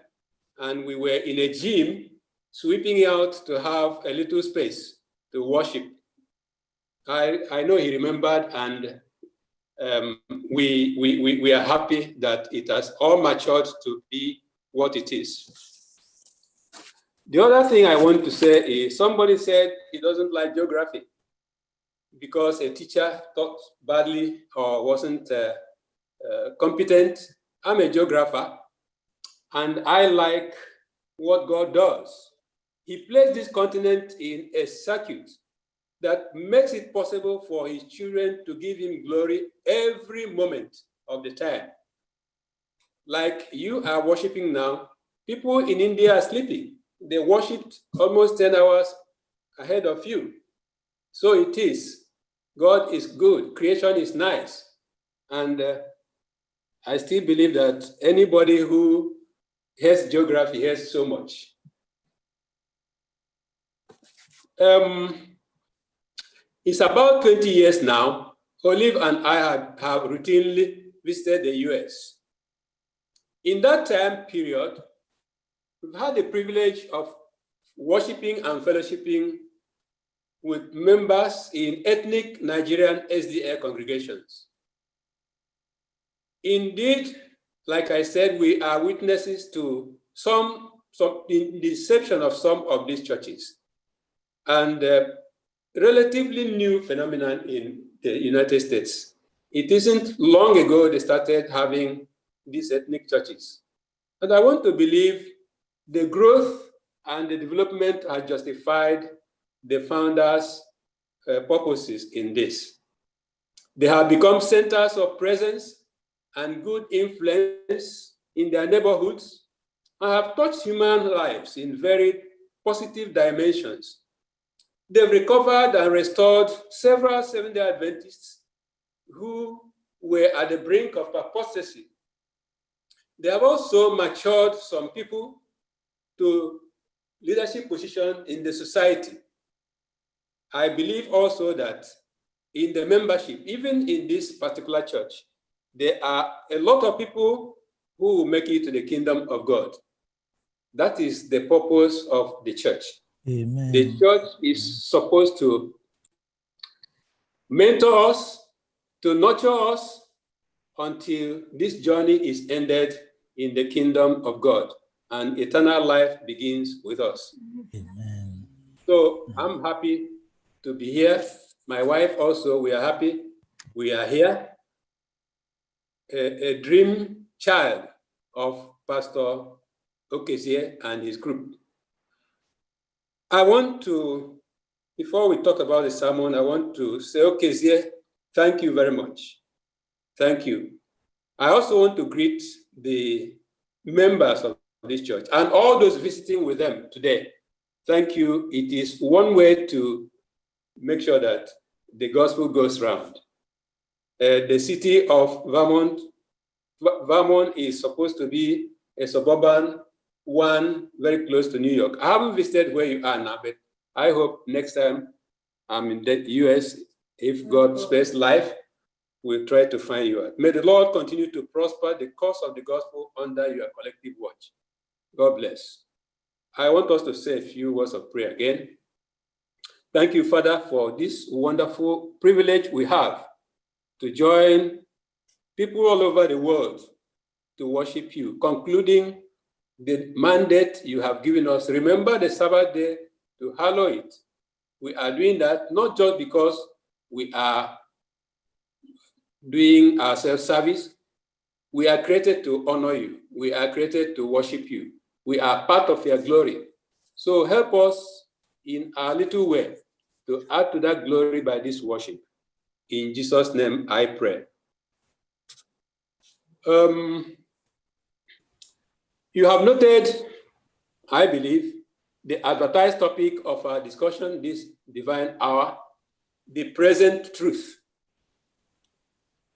and we were in a gym sweeping out to have a little space to worship. I know he remembered, and we are happy that it has all matured to be what it is. The other thing I want to say is somebody said he doesn't like geography because a teacher taught badly or wasn't competent. I'm a geographer, and I like what God does. He placed this continent in a circuit that makes it possible for his children to give him glory every moment of the time. Like you are worshiping now, people in India are sleeping. They worshiped almost 10 hours ahead of you. So it is. God is good. Creation is nice. And I still believe that anybody who has geography has so much. It's about 20 years now. Olive and I have routinely visited the US. In that time period, we've had the privilege of worshiping and fellowshipping with members in ethnic Nigerian SDA congregations. Indeed, like I said, we are witnesses to some deception of some of these churches, and relatively new phenomenon in the United States. It isn't long ago they started having these ethnic churches. And I want to believe the growth and the development are justified the founders' purposes in this. They have become centers of presence and good influence in their neighborhoods and have touched human lives in very positive dimensions. They've recovered and restored several Seventh-day Adventists who were at the brink of apostasy. They have also matured some people to leadership position in the society. I believe also that in the membership, even in this particular church, there are a lot of people who will make it to the kingdom of God. That is the purpose of the church. Amen. The church is supposed to mentor us, to nurture us until this journey is ended in the kingdom of God and eternal life begins with us. Amen. So I'm happy to be here. My wife also, we are happy. We are here. A dream child of Pastor Okezie and his group. I want to, before we talk about the sermon, I want to say, Okezie, thank you very much. Thank you. I also want to greet the members of this church and all those visiting with them today. Thank you. It is one way to make sure that the gospel goes round. The city of Vermont is supposed to be a suburban one very close to New York. I haven't visited where you are now, but I hope next time I'm in the US, if God spares life, we'll try to find you out. May the Lord continue to prosper the cause of the gospel under your collective watch. God bless. I want us to say a few words of prayer again. Thank you, Father, for this wonderful privilege we have to join people all over the world to worship you, concluding the mandate you have given us. Remember the Sabbath day to hallow it. We are doing that not just because we are doing our self-service. We are created to honor you. We are created to worship you. We are part of your glory. So help us in our little way to add to that glory by this worship. In Jesus' name I pray. You have noted, I believe, the advertised topic of our discussion this divine hour, the present truth.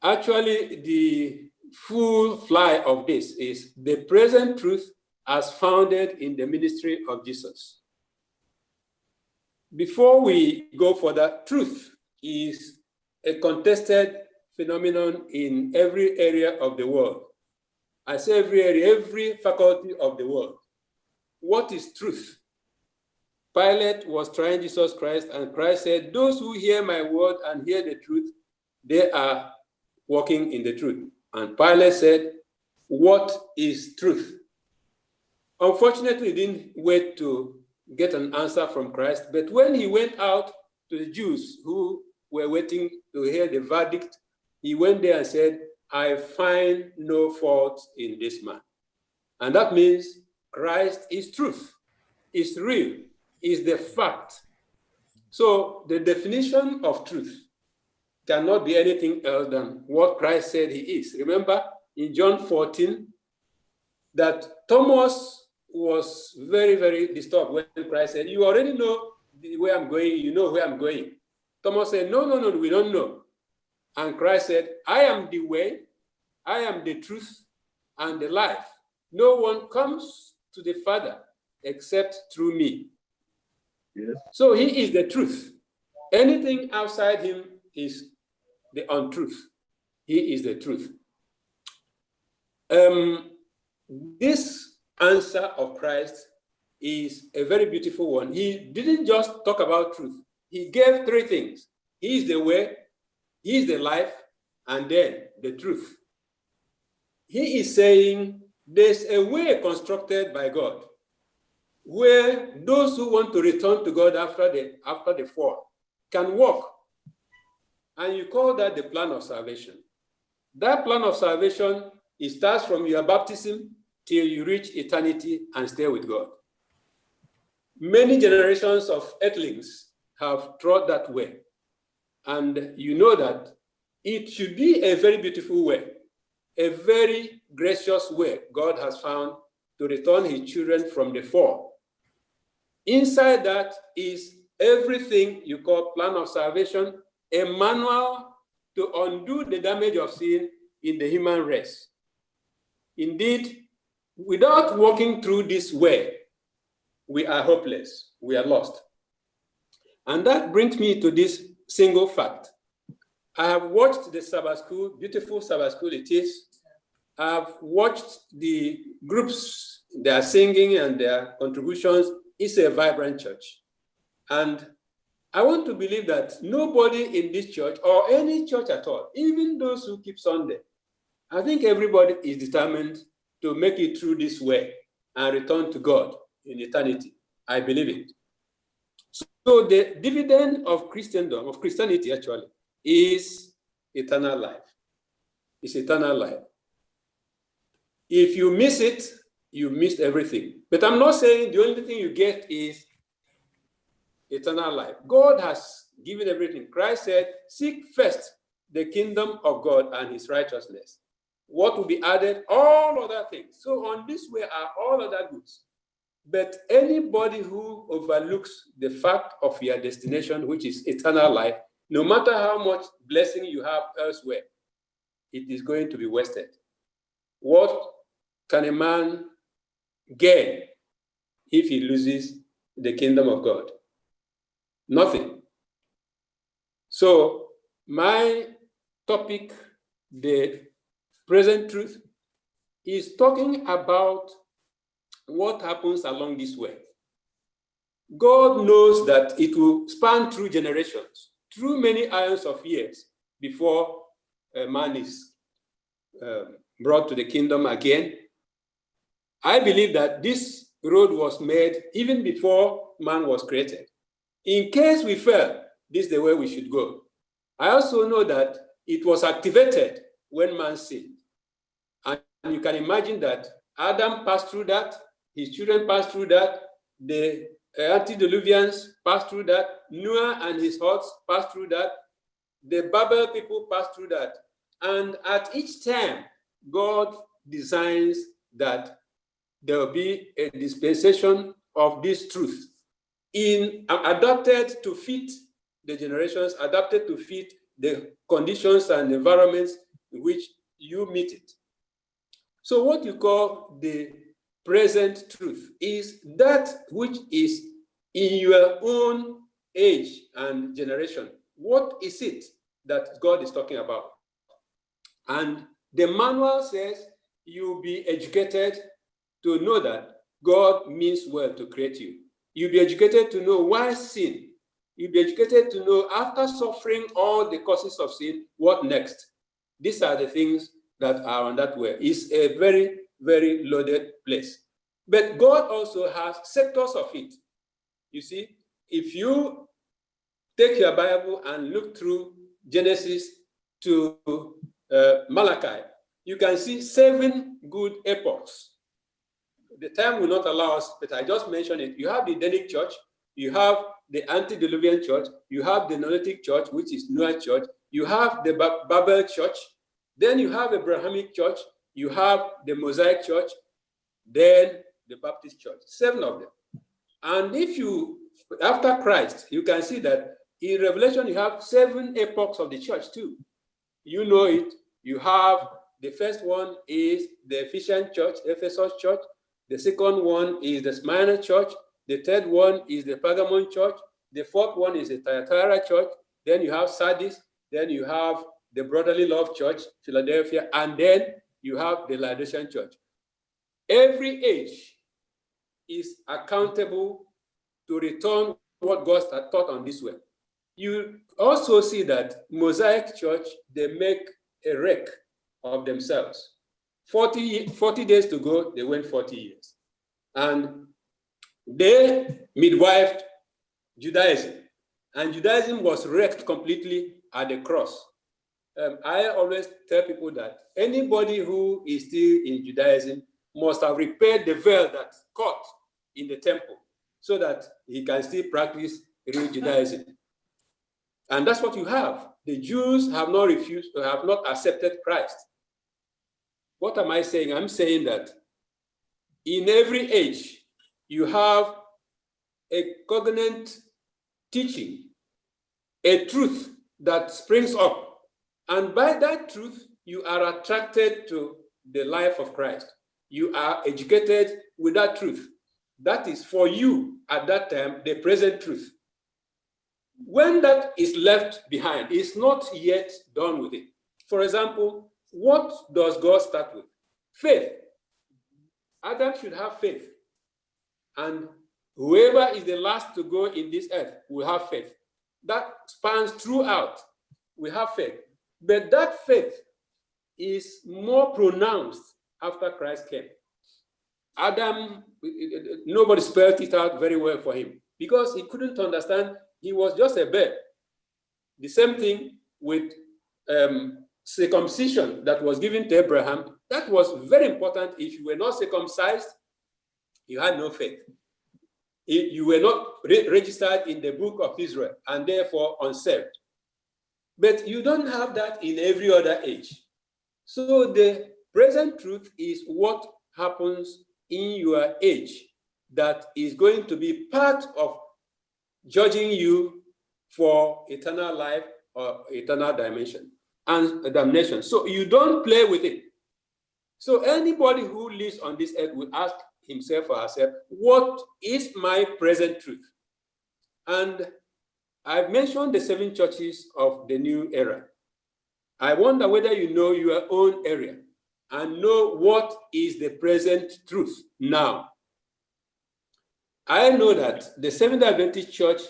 Actually, the full fly of this is the present truth as founded in the ministry of Jesus. Before we go further, truth is a contested phenomenon in every area of the world. I say every area, every faculty of the world. What is truth? Pilate was trying Jesus Christ, and Christ said, those who hear my word and hear the truth, they are walking in the truth. And Pilate said, what is truth? Unfortunately, he didn't wait to get an answer from Christ, but when he went out to the Jews who were waiting to hear the verdict, he went there and said, I find no fault in this man. And that means Christ is truth, is real, is the fact. So the definition of truth cannot be anything else than what Christ said he is. Remember in John 14 that Thomas was very, very disturbed when Christ said, you already know where I'm going, you know where I'm going. Thomas said, no, no, no, we don't know. And Christ said, I am the way, I am the truth, and the life. No one comes to the Father except through me. Yes. So he is the truth. Anything outside him is the untruth. He is the truth. This answer of Christ is a very beautiful one. He didn't just talk about truth. He gave three things. He is the way, he is the life, and then the truth. He is saying there's a way constructed by God where those who want to return to God after the fall can walk. And you call that the plan of salvation. That plan of salvation, it starts from your baptism till you reach eternity and stay with God. Many generations of earthlings have trod that way. And you know that it should be a very beautiful way, a very gracious way God has found to return his children from the fall. Inside that is everything you call plan of salvation, a manual to undo the damage of sin in the human race. Indeed, without walking through this way, we are hopeless, we are lost. And that brings me to this single fact. I have watched the Sabbath school, beautiful Sabbath school it is. I've watched the groups, they are singing and their contributions. It's a vibrant church. And I want to believe that nobody in this church or any church at all, even those who keep Sunday, I think everybody is determined to make it through this way and return to God in eternity. I believe it. So the dividend of Christendom, of Christianity actually, is eternal life. It's eternal life. If you miss it, you missed everything. But I'm not saying the only thing you get is eternal life. God has given everything. Christ said, seek first the kingdom of God and his righteousness. What will be added? All other things. So on this way are all other goods. But anybody who overlooks the fact of your destination, which is eternal life, no matter how much blessing you have elsewhere, it is going to be wasted. What can a man gain if he loses the kingdom of God? Nothing. So my topic, the present truth, is talking about what happens along this way. God knows that it will span through generations, through many ions of years before man is brought to the kingdom again. I believe that this road was made even before man was created. In case we fell, this is the way we should go. I also know that it was activated when man sinned. And you can imagine that Adam passed through that, his children passed through that, the antediluvians passed through that, Noah and his hordes passed through that, the Babel people passed through that. And at each time, God designs that there will be a dispensation of this truth adapted to fit the generations, adapted to fit the conditions and environments in which you meet it. So what you call the present truth is that which is in your own age and generation. What is it that God is talking about? And the manual says you'll be educated to know that God means well to create you. You'll be educated to know why sin. You'll be educated to know after suffering all the causes of sin, what next? These are the things that are on that way. It's a very, very loaded place. But God also has sectors of it. You see, if you take your Bible and look through Genesis to Malachi, you can see 7 good epochs. The time will not allow us, but I just mentioned it. You have the Edenic church, you have the antediluvian church, you have the Noetic church, which is Noah church, you have the Babel church, then you have Abrahamic church, you have the Mosaic church, then the Baptist church, 7 of them. And if you, after Christ, you can see that in Revelation, you have 7 epochs of the church too. You know it. You have, the first one is the Ephesian church, Ephesus church. The second one is the Smyrna church. The third one is the Pergamon church. The fourth one is the Thyatira church. Then you have Sardis. Then you have the Brotherly Love church, Philadelphia. And then you have the Laodicean church. Every age is accountable to return what God had taught on this way. You also see that Mosaic church, they make a wreck of themselves. 40 days to go, they went 40 years. And they midwifed Judaism. And Judaism was wrecked completely at the cross. I always tell people that anybody who is still in Judaism must have repaired the veil that caught in the temple so that he can still practice real Judaism. And that's what you have. The Jews have not refused, or have not accepted Christ. What am I saying? I'm saying that in every age, you have a cognate teaching, a truth that springs up. And by that truth, you are attracted to the life of Christ. You are educated with that truth. That is for you at that time, the present truth. When that is left behind, it's not yet done with it. For example, what does God start with? Faith. Adam should have faith. And whoever is the last to go in this earth will have faith. That spans throughout. We have faith. But that faith is more pronounced after Christ came. Adam, nobody spelled it out very well for him because he couldn't understand. He was just a bird. The same thing with circumcision that was given to Abraham. That was very important. If you were not circumcised, you had no faith. You were not registered in the book of Israel and therefore unsaved. But you don't have that in every other age. So the present truth is what happens in your age that is going to be part of judging you for eternal life or eternal dimension and damnation. So you don't play with it. So anybody who lives on this earth will ask himself or herself, what is my present truth? And I've mentioned the 7 churches of the new era. I wonder whether you know your own area and know what is the present truth now. I know that the Seventh-day Adventist Church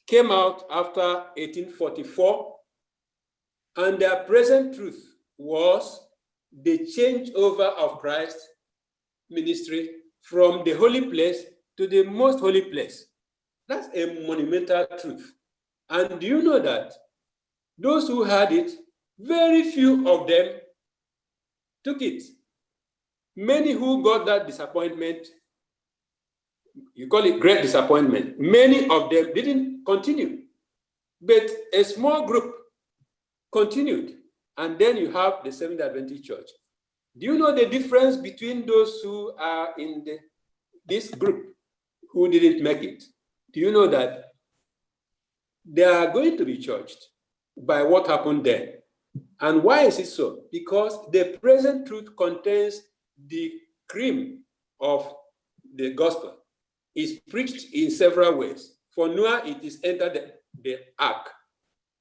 came out after 1844, and their present truth was the changeover of Christ's ministry from the holy place to the most holy place. That's a monumental truth. And do you know that those who had it, very few of them took it. Many who got that disappointment, you call it great disappointment, many of them didn't continue. But a small group continued. And then you have the Seventh-day Adventist Church. Do you know the difference between those who are in this group who didn't make it? Do you know that they are going to be judged by what happened then? And why is it so? Because the present truth contains the cream of the gospel. It's preached in several ways. For Noah, it is entered the ark.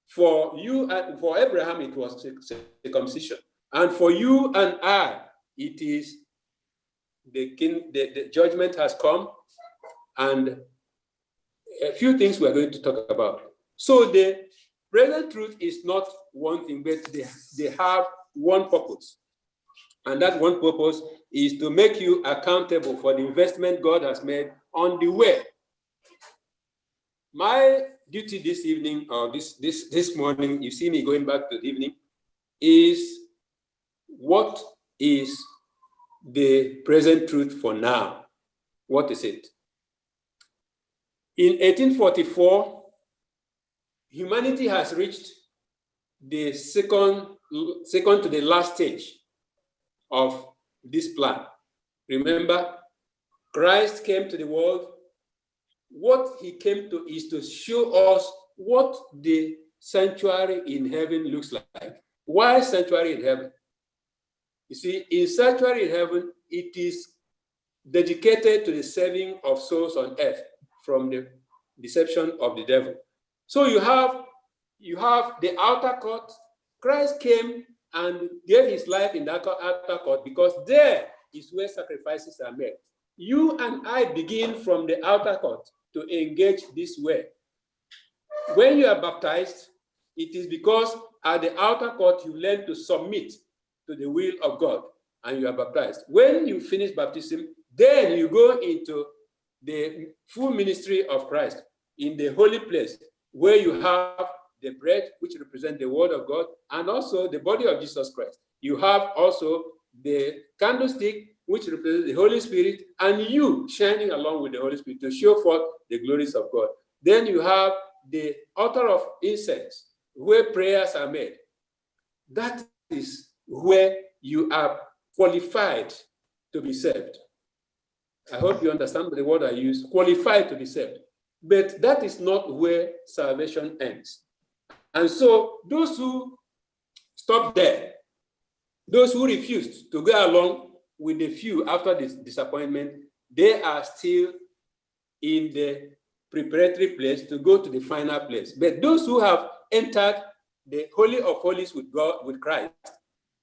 For you and for Abraham, it was circumcision. And for you and I, it is the judgment has come, and a few things we're going to talk about. So the present truth is not one thing, but they have one purpose. And that one purpose is to make you accountable for the investment God has made on the way. My duty this evening, or this morning, you see me going back to the evening, is what is the present truth for now? What is it? In 1844, humanity has reached the second to the last stage of this plan. Remember, Christ came to the world. What he came to is to show us what the sanctuary in heaven looks like. Why sanctuary in heaven? You see, in sanctuary in heaven, it is dedicated to the saving of souls on earth from the deception of the devil. So you have the outer court. Christ came and gave his life in that outer court because there is where sacrifices are made. You and I begin from the outer court to engage this way. When you are baptized, it is because at the outer court you learn to submit to the will of God and you are baptized. When you finish baptism, then you go into the full ministry of Christ in the holy place where you have the bread, which represents the word of God, and also the body of Jesus Christ. You have also the candlestick, which represents the Holy Spirit, and you shining along with the Holy Spirit to show forth the glories of God. Then you have the altar of incense, where prayers are made. That is where you are qualified to be saved. I hope you understand the word I use, qualified to be saved. But that is not where salvation ends. And so those who stop there, those who refused to go along with the few after this disappointment, they are still in the preparatory place to go to the final place. But those who have entered the Holy of Holies with God, with Christ,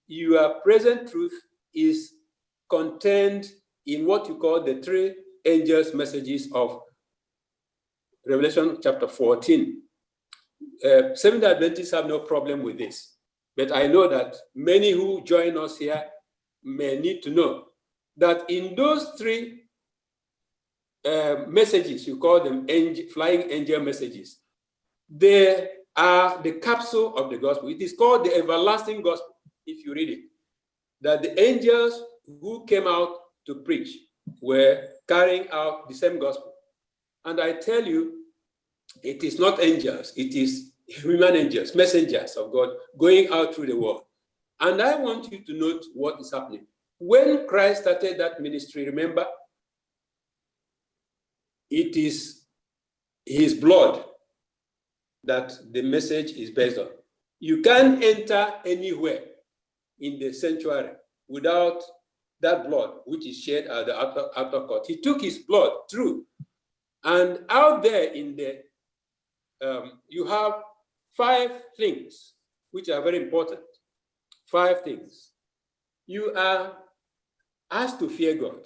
your present truth is contained in what you call the three angels' messages of Revelation chapter 14. Seventh-day Adventists have no problem with this, but I know that many who join us here may need to know that in those three messages, you call them flying angel messages, they are the capsule of the gospel. It is called the everlasting gospel, if you read it, that the angels who came out to preach were carrying out the same gospel. And I tell you, it is not angels, it is human angels, messengers of God going out through the world. And I want you to note what is happening. When Christ started that ministry, remember, it is his blood that the message is based on. You can't enter anywhere in the sanctuary without that blood, which is shed at the outer court. He took his blood through. And out there in the, you have 5 things which are very important. 5 things. You are asked to fear God.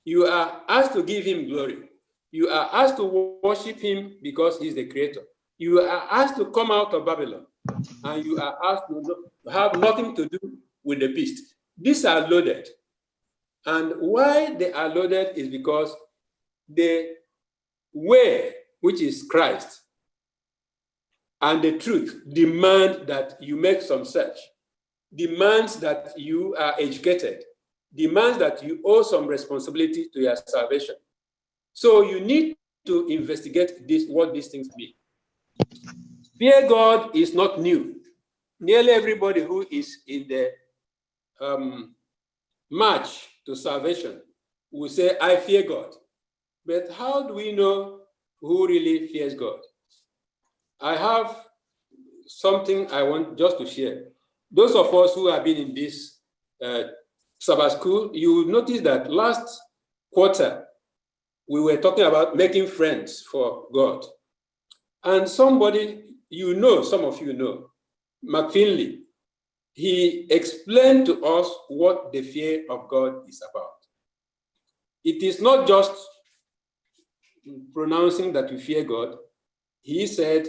You are asked to give him glory. You are asked to worship him because he's the creator. You are asked to come out of Babylon, and you are asked to have nothing to do with the beast. These are loaded. And why they are loaded is because the way, which is Christ, and the truth demand that you make some search, demands that you are educated, demands that you owe some responsibility to your salvation. So you need to investigate this, what these things mean. Fear God is not new. Nearly everybody who is in the march to salvation will say, I fear God. But how do we know who really fears God? I have something I want just to share. Those of us who have been in this Sabbath school, you will notice that last quarter, we were talking about making friends for God. And somebody, you know, some of you know, McFinley, he explained to us what the fear of God is about. It is not just pronouncing that you fear God. He said,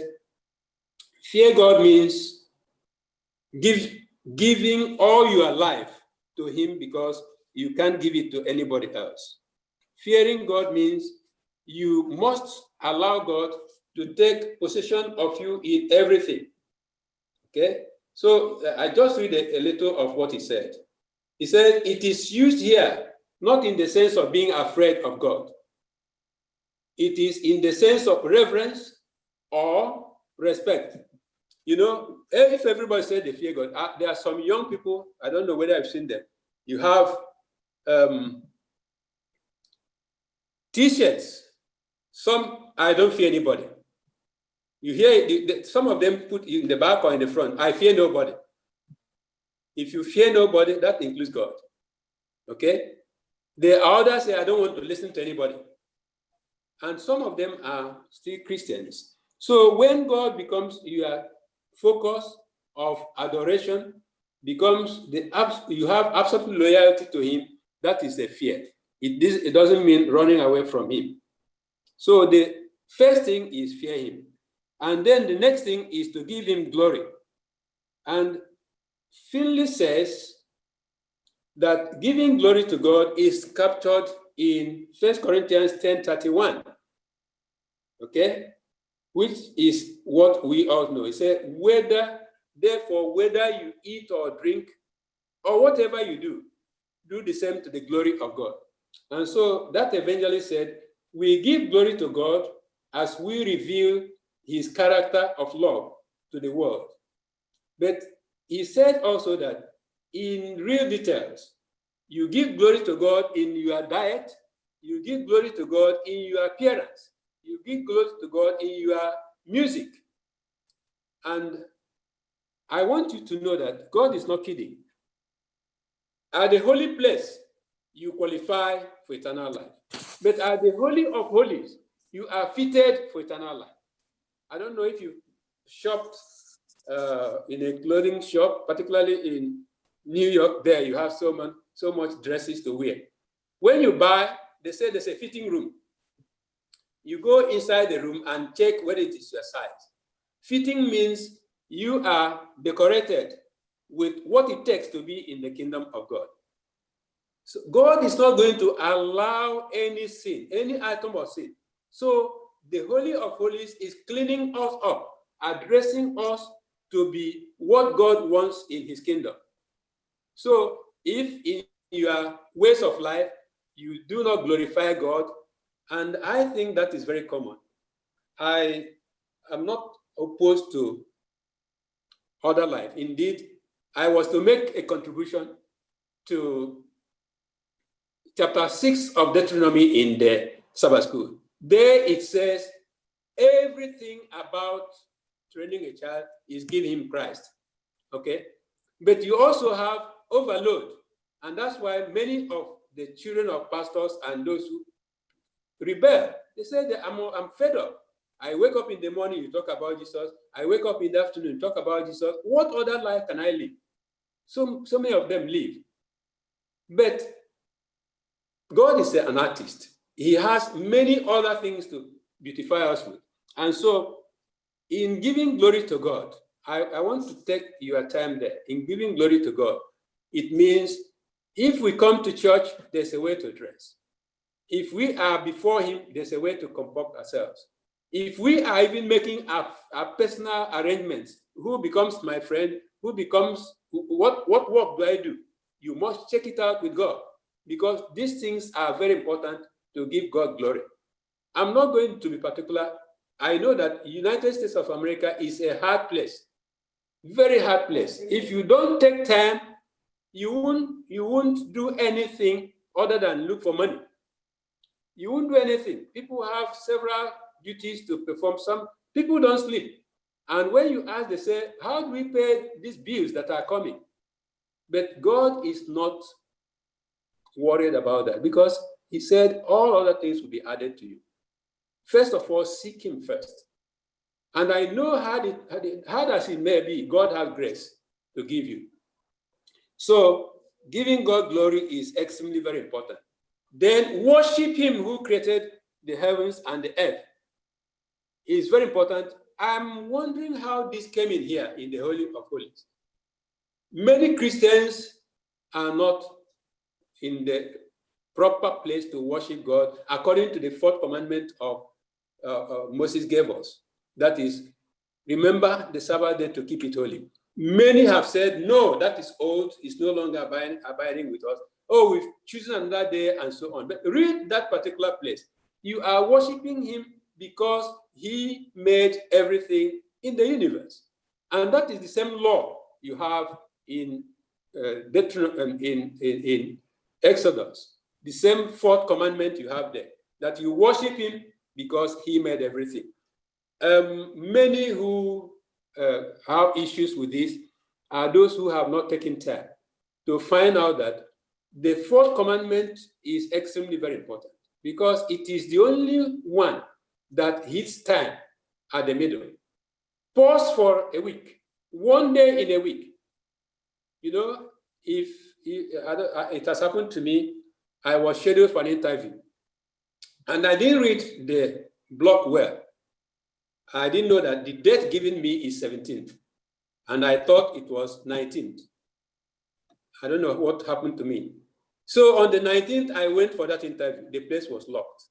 fear God means giving all your life to him because you can't give it to anybody else. Fearing God means you must allow God to take possession of you in everything. Okay? So I just read a little of what he said. He said, it is used here, not in the sense of being afraid of God. It is in the sense of reverence or respect. You know, if everybody said they fear God, there are some young people, I don't know whether I've seen them. You have T-shirts. Some, I don't fear anybody. You hear some of them put in the back or in the front, I fear nobody. If you fear nobody, that includes God. Okay? The others say, I don't want to listen to anybody. And some of them are still Christians. So when God becomes your focus of adoration, becomes you have absolute loyalty to him, that is a fear. It doesn't mean running away from him. So the first thing is fear him. And then the next thing is to give him glory. And Finley says that giving glory to God is captured in 1 Corinthians 10:31. Okay? Which is what we all know. He said, therefore, whether you eat or drink or whatever you do the same to the glory of God. And so that evangelist said, we give glory to God as we reveal his character of love to the world. But he said also that in real details, you give glory to God in your diet, you give glory to God in your appearance, you give glory to God in your music. And I want you to know that God is not kidding. At the holy place, you qualify for eternal life. But at the Holy of Holies, you are fitted for eternal life. I don't know if you shopped in a clothing shop, particularly in New York. There you have so much dresses to wear. When you buy, they say there's a fitting room. You go inside the room and check whether it is your size. Fitting means you are decorated with what it takes to be in the kingdom of God. So God is not going to allow any sin, any item of sin. So the Holy of Holies is cleaning us up, addressing us to be what God wants in his kingdom. So if in your ways of life, you do not glorify God, and I think that is very common. I am not opposed to other life. Indeed, I was to make a contribution to chapter 6 of Deuteronomy in the Sabbath school. There it says, everything about training a child is giving him Christ. Okay? But you also have overload. And that's why many of the children of pastors and those who rebel, they say that I'm fed up. I wake up in the morning, you talk about Jesus. I wake up in the afternoon, you talk about Jesus. What other life can I live? So many of them live. But God is an artist. He has many other things to beautify us with. And so in giving glory to God, I want to take your time there. In giving glory to God, it means if we come to church, there's a way to dress. If we are before him, there's a way to comport ourselves. If we are even making our personal arrangements, who becomes my friend, who becomes, what work do I do? You must check it out with God, because these things are very important to give God glory. I'm not going to be particular. I know that the United States of America is a hard place, very hard place. If you don't take time, you won't do anything other than look for money. You won't do anything. People have several duties to perform. Some people don't sleep. And when you ask, they say, how do we pay these bills that are coming? But God is not worried about that, because he said all other things will be added to you. First of all, seek him first. And I know hard as it may be, God has grace to give you. So giving God glory is extremely very important. Then worship him who created the heavens and the earth. It's very important. I'm wondering how this came in here in the Holy of Holies. Many Christians are not in the proper place to worship God according to the fourth commandment of Moses gave us. That is, remember the Sabbath day to keep it holy. Many have said, no, that is old, it's no longer abiding with us. Oh, we've chosen another day and so on. But read that particular place. You are worshiping him because he made everything in the universe. And that is the same law you have in Exodus. The same fourth commandment you have there, that you worship him because he made everything. Many who have issues with this are those who have not taken time to find out that the fourth commandment is extremely very important, because it is the only one that hits time at the middle. Pause for a week, one day in a week. You know, if it has happened to me, I was scheduled for an interview and I didn't read the block well. I didn't know that the date given me is 17th, and I thought it was 19th. I don't know what happened to me. So on the 19th, I went for that interview. The place was locked.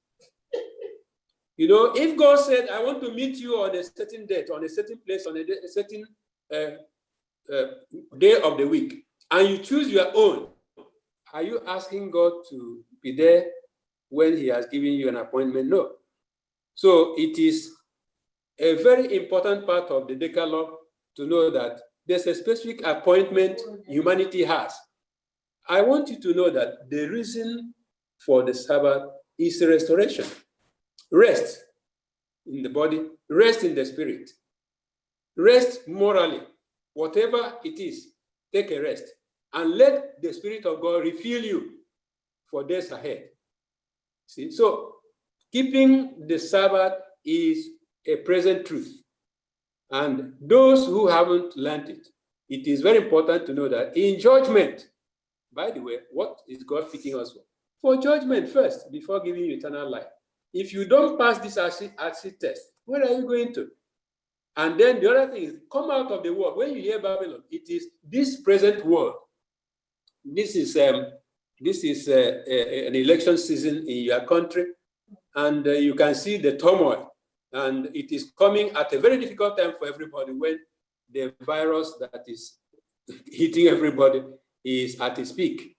You know, if God said, I want to meet you on a certain date, on a certain place, on a certain day of the week, and you choose your own, are you asking God to be there when he has given you an appointment? No. So it is a very important part of the Decalogue to know that there's a specific appointment humanity has. I want you to know that the reason for the Sabbath is restoration. Rest in the body, rest in the spirit, rest morally, whatever it is, take a rest and let the Spirit of God refill you for days ahead. See, so keeping the Sabbath is a present truth. And those who haven't learned it, it is very important to know that in judgment, by the way, what is God picking us for? For judgment first, before giving you eternal life. If you don't pass this acid test, where are you going to? And then the other thing is, come out of the world. When you hear Babylon, it is this present world. This is an election season in your country, and you can see the turmoil. And it is coming at a very difficult time for everybody when the virus that is hitting everybody is at its peak.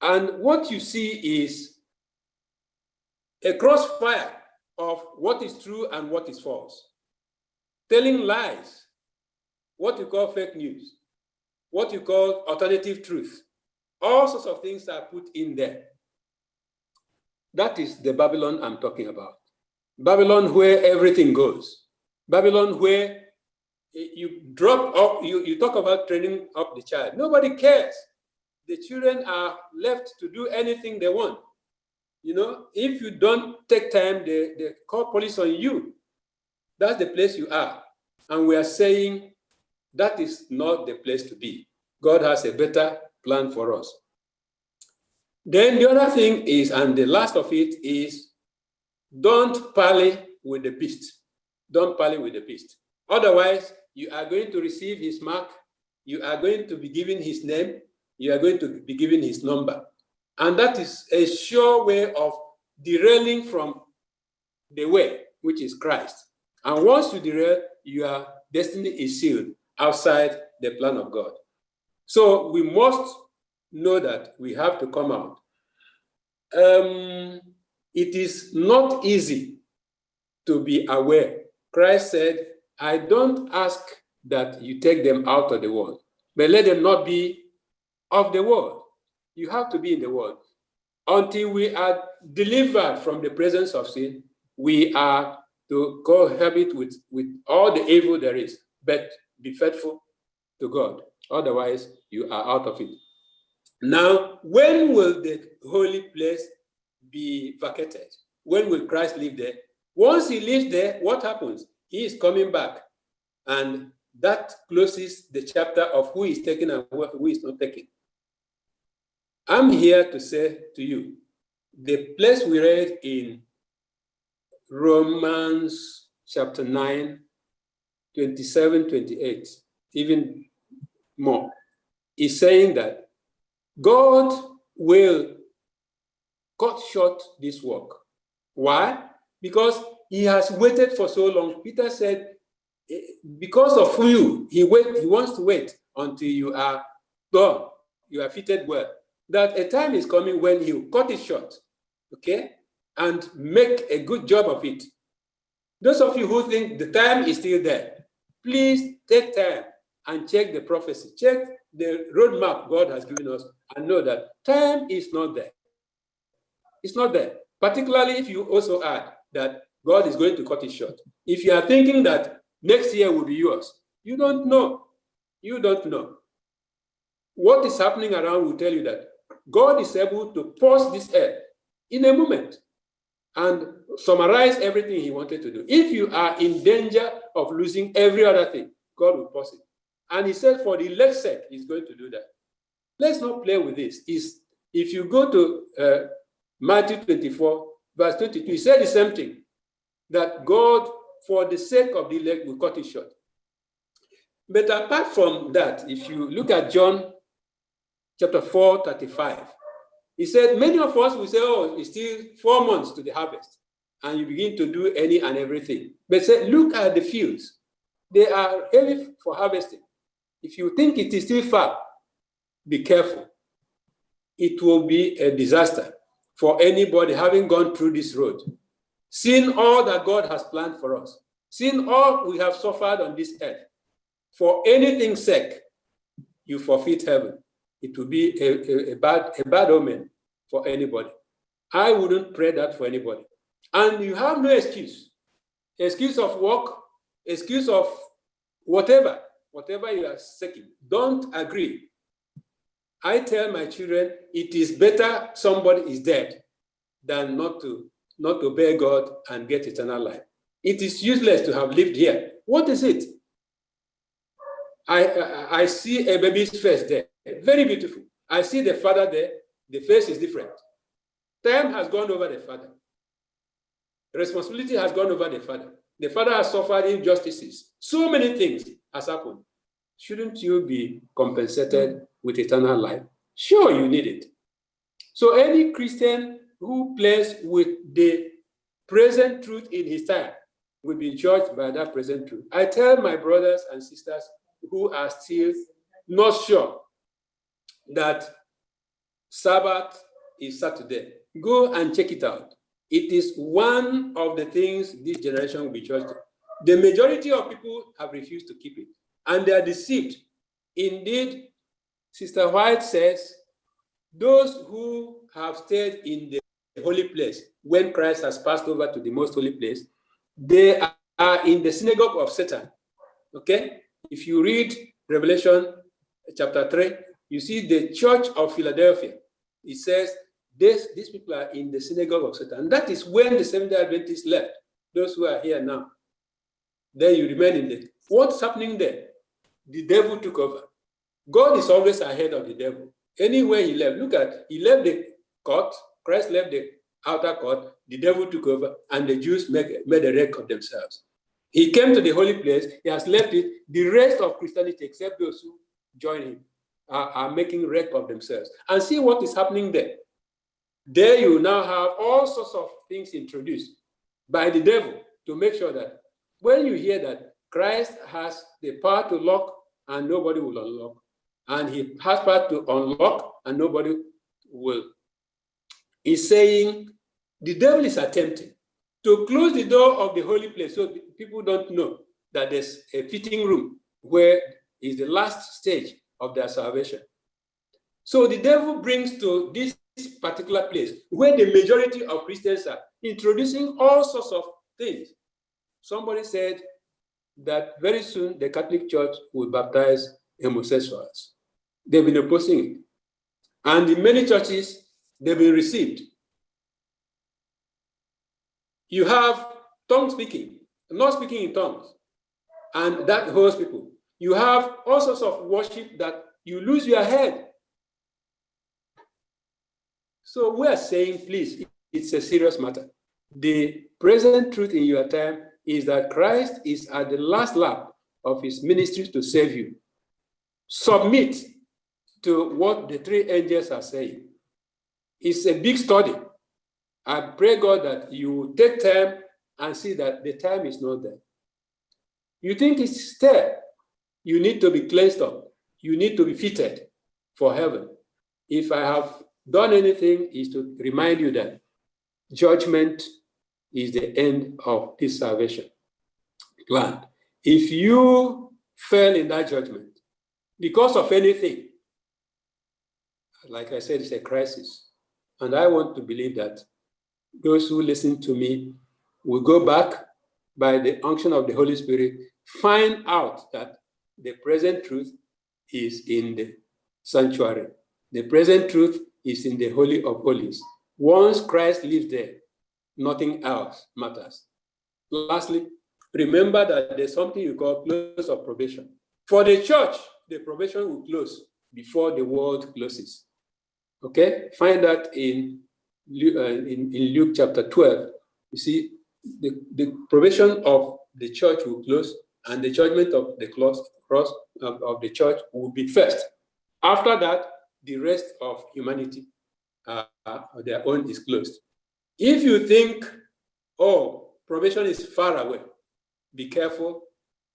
And what you see is a crossfire of what is true and what is false. Telling lies, what you call fake news, what you call alternative truth. All sorts of things are put in there. That is the Babylon I'm talking about. Babylon where everything goes. Babylon where you drop up, you talk about training up the child. Nobody cares. The children are left to do anything they want. You know, if you don't take time, they call police on you. That's the place you are. And we are saying that is not the place to be. God has a better plan for us. Then the other thing is, and the last of it is, don't parley with the beast. Don't parley with the beast. Otherwise, you are going to receive his mark. You are going to be given his name. You are going to be given his number. And that is a sure way of derailing from the way, which is Christ. And once you derail, your destiny is sealed outside the plan of God. So we must know that we have to come out. It is not easy to be aware. Christ said, I don't ask that you take them out of the world, but let them not be of the world. You have to be in the world. Until we are delivered from the presence of sin, we are to cohabit with all the evil there is, but be faithful to God. Otherwise, you are out of it. Now, when will the holy place be vacated? When will Christ live there? Once he lives there, what happens? He is coming back. And that closes the chapter of who is taken and who is not taken. I'm here to say to you, the place we read in Romans chapter 9, 27, 28, even more, is saying that God will cut short this work. Why? Because he has waited for so long. Peter said, because of you, he wants to wait until you are done, you are fitted well. That a time is coming when he will cut it short, okay, and make a good job of it. Those of you who think the time is still there, please take time and check the prophecy, check the roadmap God has given us, and know that time is not there. It's not there. Particularly if you also add that God is going to cut it short. If you are thinking that next year will be yours, you don't know. You don't know. What is happening around will tell you that God is able to pause this earth in a moment and summarize everything he wanted to do. If you are in danger of losing every other thing, God will pause it. And he said for the elect's sake, he's going to do that. Let's not play with this. If you go to Matthew 24, verse 22, he said the same thing, that God, for the sake of the elect, will cut it short. But apart from that, if you look at John chapter 4, 35, he said, many of us will say, oh, it's still 4 months to the harvest, and you begin to do any and everything. But say, look at the fields. They are heavy for harvesting. If you think it is still far, be careful. It will be a disaster for anybody having gone through this road, seeing all that God has planned for us, seeing all we have suffered on this earth. For anything's sake, you forfeit heaven. It will be a bad omen for anybody. I wouldn't pray that for anybody. And you have no excuse. Excuse of work, excuse of whatever you are seeking. Don't agree. I tell my children, it is better somebody is dead than not to obey God and get eternal life. It is useless to have lived here. What is it? I see a baby's face there, very beautiful. I see the father there, the face is different. Time has gone over the father. Responsibility has gone over the father. The father has suffered injustices. So many things has happened. Shouldn't you be compensated with eternal life? Sure, you need it. So any Christian who plays with the present truth in his time will be judged by that present truth. I tell my brothers and sisters who are still not sure that Sabbath is Saturday, go and check it out. It is one of the things this generation will be judged. The majority of people have refused to keep it, and they are deceived. Indeed, Sister White says, those who have stayed in the holy place when Christ has passed over to the most holy place, they are in the synagogue of Satan. Okay? If you read Revelation chapter 3, you see the church of Philadelphia. It says, these people are in the synagogue of Satan. And that is when the Seventh-day Adventists left, those who are here now. Then you remain in it. What's happening there? The devil took over. God is always ahead of the devil. Anywhere he left, look at, he left the court, Christ left the outer court, the devil took over, and the Jews made a wreck of themselves. He came to the holy place, he has left it. The rest of Christianity, except those who join him, are making wreck of themselves. And see what is happening there. There you now have all sorts of things introduced by the devil to make sure that when you hear that Christ has the power to lock and nobody will unlock, and he has power to unlock and nobody will, he's saying the devil is attempting to close the door of the holy place so people don't know that there's a fitting room where is the last stage of their salvation. So the devil brings to this particular place where the majority of Christians are introducing all sorts of things. Somebody said that very soon the Catholic Church will baptize homosexuals. They've been opposing it. And in many churches, they've been received. You have tongue speaking, not speaking in tongues, and that holds people. You have all sorts of worship that you lose your head. So we are saying, please, it's a serious matter. The present truth in your time is that Christ is at the last lap of his ministry to save you. Submit to what the three angels are saying. It's a big study. I pray God that you take time and see that the time is not there. You think it's there. You need to be cleansed up. You need to be fitted for heaven. If I have done anything, is to remind you that judgment is the end of this salvation plan. If you fail in that judgment because of anything, like I said, it's a crisis. And I want to believe that those who listen to me will go back by the unction of the Holy Spirit, find out that the present truth is in the sanctuary. The present truth is in the Holy of Holies. Once Christ lives there, nothing else matters. Lastly, remember that there's something you call close of probation. For the church, the probation will close before the world closes. Okay? Find that in Luke chapter 12. You see, the probation of the church will close and the judgment of the cross of the church will be first. After that, the rest of humanity, their own is closed. If you think, oh, probation is far away, be careful.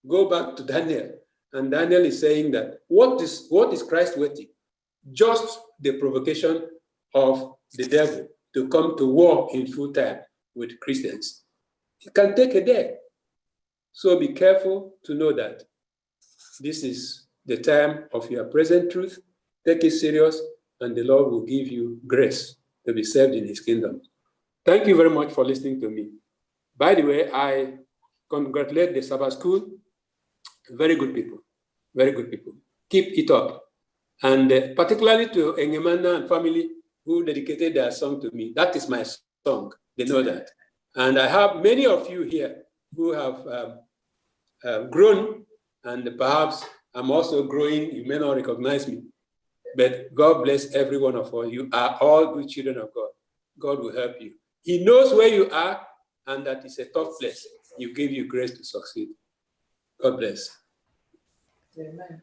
Go back to Daniel. And Daniel is saying that what is Christ waiting? Just the provocation of the devil to come to war in full time with Christians. It can take a day. So be careful to know that this is the time of your present truth. Take it serious, and the Lord will give you grace to be saved in his kingdom. Thank you very much for listening to me. By the way, I congratulate the Sabbath School. Very good people. Very good people. Keep it up. And particularly to Engemanda and family who dedicated their song to me. That is my song. They know that. And I have many of you here who have grown, and perhaps I'm also growing. You may not recognize me, but God bless every one of you. You are all good children of God. God will help you. He knows where you are, and that is a tough place. He will give you grace to succeed. God bless. Amen.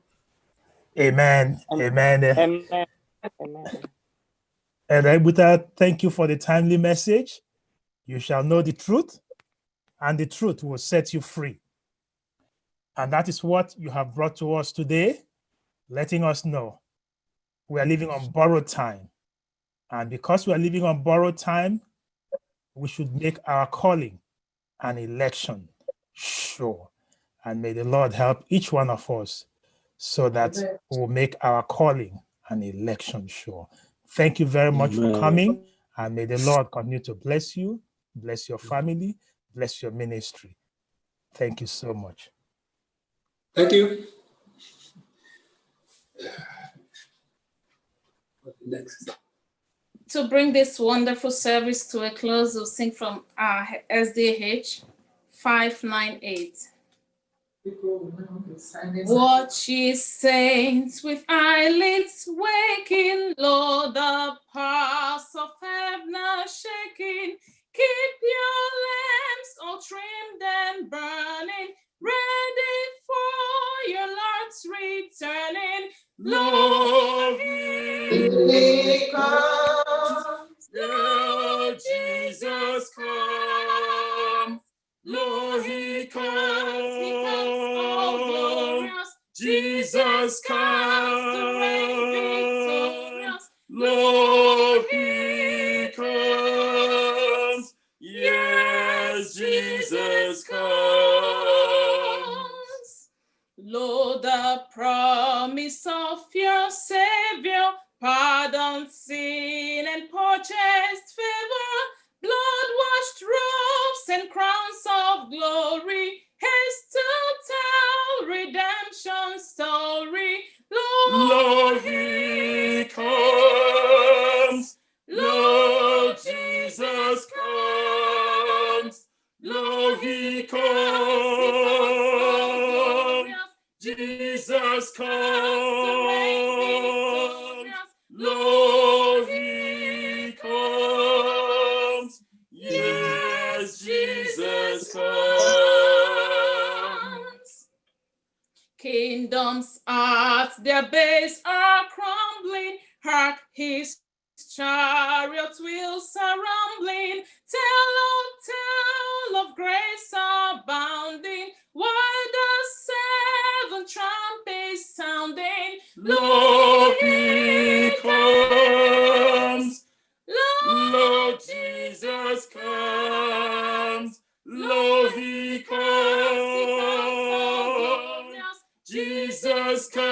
Amen. Amen. Amen. Amen. And Ebuta, thank you for the timely message. You shall know the truth, and the truth will set you free. And that is what you have brought to us today, letting us know we are living on borrowed time. And because we are living on borrowed time, we should make our calling an election sure. And may the Lord help each one of us so that we will make our calling an election sure. Thank you very much for coming, and may the Lord continue to bless you, bless your family, bless your ministry. Thank you so much. Thank you. Next. To bring this wonderful service to a close, we'll sing from SDA 598. Watch his saints with eyelids waking, Lord, the powers of heaven are shaking. Keep your lamps all trimmed and burning, ready for your Lord's returning. Lord, he comes. Lord Jesus comes. Lord, he comes. He comes all glorious. Jesus comes to reign victorious. Lord, he comes. Yes, Jesus comes. Lord, the promise of your Savior, pardon sin and purchased favor, blood-washed robes and crowns of glory, haste to tell redemption's story. Lord, he comes. Lord, Jesus comes. Lord, he comes. Jesus comes. Lord, he comes. Yes, Jesus comes. Kingdoms at their base are crumbling. Hark, his chariots wheels are rumbling. Tell of grace abounding, while the seven trumpets sounding. Lord, he comes. Lord Jesus comes. Lord, he comes. Jesus comes.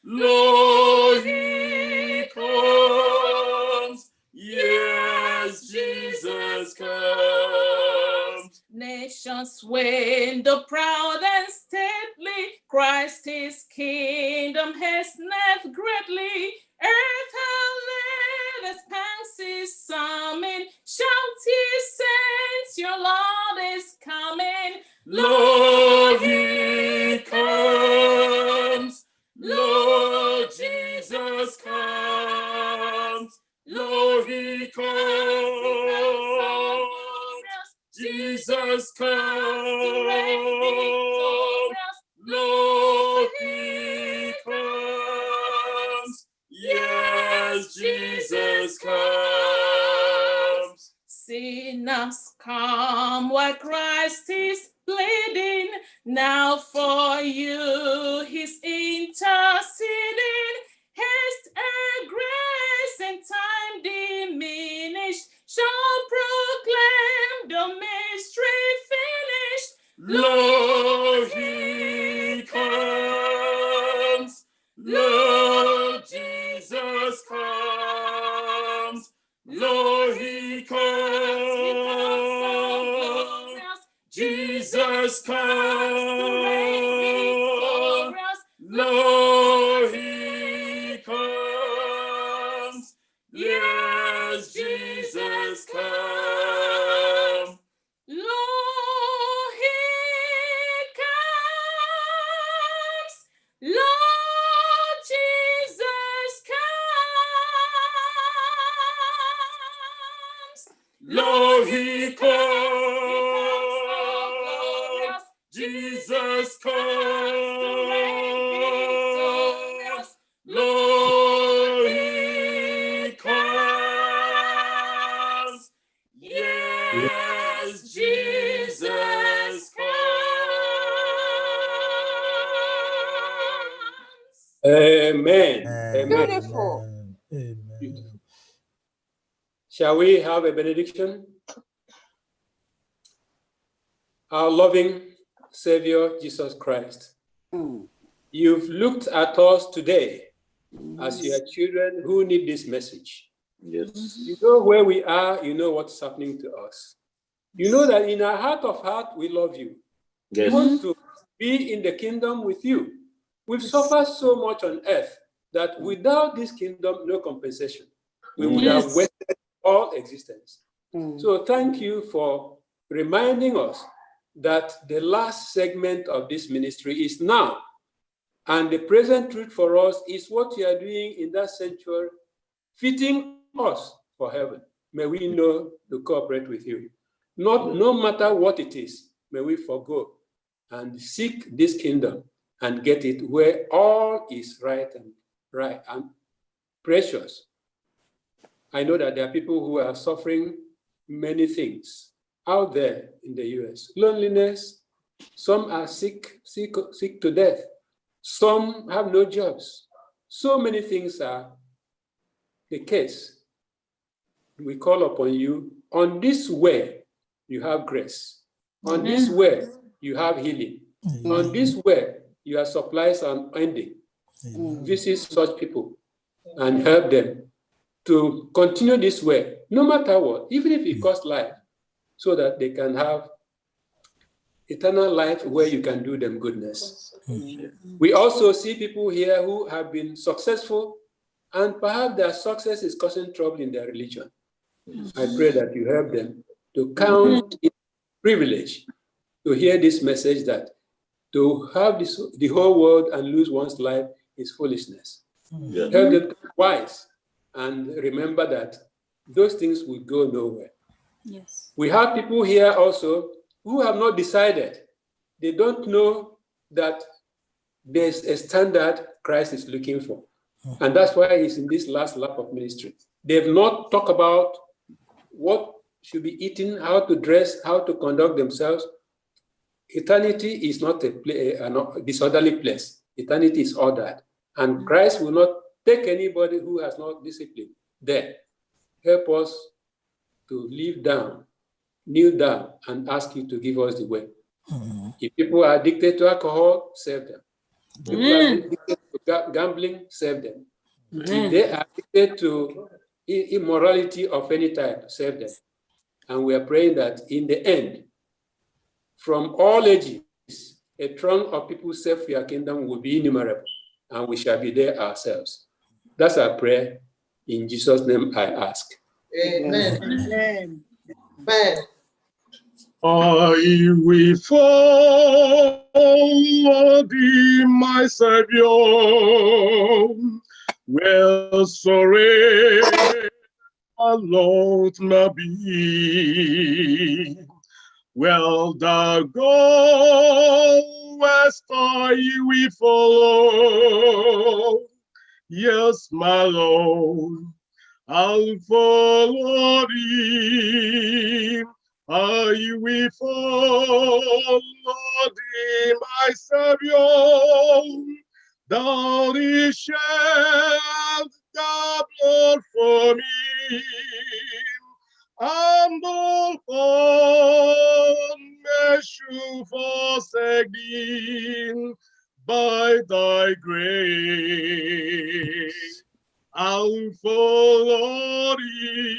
Lord, he comes. Yes, Jesus comes. Nations sway the proud and stately. Christ his kingdom hasteneth greatly. Earth her latest pangs is summing. Shout ye saints, your Lord is coming. Lord, he comes. Lord Jesus comes. Lord, he comes. Jesus comes. Lord, he comes. Yes, Jesus comes. Sinners come while Christ is bleeding. Now for you he's interceding. Haste and grace and time diminished shall proclaim the mystery finished. Lord, he comes. Lord Jesus comes. Lord, he comes. Jesus comes. Lord, he comes. Yes, Jesus comes. Lord, he comes. Lord Jesus comes. Lord, he comes. Jesus comes. Lord, he comes. Yes, Jesus comes. Amen. Amen. Beautiful. Shall we have a benediction? Our loving Savior, Jesus Christ, you've looked at us today as your children who need this message. Yes. You know where we are, you know what's happening to us. You know that in our heart of heart, we love you. Yes. We want to be in the kingdom with you. We've suffered so much on earth that without this kingdom, no compensation. We would have wasted all existence. So thank you for reminding us that the last segment of this ministry is now. And the present truth for us is what you are doing in that sanctuary, fitting us for heaven. May we know to cooperate with you. No matter what it is, may we forgo and seek this kingdom and get it where all is right and precious. I know that there are people who are suffering many things out there in the US. Loneliness, some are sick to death. Some have no jobs. So many things are the case. We call upon you. On this way, you have grace. On this way, you have healing. On this way, your supplies are ending. Visit such people and help them to continue this way, no matter what, even if it costs life, so that they can have eternal life where you can do them goodness. We also see people here who have been successful, and perhaps their success is causing trouble in their religion. I pray that you help them to count it privilege to hear this message that to have the whole world and lose one's life is foolishness. Help them to be wise and remember that those things will go nowhere. Yes. We have people here also who have not decided. They don't know that there's a standard Christ is looking for. And that's why he's in this last lap of ministry. They've not talked about what should be eaten, how to dress, how to conduct themselves. Eternity is not a disorderly place. Eternity is ordered. And Christ will not take anybody who has not discipline there. Help us to live down, kneel down, and ask you to give us the way. If people are addicted to alcohol, save them. People are addicted to gambling, save them. If they are addicted to immorality of any type, save them. And we are praying that in the end, from all ages, a throng of people saved for your kingdom will be innumerable, and we shall be there ourselves. That's our prayer. In Jesus' name I ask. Amen. Amen. Amen. I will follow thee, my Savior, well surrender, Lord, my be. Well, thou goest, I will follow. Yes, my Lord, I'll follow thee. I will follow thee, my Savior. Thou didst shed the blood for me, and all should forsake thee. By thy grace, I'll follow thee.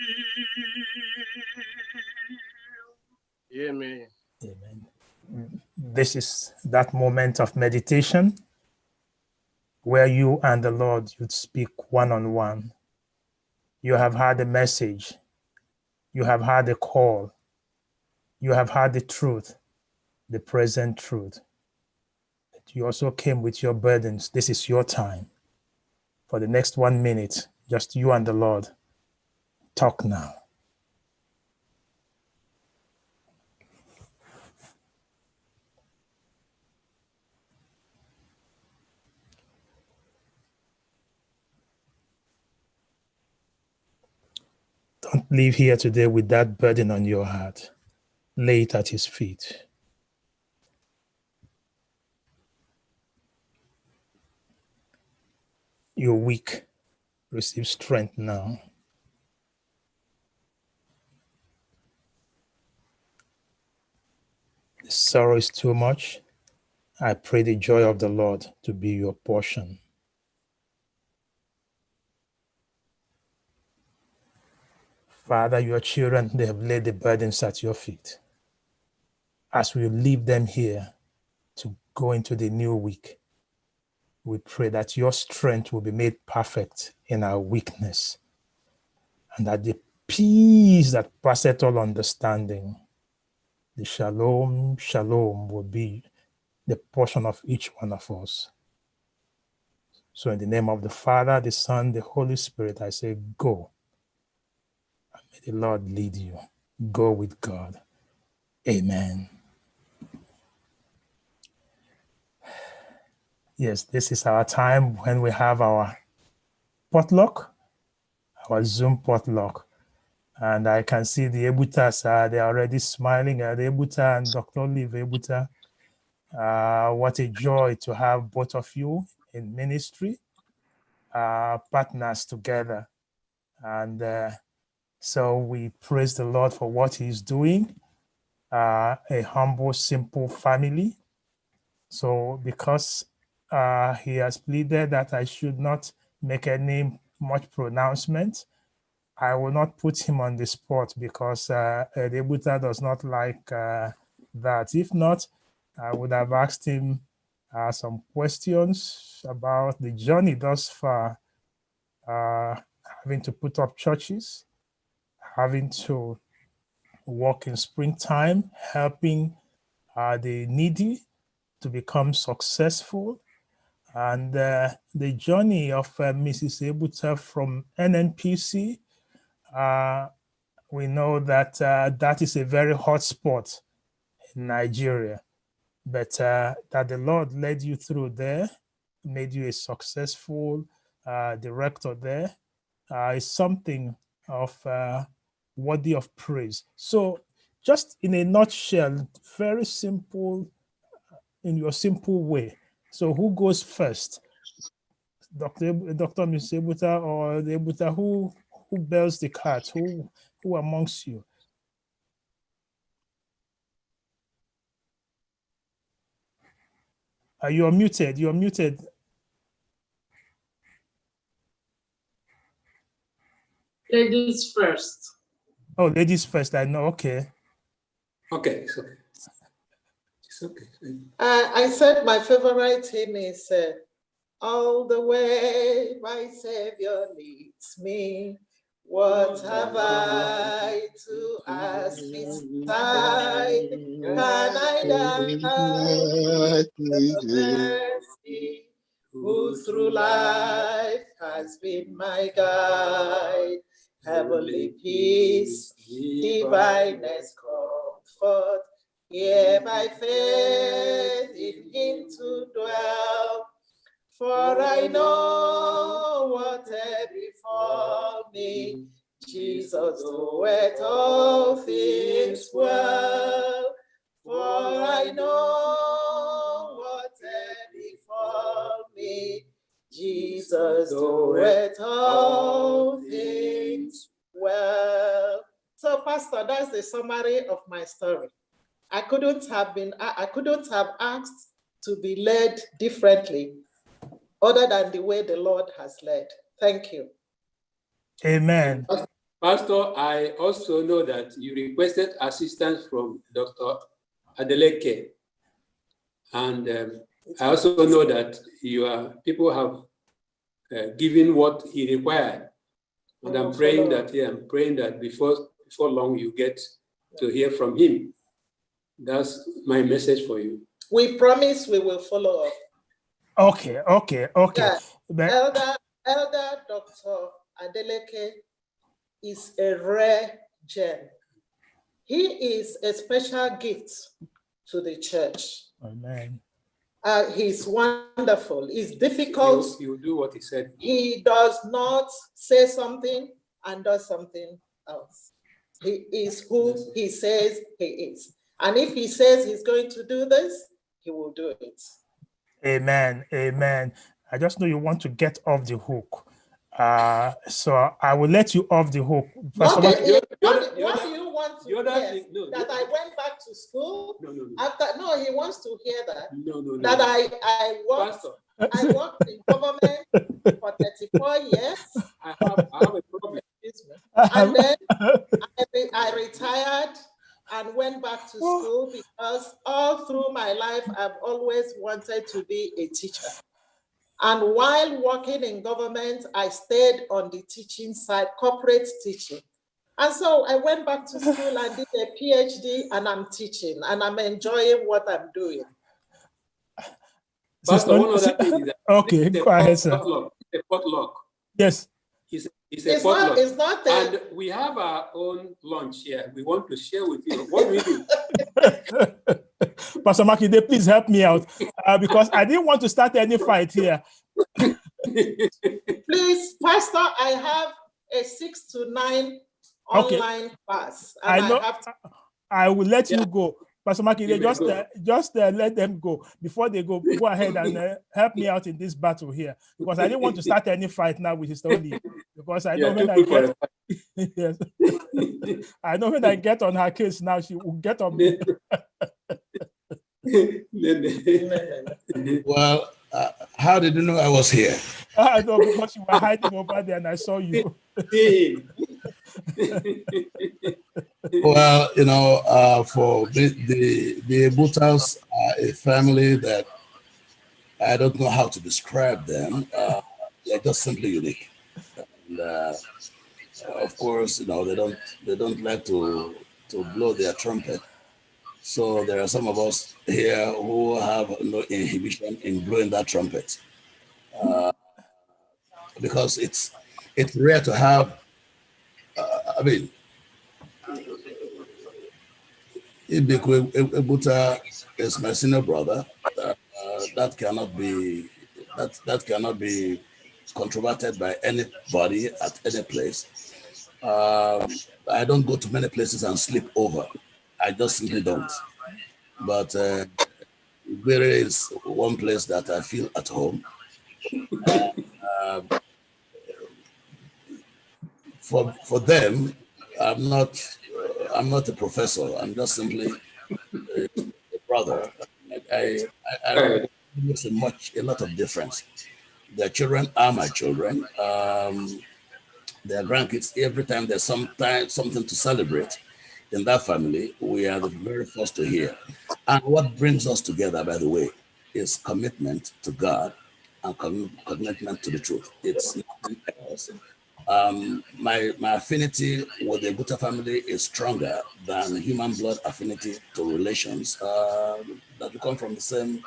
Amen. Amen. This is that moment of meditation where you and the Lord would speak one-on-one. You have heard the message. You have heard the call. You have heard the truth, the present truth. You also came with your burdens. This is your time. For the next 1 minute, just you and the Lord. Talk now. Don't leave here today with that burden on your heart. Lay it at his feet. You're weak. Receive strength now. The sorrow is too much. I pray the joy of the Lord to be your portion. Father, your children, they have laid the burdens at your feet. As we leave them here to go into the new week, we pray that your strength will be made perfect in our weakness, and that the peace that passeth all understanding the shalom, shalom will be the portion of each one of us. So in the name of the Father, the Son, the Holy Spirit, I say, go. And may the Lord lead you. Go with God. Amen. Yes, this is our time when we have our potluck, our Zoom potluck. And I can see the Ebutas, they're already smiling at Ebuta and Dr. Olive Ebuta. What a joy to have both of you in ministry, partners together. And so we praise the Lord for what he's doing, a humble, simple family. So because he has pleaded that I should not make any much pronouncement, I will not put him on the spot because Ebuta does not like that. If not, I would have asked him some questions about the journey thus far, having to put up churches, having to work in springtime, helping the needy to become successful, and the journey of Mrs. Ebuta from NNPC. We know that that is a very hot spot in Nigeria, but that the Lord led you through there, made you a successful director there, is something of worthy of praise. So just in a nutshell, very simple, in your simple way. So who goes first? Dr. Ms. Ebuta or the Ebuta, who bears the cart? Who amongst you? You're muted. You're muted. Ladies first. Oh, ladies first. I know. Okay. Okay, it's okay. It's okay. I said my favorite hymn is all the way my Savior leads me. What have I to ask beside? Can I doubt the mercy who through life has been my guide? Heavenly peace, divineness, comfort, here by faith in him to dwell. For I know whatever befall me, Jesus doeth all things well. For I know whatever befall me, Jesus doeth all things well. So, Pastor, that's the summary of my story. I couldn't have asked to be led differently other than the way the Lord has led. Thank you. Amen. Pastor, I also know that you requested assistance from Dr. Adeleke. And I also know that people have given what he required. And I'm praying that before long you get to hear from him. That's my message for you. We promise we will follow up. Okay. Yeah. Elder Dr. Adeleke is a rare gem. He is a special gift to the church. Amen. He's wonderful. He's difficult. He will do what he said. He does not say something and does something else. He is who he says he is. And if he says he's going to do this, he will do it. Amen. Amen. I just know you want to get off the hook. So I will let you off the hook. What do you want to hear? That I went back to school? No, he wants to hear that. No. That I worked in government for 34 years. I have a problem. And then I retired and went back to school because all through my life, I've always wanted to be a teacher. And while working in government, I stayed on the teaching side, corporate teaching. And so I went back to school and did a PhD, and I'm teaching, and I'm enjoying what I'm doing. Pastor, one other thing is that okay, go ahead, sir. It's a potluck. Yes. It's a potluck. It's not and we have our own lunch here. We want to share with you. What do we do? Pastor Makinde, please help me out because I didn't want to start any fight here. Please, Pastor, I have a 6 to 9 online class. And I know. I will let you go. Pastor Makinde, just let them go. Before they go ahead and help me out in this battle here. Because I didn't want to start any fight now with Sister Oli. Because I know when I get yes. I know when I get on her case now, she will get on me. Well, how did you know I was here? I know because you were hiding over there and I saw you. Well, you know, for the Ebutas are a family that I don't know how to describe them. They're just simply unique. And, of course, you know, they don't like to blow their trumpet. So there are some of us here who have no inhibition in blowing that trumpet, because it's rare to have. I mean, Ebuta is my senior brother. That cannot be controverted by anybody at any place. I don't go to many places and sleep over. I just simply don't. But Igbere is one place that I feel at home. For them, I'm not a professor. I'm just simply a brother. I makes a lot of difference. Their children are my children. Their grandkids, every time there's something to celebrate in that family, we are the very first to hear. And what brings us together, by the way, is commitment to God and commitment to the truth. It's nothing else. My affinity with the Buta family is stronger than human blood affinity to relations that we come from the same,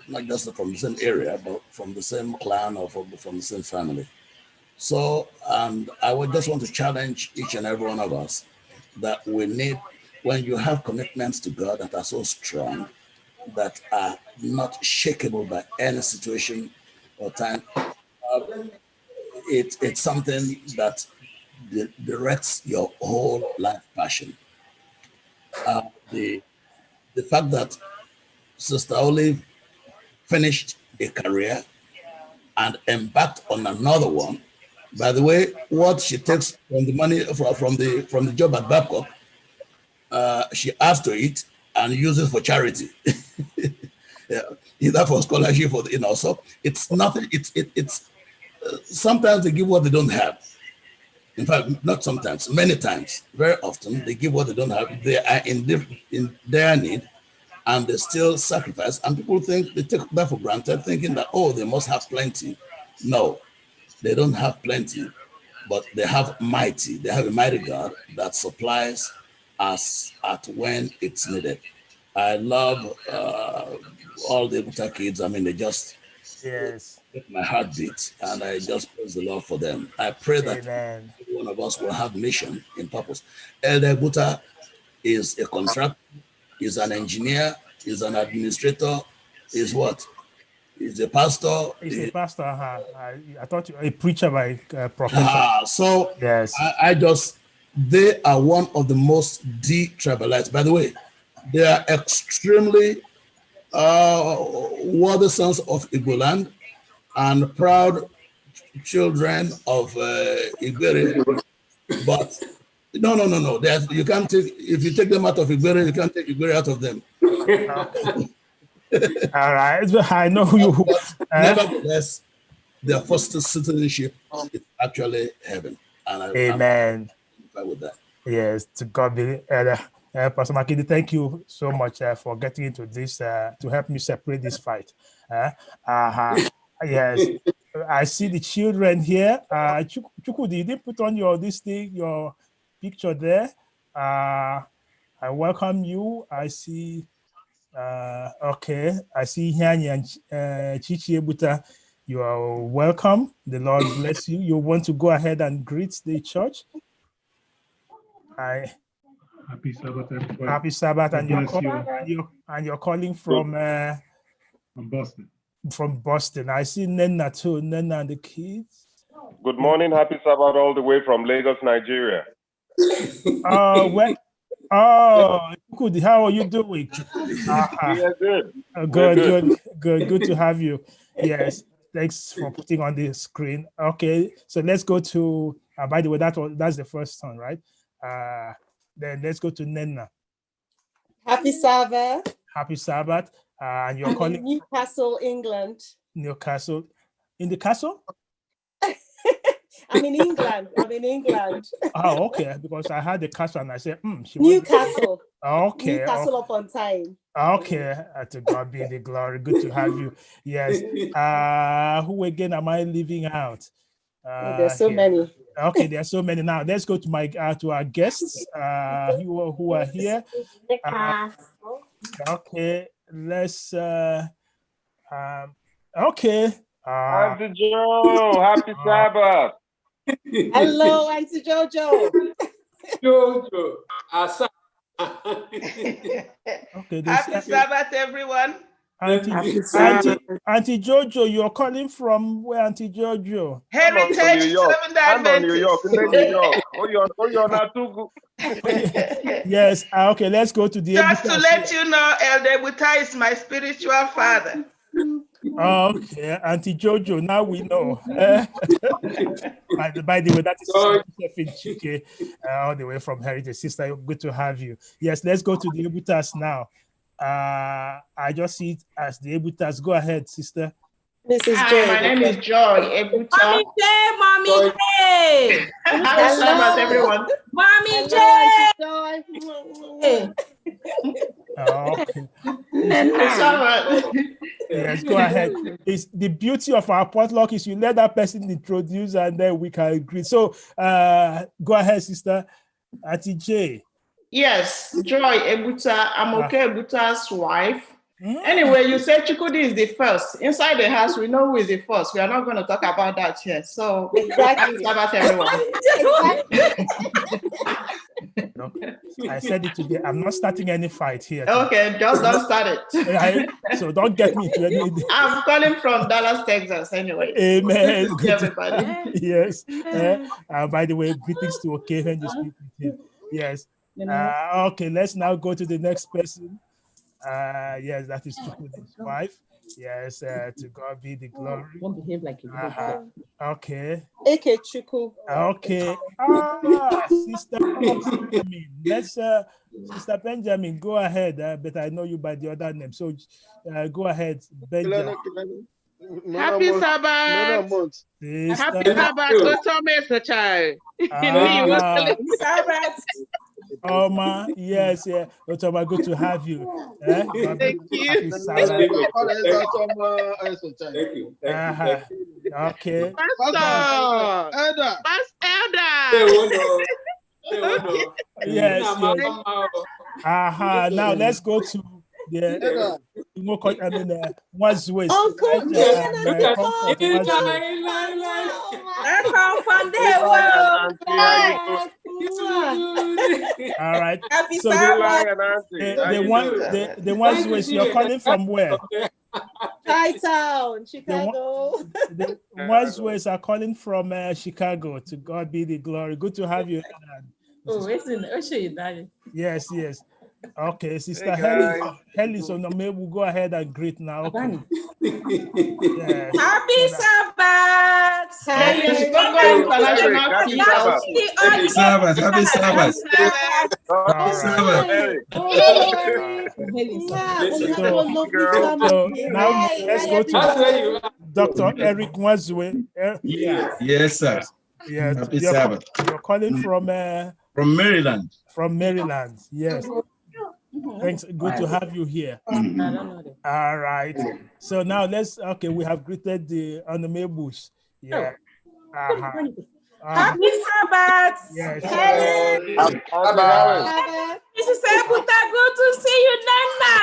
not just from the same area, but from the same clan or from the same family. So, and I would just want to challenge each and every one of us that we need, when you have commitments to God that are so strong, that are not shakeable by any situation or time, it's something that directs your whole life passion. The fact that Sister Olive finished a career and embarked on another one. By the way, what she takes from the money from the job at Babcock, she adds to it and uses for charity. Yeah, either for scholarship or so it's nothing. It's sometimes they give what they don't have. In fact, not sometimes, many times, very often they give what they don't have. They are in their need, and they still sacrifice. And people think they take that for granted, thinking that, oh, they must have plenty. No, they don't have plenty, but they have mighty. They have a mighty God that supplies us at when it's needed. I love all the Buta kids. I mean, they just make my heart beat, and I just praise the Lord for them. I pray that every one of us will have mission in purpose. Elder Buta is a contractor, is an engineer, is an administrator, is what? Is a pastor. He's a pastor. I thought you were a preacher by profession. So yes, they are one of the most detribalized. By the way, they are extremely worthy sons of Igbo land and proud children of Igbere. But no. You can't take, if you take them out of Igbere, you can't take Igbere out of them. All right, I know you. Nevertheless, their first citizenship is actually heaven. And Amen. I'm with that. Yes, to God be. Pastor Makinde, thank you so much for getting into this to help me separate this fight. Yes, I see the children here. Chukudi, you didn't put on your picture there. I welcome you. I see. Okay, I see Hyani and Chichi Ebuta. You are welcome. The Lord bless you. You want to go ahead and greet the church? Happy Sabbath, everybody. Happy Sabbath, God and bless you're calling from Boston. From Boston. I see Nena too. Nena and the kids. Good morning, happy Sabbath, all the way from Lagos, Nigeria. Where? Oh, good. How are you doing? We are good. Good to have you. Yes, thanks for putting on the screen. Okay, so let's go to. By the way, that's the first one, right? Then let's go to Nena. Happy Sabbath. Happy Sabbath. And you're I'm calling in Newcastle, England. Newcastle. In the castle? I'm in England. Oh, okay. Because I had the castle and I said, Newcastle. Okay. Newcastle upon Tyne. Okay. To God be the glory. Good to have you. Yes. Who again am I leaving out? There's so many. Okay, there are so many now. Let's go to to our guests who are here. Okay, let's. Okay. Auntie Joe, happy Sabbath. Hello, Auntie Jojo. Jojo. Okay. Happy Sabbath, everyone. Auntie Jojo, you're calling from where, Auntie Jojo? Heritage Seventh Adventist. New York. Oh, you're not too good. Yes. Okay, let's go to the. Just to let you know, Elder Buta is my spiritual father. Okay, Auntie Jojo, now we know. By the way, that is Sister Chike, all the way from Heritage. Sister, good to have you. Yes, let's go to the Ebutas now. I just see it as the Ebutas. Go ahead, Sister. Hi, my name is Joy Ebuta. Mommy J. Happy Sabbath, everyone. Mommy J. Okay. Yes, go ahead. It's the beauty of our potluck is you let that person introduce and then we can agree. So go ahead, Sister Auntie J. Yes, Joy Ebuta. I'm okay Ebuta's wife. Anyway, you said Chukudi is the first. Inside the house, we know who is the first. We are not going to talk about that here. So, exactly. About everyone. I said it today. I'm not starting any fight here. Okay, just don't start it. So don't get me to any. I'm calling from Dallas, Texas. Anyway. Amen. Good everybody. Yes. By the way, greetings to OK when you speak with him. Yes. Okay, let's now go to the next person. Yes, that is Chukwudi's wife. Yes, to God be the glory. Don't behave like you. Okay. Eke Chukwu. Okay. Sister Benjamin. Let's Sister Benjamin, go ahead. But I know you by the other name. So go ahead, Benjamin. Happy Sabbath. Happy Sabbath. Go tell me it's a child. Sabbath. Oma, yes, yeah. Otoma, good to have you. Thank you. Thank you. Okay. Elder. Yes. Now let's go to the what's waste. Uncle, I come from there. All right. Happy so the ones waste. You're calling from where? Chi-town, Chicago. The ones waste are calling from Chicago. To God be the glory. Good to have you. Yes. Okay, Sister Helen, so now maybe we'll go ahead and greet now. Okay. Yes. Happy Sabbath! Happy Sabbath! So now let's go to Dr. Eric Mwazwe. Yes, sir. Yes. Happy Sabbath. You're calling from Maryland. From Maryland, yes. Thanks. Good to have you here. All right. So now we have greeted the Honorables. Yeah. Happy Sabbath. Yes. Mrs. Ebuta, good to see you, Nana.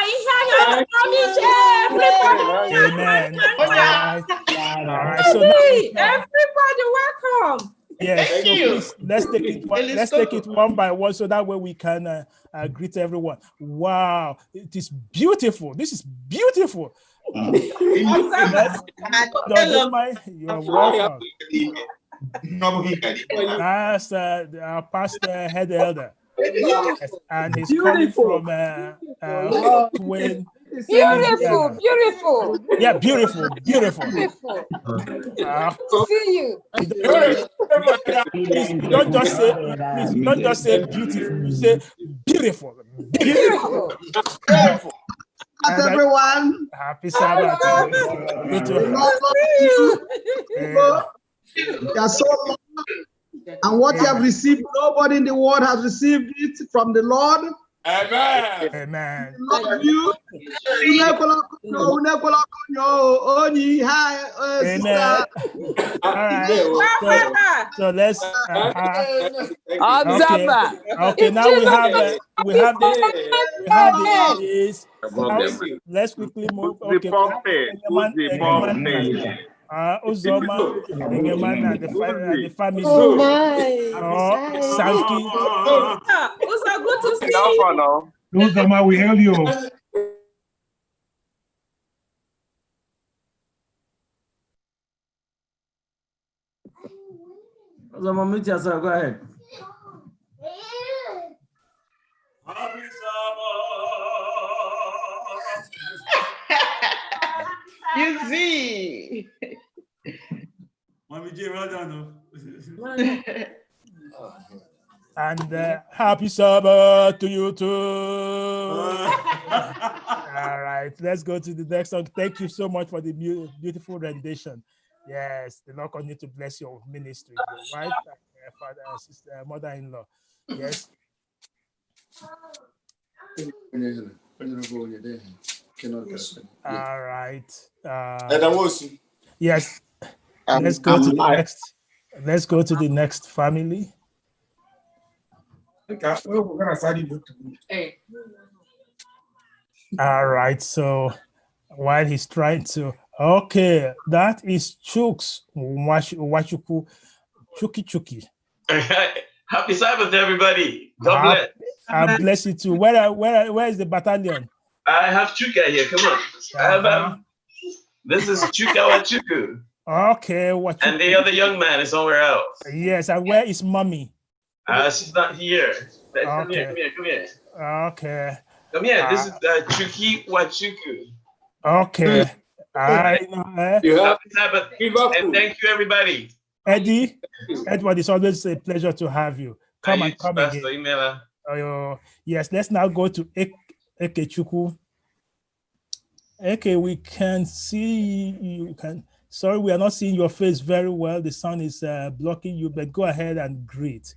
Amen. All right. All right. So now, Everybody, welcome. yes. So please, let's take it one by one, so that way we can greet everyone. Wow, it is beautiful. This is beautiful. You're welcome. That's our pastor, head elder. Yes, and he's calling from Twin. Beautiful. Yeah, beautiful. See you. Please, you don't just say beautiful. You say beautiful. Everyone. Happy Sabbath. Good to so long. And what you have received, nobody in the world has received it from the Lord. Amen. Amen. Love you. Amen. All right. So let's okay. Now we have this. Let's quickly move. Okay. Uzoma, the family. Oh my. Sanki. Uzo, good to see you. Uzoma, we hail you. Uzoma, mute yourself. Go ahead. You see. Mommy J, well done. And happy Sabbath to you too. All right, let's go to the next song. Thank you so much for the beautiful rendition. Yes, the Lord continue to bless your ministry, your wife, father, sister, mother-in-law. Yes. All right. Yes. Let's go to the next. Let's go to the next family. All right. So while he's trying to, okay, that is Chuks Wachuku Chuki. Happy Sabbath, everybody. God bless. I bless you too. Where is the battalion? I have Chuka here. Come on. This is Chuka Wachuku. Okay, and the other young man is somewhere else. Yes, and where is mommy? She's not here. Come here. Okay. Come here. This is Chuki Wachuku. Okay. Happy Sabbath. And thank you, everybody. Eddie, Edward, it's always a pleasure to have you. Come again. Yes, let's now go to Ekechukwu. Okay, we can see you. Sorry, we are not seeing your face very well. The sun is blocking you, but go ahead and greet.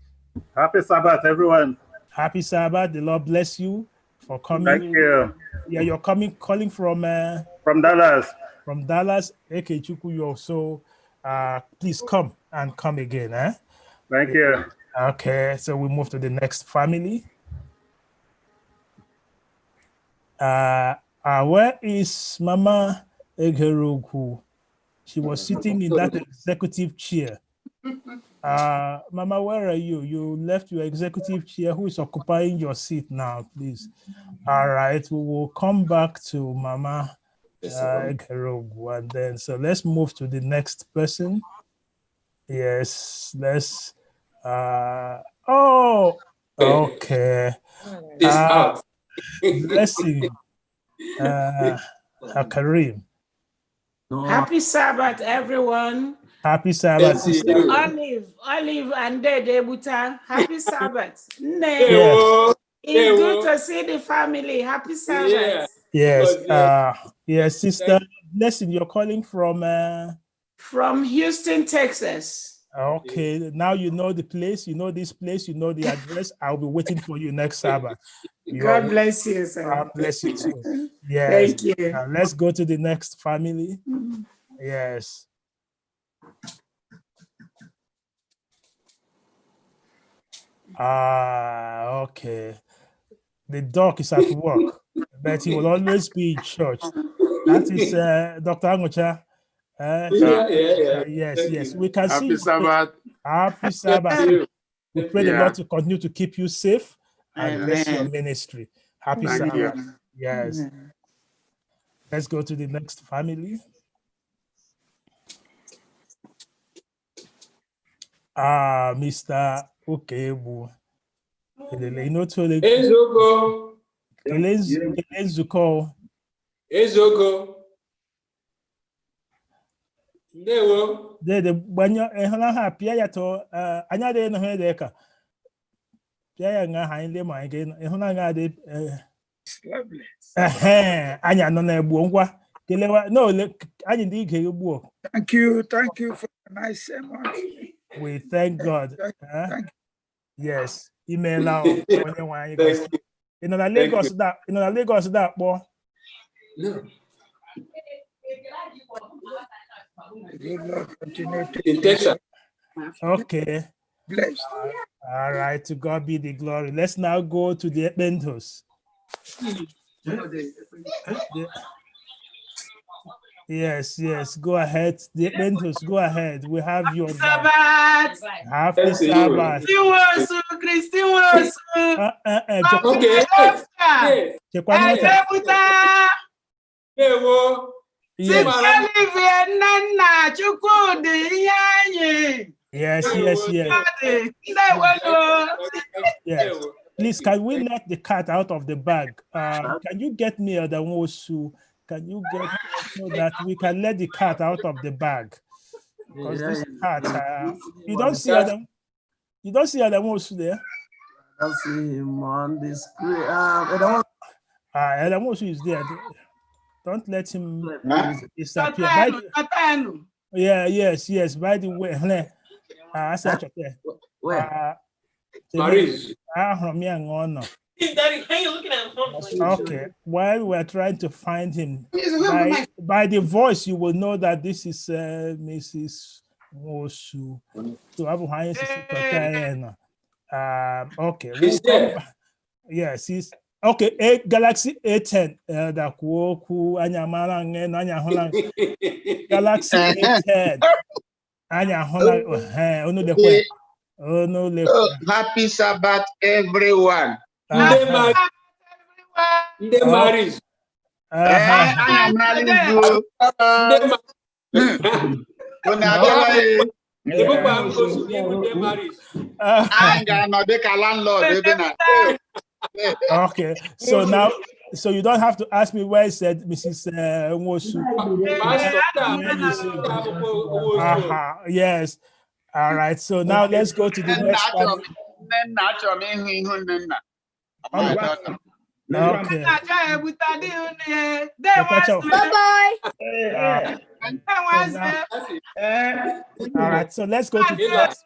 Happy Sabbath, everyone. Happy Sabbath. The Lord bless you for coming. Thank you. Yeah, you're calling from Dallas. From Dallas. Ekechukwu, you also please come and come again. Thank you. Okay, so we move to the next family. Where is Mama Egerugu? She was sitting in that executive chair. Mama, where are you? You left your executive chair. Who is occupying your seat now, please? All right, we will come back to Mama Egerugu, and then so let's move to the next person. Yes, let's. Okay. Blessing. Karim. Happy Sabbath, everyone. Happy Sabbath, sister. Olive, and Dede Buta. Happy Sabbath. Yes. It's good to see the family. Happy Sabbath. Yes. Yes, sister. Blessing, you're calling from Houston, Texas. Okay, now you know the place, you know this place, you know the address. I'll be waiting for you next Sabbath. God bless you, sir. God bless you too. Yes. Thank you. Let's go to the next family. Yes. Okay. The dog is at work, but he will always be in church. That is Dr. Angucha. Yes, Thank yes. you. We can see Happy you. Sabbath. Happy Sabbath. We pray the Yeah. Lord to continue to keep you safe and bless your Amen. ministry. Happy Thank you. Sabbath. Yes. Let's go to the next family. Mr. Okebo. Ezoko. Kelenzuko. Ezoko. Ndewo. De banyo ehana ha pia ya to anya de no he de ka. Pia ya nga ha ile ma ge ehana nga de anya no na egbu ngwa kelewa no anya ndi ige egbu. Thank you for a nice sermon. We thank God. Thank you. Yes, email now. In Lagos that boy. No. Okay. Blessed. All right, to God be the glory. Let's now go to the Bentos. Yes, go ahead. The Bentos, go ahead. We have your Sabbath. Happy Sabbath. Christian. Yes. Yes. Please, can we let the cat out of the bag? Can you get me the Wosu? Can you get so that we can let the cat out of the bag? Because this cat, you don't see them. You don't see other Wosu there. I don't see him on the screen. Adam Wosu is there. Don't let him disappear. Yes. By the way, I said Maris. Okay, while we're trying to find him, by the voice, you will know that this is Mrs. Wosu. Okay. Yes, he's okay. Galaxy A10. Galaxy A10. Happy Sabbath, everyone. Maris. I am really good. Okay, so now, so you don't have to ask me where it said Mrs. Wosu. Yes. All right. So now let's go to the next one. Okay. Bye-bye. All right. So let's go to the next.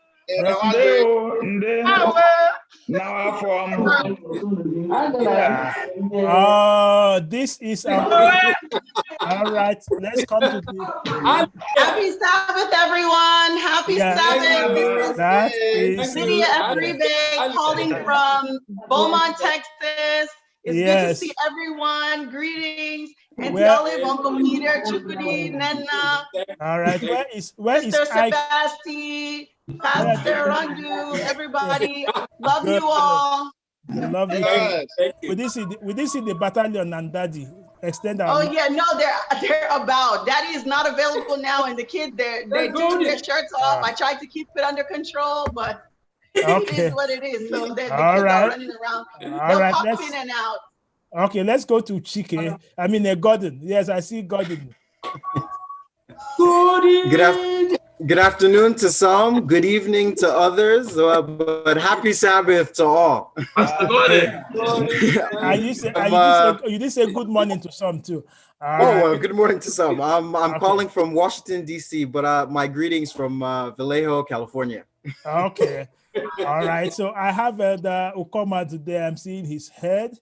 Oh, this is all right. Let's come to the Happy Sabbath, everyone. Happy Sabbath. That is Lydia Afribe calling from Beaumont, Texas. It's good to see everyone. Greetings. Auntie Olive, Uncle Peter, Chukudi, Nena. All right. Where is Sister Ike? Sebasti, Pastor Randu, everybody. Love you all. Love you. We did see the battalion and Daddy extend our. Oh yeah, no, they're about. Daddy is not available now, and the kids they're taking their shirts off. I tried to keep it under control, but it is what it is. So the kids are running around. They'll pop in and out. Okay, let's go to Chike. I mean, Gordon. Yes, I see Gordon. Good afternoon to some, good evening to others, but happy Sabbath to all. You did say good morning to some too. Well, good morning to some. I'm calling from Washington, D.C., but my greetings from Vallejo, California. Okay. All right. So I have the Ukoma today. I'm seeing his head.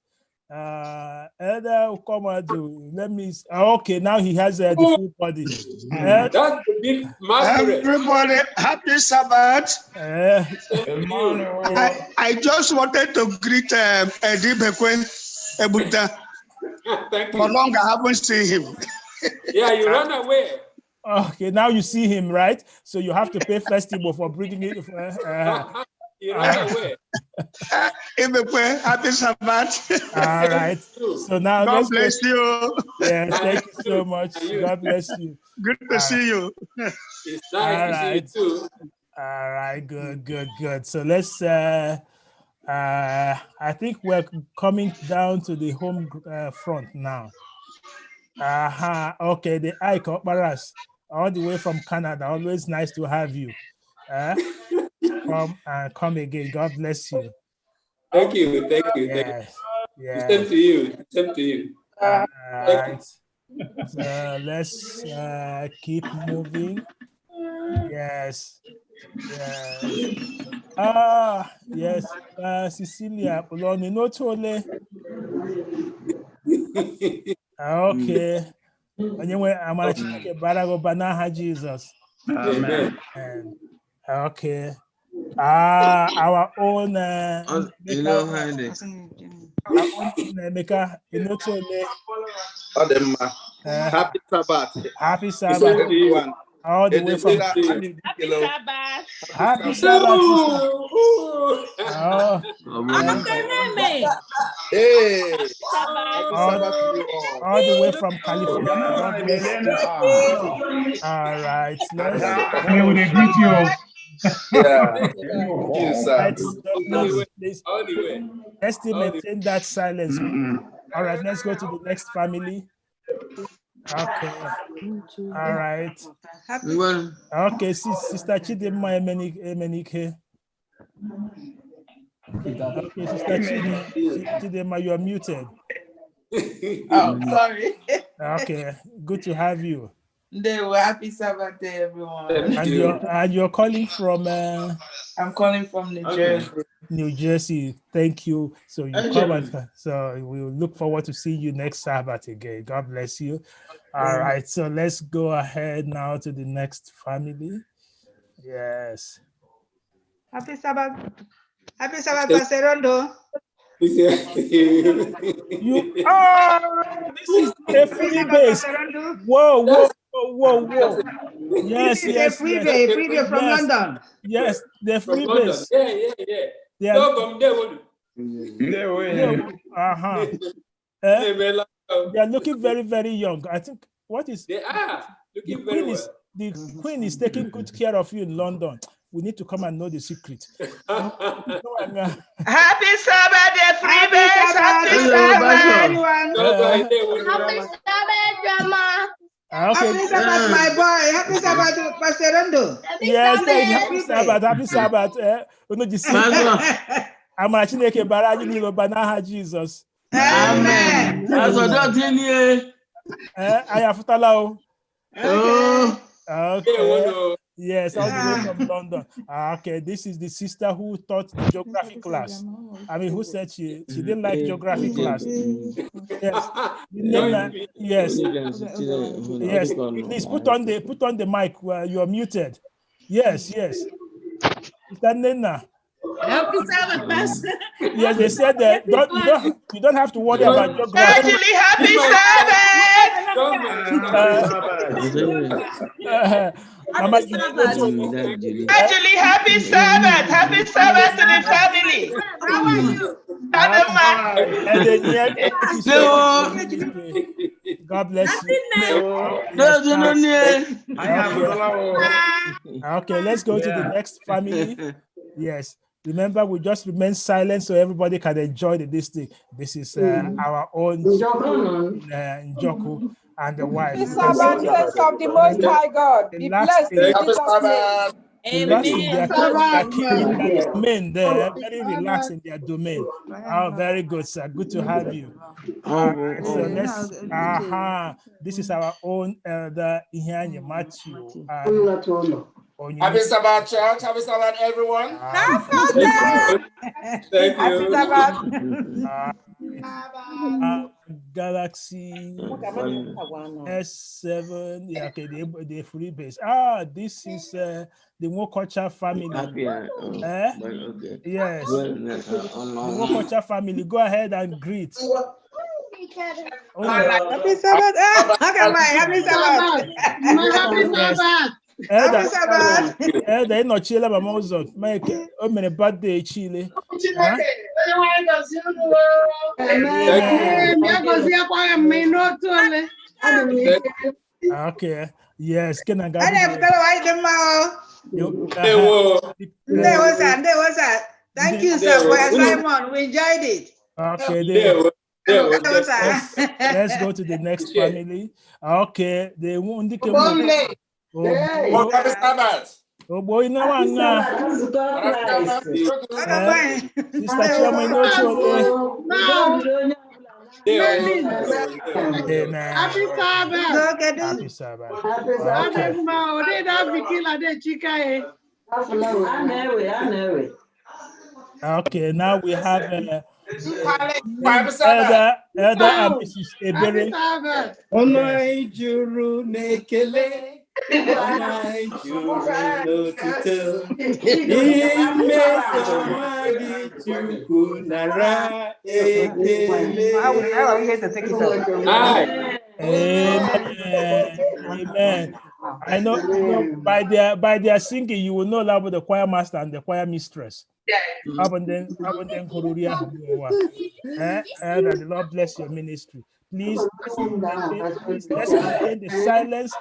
Elder Ukomadu, let me. Okay, now he has the full body. That's the big masquerade. Everybody, happy Sabbath. I just wanted to greet Edibekwe Ebuta. Thank you. For long, I haven't seen him. Yeah, you run away. Okay, now you see him, right? So you have to pay FirstIgbo for bringing it. You run away. Happy Sabbath. All right. So now God let's bless you. Yes, thank you so much. God bless you. Good to see you. It's nice to see you too. All right, good. So let's I think we're coming down to the home front now. Okay, the Ike Okparas, all the way from Canada. Always nice to have you. Come again. God bless you. Thank you. Yes. Same to you. Same to you. All right. So let's keep moving. Yes. Yes. Cecilia, okay. Anyway, I'm going to take a barago banaha Jesus. Amen. Okay. Our own Emeka, Happy Sabbath. Happy Sabbath. Everyone. All the way from Happy Sabbath. Happy Sabbath, sister. Hey. All the way from California. God bless you. All right. Let's greet you. Let's still maintain that silence. All right, let's go to the next family. Okay. All right. Okay, Sister Chidima Emenike. Okay, Sister Chidima, you are muted. Oh, sorry. Okay, good to have you. They were happy Sabbath day, everyone. And you're calling from I'm calling from New Jersey. New Jersey. Thank you. So you come and so we will look forward to seeing you next Sabbath again. God bless you. All right. So let's go ahead now to the next family. Yes. Happy Sabbath. Happy Sabbath, Pastor Rondo. You are. This is a free base. Whoa. Yes. Preview from London. Yes, the free From base. Yeah. They are looking very, very young. I think they are looking very well. The Queen is taking good care of you in London. We need to come and know the secret. Happy Sabbath, the free base. Happy Sabbath, everyone. Happy Sabbath, Grandma. Okay. Happy Sabbath, my boy. Happy Sabbath, Pastor Rondo. Yes, happy Sabbath. Happy Sabbath. I'm actually a barrage in Banaha Jesus. Amen. I have Talao. Okay. Yes, all the way from London. Okay, this is the sister who taught the geography class. I mean, who said she didn't like geography class? Yes. Yes. Please put on the mic where you are muted. Yes. Is that Nena? Happy Sabbath, Pastor. Yes, they said that you don't have to worry about geography. Actually, happy Sabbath. Mama, Actually, happy Sabbath. Happy Sabbath to the family. How are you? God bless you. Okay, let's go to the next family. Yes. Remember, we just remain silent so everybody can enjoy this thing. This is our own Njoku and the wife. The servants of the Most High God, be blessed in Jesus' name. Relax in their domain there, very relaxed in their domain. Oh, very good, sir. Good to have you. Right, so let's, this is our own elder Ihanye Matthew. Happy Sabbath, church. Happy Sabbath, everyone. Thank you. Happy Sabbath. Galaxy S7. Yeah, okay, the free base. This is the Wokocha family. Yes. The Wokocha family. Go ahead and greet. Happy Sabbath. Okay, happy Sabbath. Happy Sabbath. Happy Sabbath. Elder, no chile, but also make a minute birthday chile. Okay. Yes. Can I go? Thank you, sir, for your Simon. We enjoyed it. Okay. Let's go to the next family. Okay. The one oh boy, no one. Sister Chama, no chole. Amen. Happy Sabbath. Happy Sabbath. Okay, now we have Elder and Mrs. Ebere. Amen. I know by their singing, you will know about the choir master and the choir mistress. The Lord bless your ministry. Please let's maintain the silence.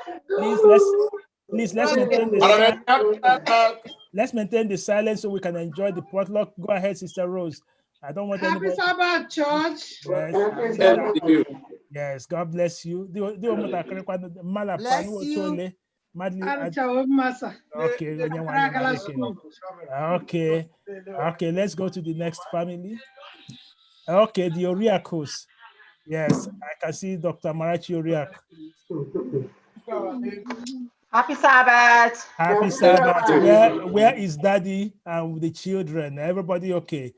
Let's maintain the silence. Let's maintain the silence so we can enjoy the potluck. Go ahead, Sister Rose. I don't want anybody. Happy Sabbath, church. Yes, God bless you. Bless you. Okay, let's go to the next family. Okay, the Oriakos. Yes, I can see Dr. Marachi Oriak. Happy Sabbath. Happy Sabbath. Where is Daddy and the children? Everybody okay?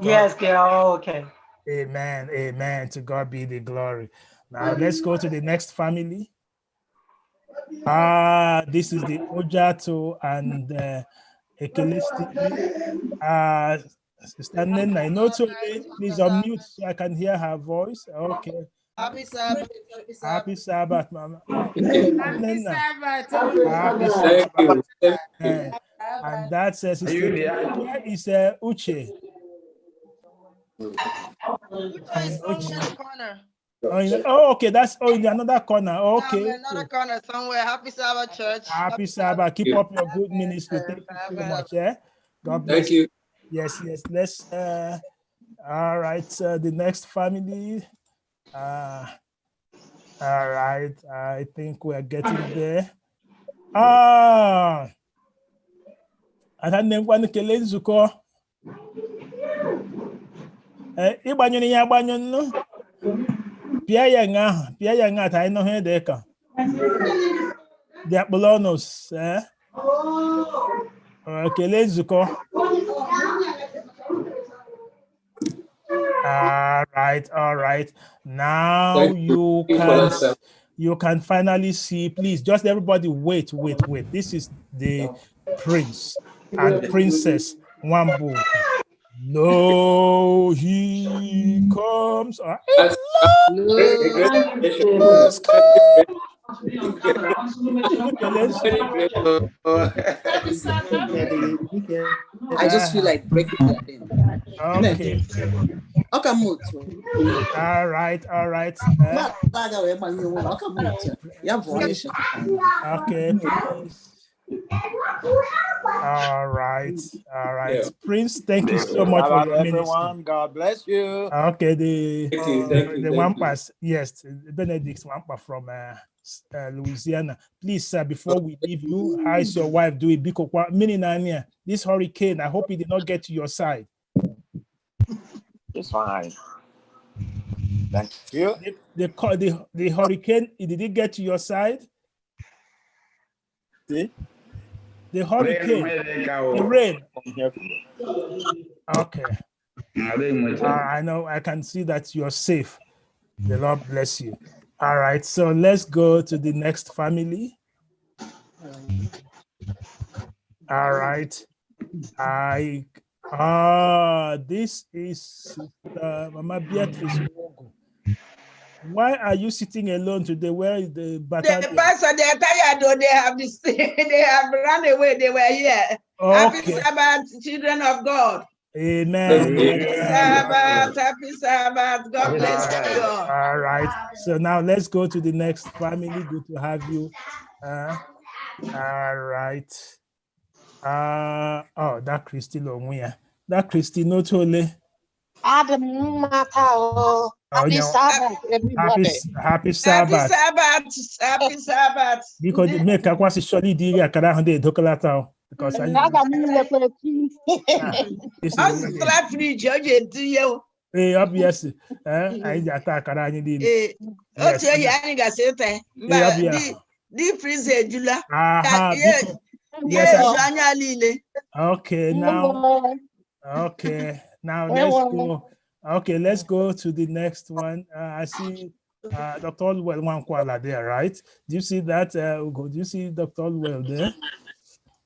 Yes, girl, okay. Amen. Amen. To God be the glory. Now let's go to the next family. This is the Ojato and Ekelisti. Sister Nena, I know please unmute so I can hear her voice. Okay. Happy Sabbath. Happy Sabbath, Mama. Happy Sabbath. Happy Sabbath. And that says, where is Uche? Oh, okay. That's in another corner. Okay. Another corner somewhere. Happy Sabbath, church. Happy Sabbath. Keep up your good ministry. Thank you so much. God bless you. Yes. Let's. All right. The next family. All right. I think we are getting there. Ada ngwa nkele nzukọ. Ịgbanyụ ya agbanyụ nnu. Pia ya nga ta ino he de ka. The Apollonos, kele nzukọ. All right. Now you can finally see. Please, just everybody wait. This is the prince and princess Wambu. No, he comes. I just feel like breaking that in. Okay. All right. Okay, please. All right. Yeah. Prince, thank you so much for your everyone. God bless you. Okay, the Wampas, yes, Benedict Wampa from Louisiana. Please, sir, before we leave you, how is your wife doing? This hurricane, I hope it did not get to your side. It's fine. Thank you. The hurricane, did it get to your side? See? The hurricane, the rain. Okay. I know, I can see that you're safe. The Lord bless you. All right, so let's go to the next family. All right. This is Mama Beatrice Wogo. Why are you sitting alone today? Where is the battalion? The pastor, they are tired, though. They have this, they have run away. They were here. Happy Okay. Sabbath, children of God. Amen. Happy Sabbath, happy Sabbath. God bless you all. All right. So now let's go to the next family. Good to have you. All right. Oh, that Christy Longwea. That Christy not only. Happy Sabbath, everybody. Happy Sabbath. Happy Sabbath. Happy Sabbath. Because the make a quasi surely dig a carahande docolata. Because I flat free judge to you. Obviously. I attack Karani. Okay, Yanniga said, the freezer, Jula. Yes, okay, now. Okay, now let's go. Okay, let's go to the next one. I see Dr. Olwell Wankwala there, right? Do you see that? Do you see Dr. Olwell there?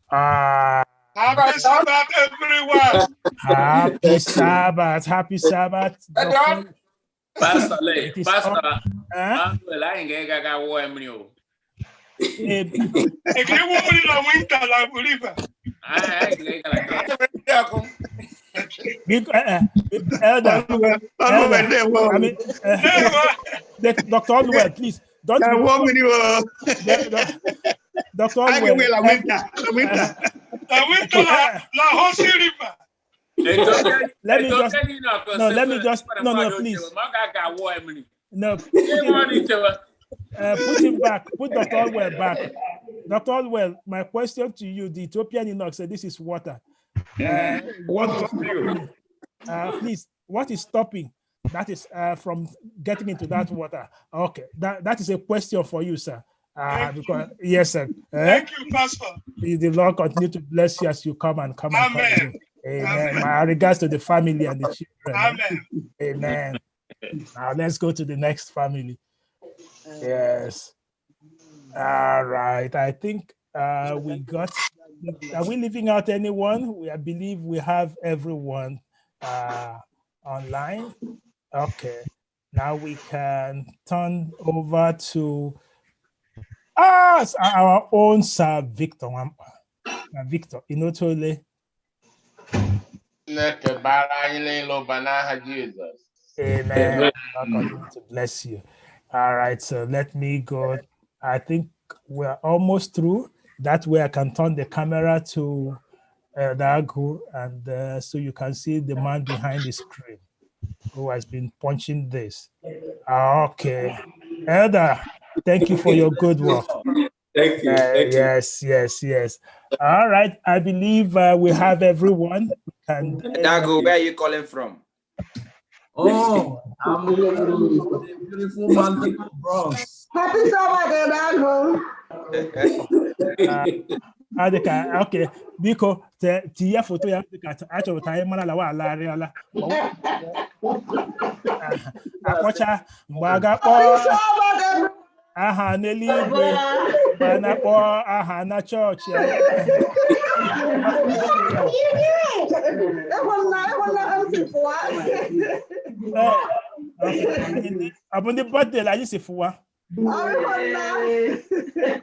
Happy Sabbath, everyone. Happy Sabbath. Happy Sabbath. Pastor, I ain't got warm you. Elder, Dr. Olwell, please don't. Dr. Olwell, let me just please. No, put him back. Put Dr. Olwell back. Dr. Olwell, my question to you: the Ethiopian eunuch said, "This is water." Please, what is stopping that is from getting into that water? Okay, that is a question for you, sir. Because yes, sir. Thank you, Pastor. The Lord continue to bless you as you come. Amen. Amen. My regards to the family and the children. Amen. Amen. Now let's go to the next family. Yes. All right. I think we got. Are we leaving out anyone? I believe we have everyone online. Okay. Now we can turn over to us, our own Sir Victor. Victor, Inotole. Amen. God to bless you. All right, so let me go. I think we're almost through. That way I can turn the camera to Dagu, and so you can see the man behind the screen who has been punching this. Okay. Elder, thank you for your good work. Thank you. Thank you. Yes. All right, I believe we have everyone. Dago, where are you calling from? Oh, I'm the beautiful mountain of Bronx. Happy Sabbath, Dago. Okay, because the photo you have actually time man la wa la reala. Akwacha mbaga po aha n'eluigwe bana po aha na church ya. Abon the birthday la yisi fuwa.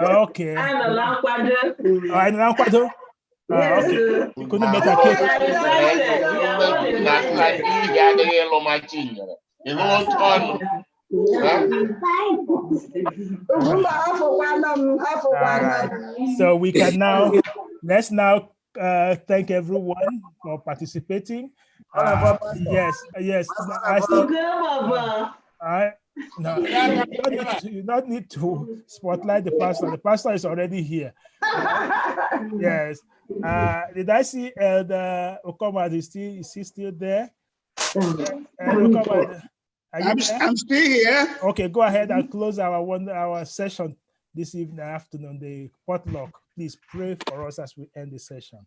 Okay. I know kwado. Okay. You couldn't make a cake. So we can now, let's now thank everyone for participating. Yes. You don't need to spotlight the pastor. The pastor is already here. Yes. Did I see Elder Okoma? Is he still there? I'm still here. Okay, go ahead and close our session this evening, afternoon, the potluck. Please pray for us as we end the session.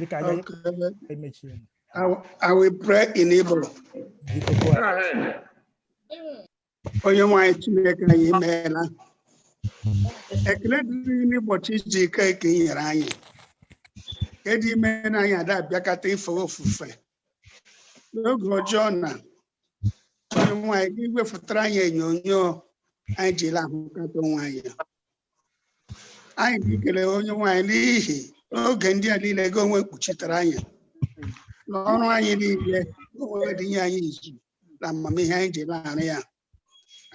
Okay. I will pray in Igbo. Onye nwanyị Chineke anyị meela. Ekele dịrị n'ụbọchị izu ike ka ị nyere anyị. Kedu ime na anyị ada abịakọta ife ofufe. N'oge ọjọọ na onye nwanyị gị wefụtara anyị onyonyo anyị jiri ahụkata onwe anyị. Anyị ga-ekele onye nwanyị n'ihi n'oge ndị a niile gị onwe kpuchitere anyị. N'ọrụ anyị niile onwe dị nye anyị izu na amamihe anyị ji laghara ya.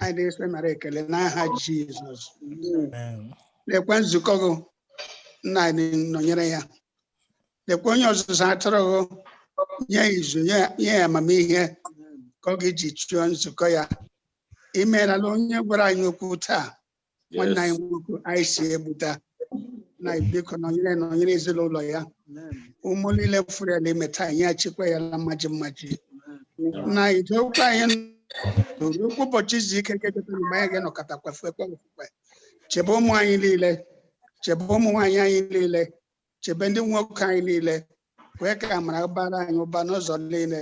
Anyị na-ese mara ekele n'aha Jizọs. Lekwe nzukọ gị nna anyị nọnyere ya. Lekwe onye ọzụzụ atụrụ gị nye izu nye ya amamihe ka ọ ga-eji chụọ nzukọ ya. Imeela na onye gwara anyị okwu taa nwanne anyị nwoke anyị si egbuta na biko nọnyere ezinụlọ ya. Ụmụ niile furu ya n'ime taa nye achịkwa ya na mmaji na idokwa anyị n'okwu ụbọchị izu ike keketa mgbe anyị ga-anọkọta kwefekwe chebe ụmụ anyị niile, chebe ụmụ nwaanyị anyị niile, chebe ndị nwoke anyị niile, wee ka amara bara anyị ụba n'ụzọ niile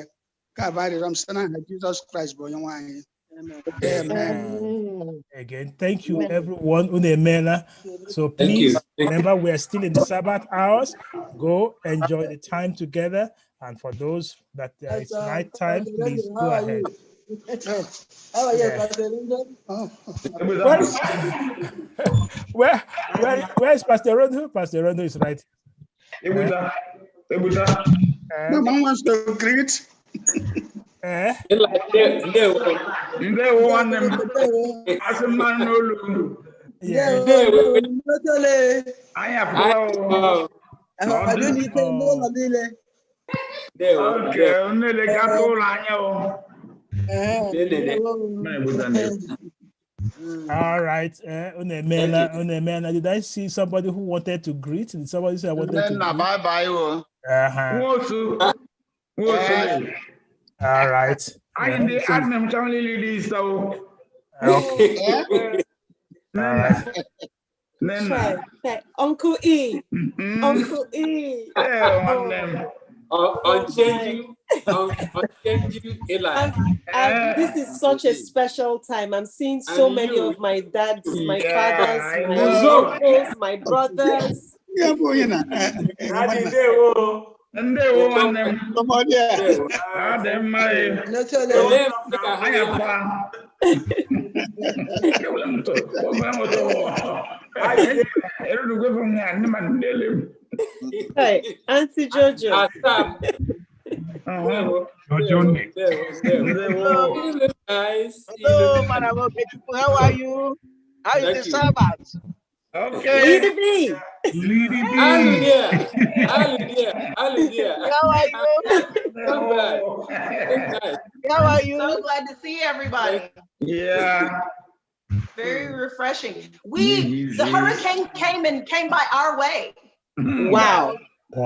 ka abarịrọ m site n'aha Jizọs Kraịst bụ onye nwaanyị. Amen. Again, thank you everyone. Unemela. So please remember we are still in the Sabbath hours. Go enjoy the time together. And for those that it's night time, please go ahead. How are you, Pastor Rondo? Where's Pastor Rondo? Pastor Rondo is right. No one wants to greet. All right, Unemela, did I see somebody who wanted to greet? Did somebody say I wanted to greet? All right. Okay. All right. Uncle E. Uncle E. Unchanging Eli. This is such a special time. I'm seeing so many of my dads, my fathers, my uncles, my brothers. Hey, Auntie Jojo. Jojo. Hello, Madam Okechukwu. How are you? How is the Sabbath? Okay. Hallelujah. How are you? How are you? So glad to see everybody. Yeah. Very refreshing. The hurricane came by our way. Wow.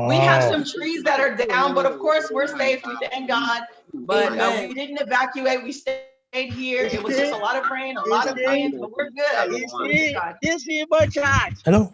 We have some trees that are down, but of course we're safe. We thank God. But we didn't evacuate. We stayed here. It was just a lot of rain, a lot of wind, but we're good. This is my church. Hello.